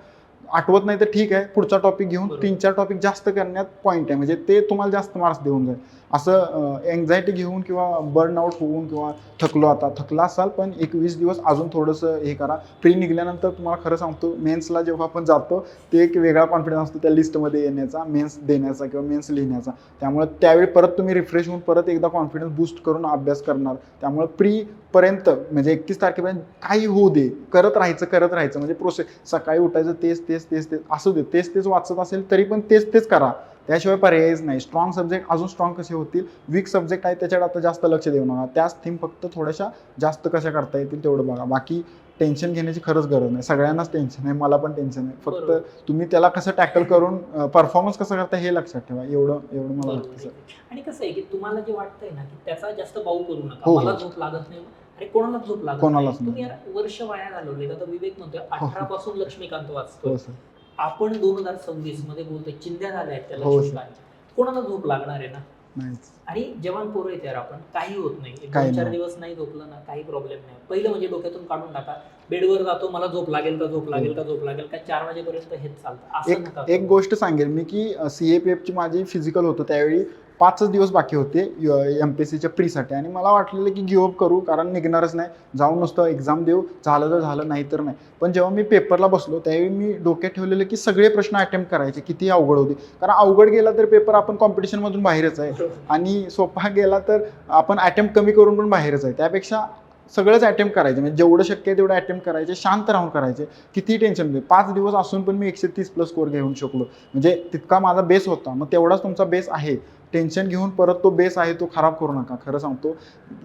आठवत नाही तर ठीक आहे, पुढचा टॉपिक घेऊन
बरोबर.
3-4 टॉपिक जास्त करण्यात पॉईंट आहे, म्हणजे ते तुम्हाला जास्त मार्क्स देऊन जाईल. असं एन्झायटी घेऊन किंवा बर्नआउट होऊन किंवा थकला असाल पण एक 20 दिवस अजून थोडंसं हे करा. प्री निघाल्यानंतर तुम्हाला खरं सांगतो, मेन्सला जेव्हा आपण जातो ते एक वेगळा कॉन्फिडन्स असतो त्या लिस्टमध्ये येण्याचा, मेन्स देण्याचा किंवा मेन्स लिहिण्याचा. त्यामुळे त्यावेळी परत तुम्ही रिफ्रेश होऊन परत एकदा कॉन्फिडन्स बूस्ट करून अभ्यास करणार. त्यामुळे प्रीपर्यंत म्हणजे 31 तारखेपर्यंत काही होऊ दे, करत राहायचं म्हणजे प्रोसेस. सकाळी उठायचं तेच असू दे, तेच वाचत असेल तरी पण तेच करा, त्याशिवाय पर्यायच नाही. स्ट्रॉंग सब्जेक्ट अजून स्ट्रॉंग कसे होतील, वीक सब्जेक्ट आहे त्याच्याकडे आता जास्त लक्ष देऊ नका. त्याच थीम फक्त थोड्याशा जास्त कशा करता येतील तेवढं बघा. बाकी टेन्शन घेण्याची खरंच गरज नाही. सगळ्यांनाच टेन्शन आहे, मला पण टेन्शन आहे. फक्त
बरोबर.
तुम्ही त्याला कसं टॅकल करून परफॉर्मन्स कसं करता हे लक्षात ठेवा. एवढं मला वाटतं
बरोबर
सर.
आहे. आणि कसं आहे की तुम्हाला जे वाटतंय ना की त्याचा जास्त बाऊ करू नका.
हो,
मला
हो.
झोप लागत नाही, अरे कोणालाच झोप लागत
कोणालाच
नाही. तुम्ही
नाही.
यार वर्ष वाया घालवले. आता विवेक म्हणतोय 18 पासून लक्ष्मीकांत वाचतोय.
हो सर.
आपण 2026 मध्ये बोलतोय, चिंध्या झाल्या आहेत त्या
हो,
लक्ष्मीकांतच्या. कोणाला झोप लागणार आहे ना.
नाहीच.
आणि जवान पोरं आहेत यार आपण, काही होत नाही.
काही
2-4
नाही.
दिवस नाही झोपलं ना काही प्रॉब्लेम नाही. पहिलं म्हणजे डोक्यातून काढून टाका, बेडवर जातो मला झोप लागेल का 4 वाजेपर्यंत हेच चालतं. असं नका
एक
करू.
गोष्ट सांगेल मी की CAPFची माझी फिजिकल होतं त्यावेळी 5च दिवस बाकी होते MPSCच्या प्रीसाठी, आणि मला वाटलेलं की गिव्हअप करू, कारण निघणारच नाही, जाऊन नुसतं एक्झाम देऊ, झालं तर झालं, नाही तर नाही. पण जेव्हा मी पेपरला बसलो त्यावेळी मी डोक्यात ठेवलेलं की सगळे प्रश्न अटेम्प्ट करायचे, किती अवघड होते. कारण अवघड गेला तर पेपर आपण कॉम्पिटिशनमधून बाहेरच आहे, आणि सोपा गेला तर आपण अटेम्प्ट कमी करून पण बाहेरच आहे. त्यापेक्षा सगळंच अटेम्प्ट करायचे, म्हणजे जेवढं शक्य आहे तेवढं अटेम्प्ट करायचे, शांत राहून करायचे, किती टेन्शन नाही. 5 दिवस असून पण मी 130+ स्कोअर घेऊन शकलो, म्हणजे तितका माझा बेस होता. मग तेवढाच तुमचा बेस आहे, टेन्शन घेऊन परत तो बेस आहे तो खराब करू नका. खरं सांगतो,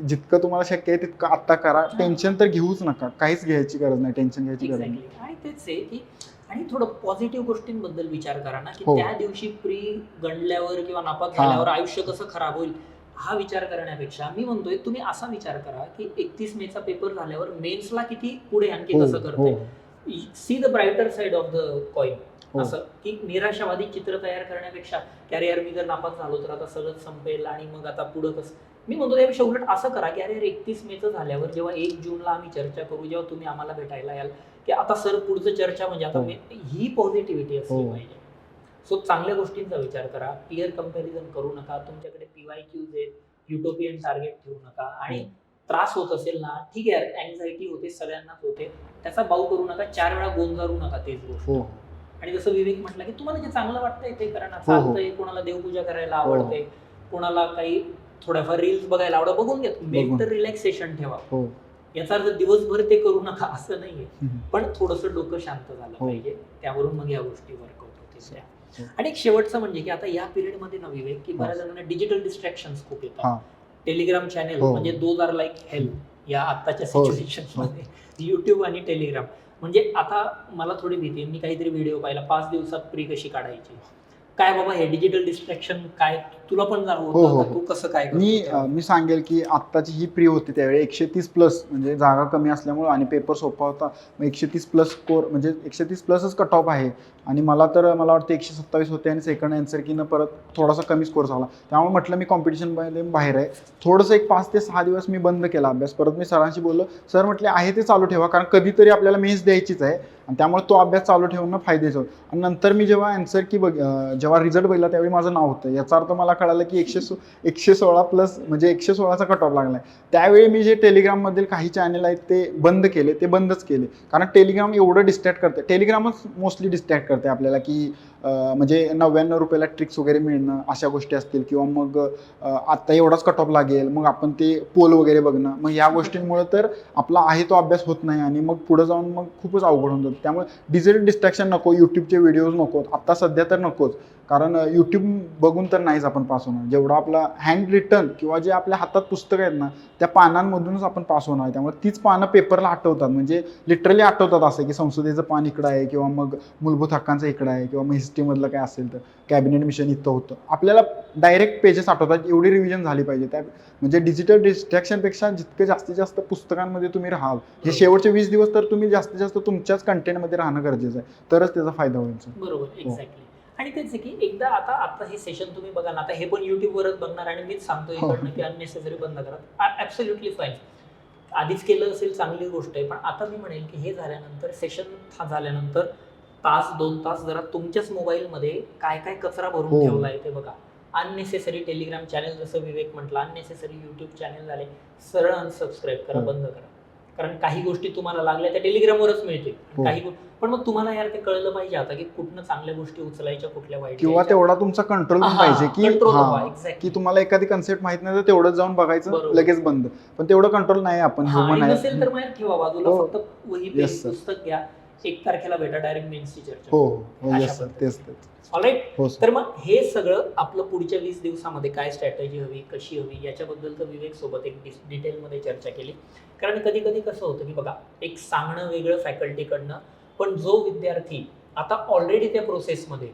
जितकं तुम्हाला शक्य आहे तितकं आत्ता करा. टेन्शन तर घेऊच नका, काहीच घ्यायची गरज नाही, टेन्शन घ्यायची गरज नाही.
Exactly. आणि तेच आहे की आणि थोडं पॉझिटिव्ह गोष्टींबद्दल विचार करा ना की
हो.
त्या दिवशी प्री गणल्यावर किंवा नापास
हा.
झाल्यावर आयुष्य कसं खराब होईल हा विचार करण्यापेक्षा मी म्हणतोय तुम्ही असा विचार करा की 31 मेचा पेपर झाल्यावर मेन्सला किती पुढे आणखी
हो,
कसं
हो,
करताय. See the brighter side of the coin.
हो.
असं की निराशावादी चित्र तयार करण्यापेक्षा की अरे यार मी जर नापास झालो तर आता सगळंच संपेल आणि मग आता पुढं कसं. मी म्हणतो त्यापेक्षा उलट असं करा की अरे 31 मेचं झाल्यावर जेव्हा 1 जूनला आम्ही चर्चा करू, जेव्हा तुम्ही आम्हाला भेटायला याल की आता सर पुढचं चर्चा म्हणजे आता
हो.
ही पॉझिटिव्हिटी असली
हो.
पाहिजे. सो चांगल्या गोष्टींचा विचार करा, पिअर कंपॅरिझन करू नका, तुमच्याकडे PYQs आहेत, युटोपियन टार्गेट ठेवू नका. आणि त्रास होत असेल ना ठीक आहे, अँझायटी होते, सगळ्यांनाच होते, त्याचा बाऊ करू नका, 4 वेळा गोंजारू नका तेच गोष्ट.
हो.
आणि जसं विवेक म्हटलं की तुम्हाला जे चांगलं वाटतंय ते करा ना.
हो, हो.
चालतंय, कोणाला देवपूजा करायला आवडते, कोणाला काही थोड्याफार रील्स बघायला आवडतं, बघून घ्या. मेंटल रिलॅक्सेशन ठेवा.
हो.
याचा अर्थ दिवसभर ते करू नका असं नाहीये,
हम्म.
पण थोडंसं डोकं शांत झालं
हो.
पाहिजे, त्यावरून मग या गोष्टी वर्कआउट होतील.
हो.
आणि एक शेवटचं म्हणजे की आता या पिरियडमध्ये ना विवेक की बऱ्याच जणांना डिजिटल डिस्ट्रॅक्शन्स खूप
हा.
येतात. टेलिग्राम चॅनेल
हो.
म्हणजे दोज आर लाईक हेल्प या आत्ताच्या
हो.
सिच्युएशन मध्ये. युट्यूब आणि टेलिग्राम म्हणजे आता मला थोडी भीती आहे. मी काहीतरी व्हिडिओ पाहिला 5 दिवसात प्री कशी काढायची, काय बाबा हे डिजिटल डिस्ट्रॅक्शन काय तुला पण
हो,
होतं
हो,
का?
हो.
तू कसं काय
मी
करतो?
मी सांगेल की आत्ताची ही प्री होती त्यावेळी 130+, म्हणजे जागा कमी असल्यामुळे आणि पेपर सोपा होता, मग 130+ स्कोअर म्हणजे 130+च कट ऑफ आहे. आणि मला वाटतं 127 होते, आणि सेकंड आन्सर कीनं परत थोडासा कमी स्कोअर झाला. त्यामुळे म्हटलं मी कॉम्पिटिशनमध्ये बाहेर आहे. थोडंसं एक 5 ते 6 दिवस मी बंद केला अभ्यास. परत मी सरांशी बोललो, सर म्हटले आहे ते चालू ठेवा, कारण कधीतरी आपल्याला मेन्स द्यायचीच आहे, आणि त्यामुळे तो अभ्यास चालू ठेवणं फायद्याचं होतं. आणि नंतर मी जेव्हा आन्सर की जेव्हा रिझल्ट बघितला त्यावेळी माझं नाव होतं. याचा अर्थ मला कळालं की 116+ म्हणजे 116चा कट ऑफ लागला आहे. त्यावेळी मी जे टेलिग्राममधील काही चॅनल आहेत ते बंदच केले, कारण टेलिग्राम एवढं डिस्ट्रॅक्ट करते. टेलिग्रामच मोस्टली डिस्ट्रॅक्ट करते आपल्याला की म्हणजे 99 रुपयाला ट्रिक्स वगैरे मिळणं, अशा गोष्टी असतील, किंवा मग आत्ता एवढाच कट ऑफ लागेल, मग आपण ते पोल वगैरे बघणं, मग या गोष्टींमुळे तर आपला आहे तो अभ्यास होत नाही, आणि मग पुढे जाऊन मग खूपच अवघड होऊन जातं. त्यामुळे डिजिटल डिस्ट्रॅक्शन नको, यूट्यूबचे व्हिडिओज नको आत्ता सध्या तर नकोच, कारण यूट्यूब बघून तर नाहीच आपण पास होणार. जेवढा आपला हँड रिटन किंवा जे आपल्या हातात पुस्तकं आहेत ना त्या पानांमधूनच आपण पास होणार आहे. त्यामुळे तीच पानं पेपरला आठवतात, म्हणजे लिटरली आठवतात, असं की संसदेचं पान इकडं आहे, किंवा मग मूलभूत हक्कांचं इकडं आहे, किंवा मग हिस्ट्रीमधलं काय असेल तर कॅबिनेट मिशन इथं होतं. आपल्याला डायरेक्ट पेजेस आठवतात. एवढी रिव्हिजन झाली पाहिजे. त्या म्हणजे डिजिटल डिस्ट्रॅक्शनपेक्षा जितके जास्तीत जास्त पुस्तकांमध्ये तुम्ही राहाल, हे शेवटचे 20 दिवस तर तुम्ही जास्तीत जास्त तुमच्याच कंटेंटमध्ये राहणं गरजेचं आहे, तरच त्याचा फायदा होईल सर.
बरोबर, एक्झॅक्टली. आणि तेच आहे की एकदा आता हे सेशन तुम्ही बघा ना, आता हे पण युट्यूबवरच बघणार, आणि मीच सांगतो इकडनं की अननेसेसरी बंद करा. Absolutely fine. आधीच केलं असेल चांगली गोष्ट आहे, पण आता मी म्हणेल की हे झाल्यानंतर सेशन झाल्यानंतर तास 2 तास जरा तुमच्याच मोबाईलमध्ये काय काय कचरा भरून
हो.
ठेवलाय ते बघा. अननेसेसरी टेलिग्राम चॅनल, जसं विवेक म्हटलं, अननेसेसरी युट्यूब चॅनल झाले, सरळ अनसबस्क्राईब करा,
हो.
बंद करा. कारण काही गोष्टी तुम्हाला लागल्या त्या टेलिग्रामवरच मिळतील.
हो.
काही पण मग तुम्हाला यार ते कळलं पाहिजे आता की कुठनं चांगल्या गोष्टी उचलायच्या, कुठल्या वाईट
किंवा
घ्यायच्या.
तेवढा तुमचा कंट्रोल पण
हा,
पाहिजे की
control
हा,
हवा, exactly.
की तुम्हाला एखादी कन्सेप्ट माहित नाही तर तेवढंच जाऊन बघायचं,
बरोबर.
लगेच बंद. पण तेवढं कंट्रोल नाही, आपण
हा,
ह्युमन
आणि नसेल
आहे.
तर मग ठेवा बाजूला,
हो.
फक्त वही
Yes,
पेन
sir.
पुस्तक घ्या, 1 तारखेला भेटा, डायरेक्ट मेन्सची चर्चा.
हो हो
अशा
येस सर,
पद्धतीने.
तेच तेच.
ऑलराईट.
हो सर.
तर मग हे सगळं आपलं पुढच्या 20 दिवसामध्ये काय स्ट्रॅटेजी हवी, कशी हवी, याच्याबद्दल तर विवेक सोबत एक डिटेलमध्ये चर्चा केली. कारण कधी कधी कसं होतं की बघा, एक सांगणं वेगळं फॅकल्टीकडनं, पण जो विद्यार्थी आता ऑलरेडी त्या प्रोसेसमध्ये,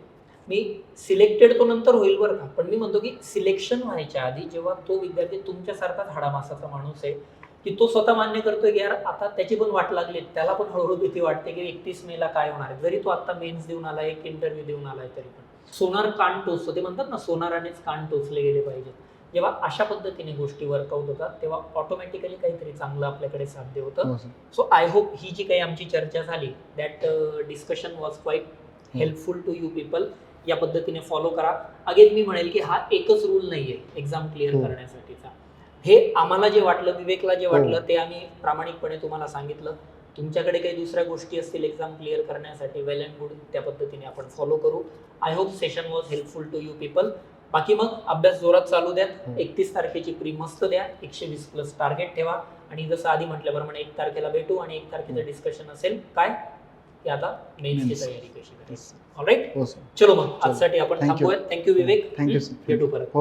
मी सिलेक्टेड तो नंतर होईल बरं का, पण मी म्हणतो की सिलेक्शन व्हायच्या आधी जेव्हा तो विद्यार्थी तुमच्यासारखाच हाडामासाचा माणूस आहे, की तो स्वतः मान्य करतोय की यार आता त्याची पण वाट लागली, त्याला पण हळूहळू भीती वाटते की 31 मेला काय होणार आहे. जरी तो आता मेन्स देऊन आला, एक इंटरव्ह्यू देऊन आलाय, तरी पण सोनार कान टोचतो, ते म्हणतात ना, सोनारानेच कान टोचले गेले पाहिजेत. जेव्हा अशा पद्धतीने गोष्टी वर्कआउट होतात तेव्हा ऑटोमॅटिकली काहीतरी चांगलं आपल्याकडे साध्य होतं.
हो सर.
सो आय होप ही जी काही आमची चर्चा झाली, that discussion was quite helpful to you people. या पद्धतीने फॉलो करा. अगेन मी म्हणेल की हा एकच रूल नाहीये एक्झाम क्लिअर
हो.
करण्यासाठीचा. हे आम्हाला जे वाटलं, विवेकला जे
हो.
वाटलं, ते आम्ही प्रामाणिकपणे तुम्हाला सांगितलं. तुमच्याकडे काही दुसऱ्या गोष्टी असतील एक्झाम क्लिअर करण्यासाठी, वेल अँड गुड, त्या पद्धतीने आपण फॉलो करू. I hope session was helpful to you people. बाकी मग अभ्यास जोरात चालू द्या.
हो.
31 तारखेची प्री मस्त द्या, 120 प्लस टार्गेट ठेवा, आणि जसं आधी म्हटल्याप्रमाणे 1 तारखेला भेटू आणि 1 तारखेचं डिस्कशन असेल काय की आता मेन्सची
Mains.
तयारी कशी करायची.
Yes.
ऑलराईट.
हो सर.
चलो मग आजसाठी आपण
Thank you.
थांबूयात. Thank you Vivek.
Thank you, sir.
भेटू परत.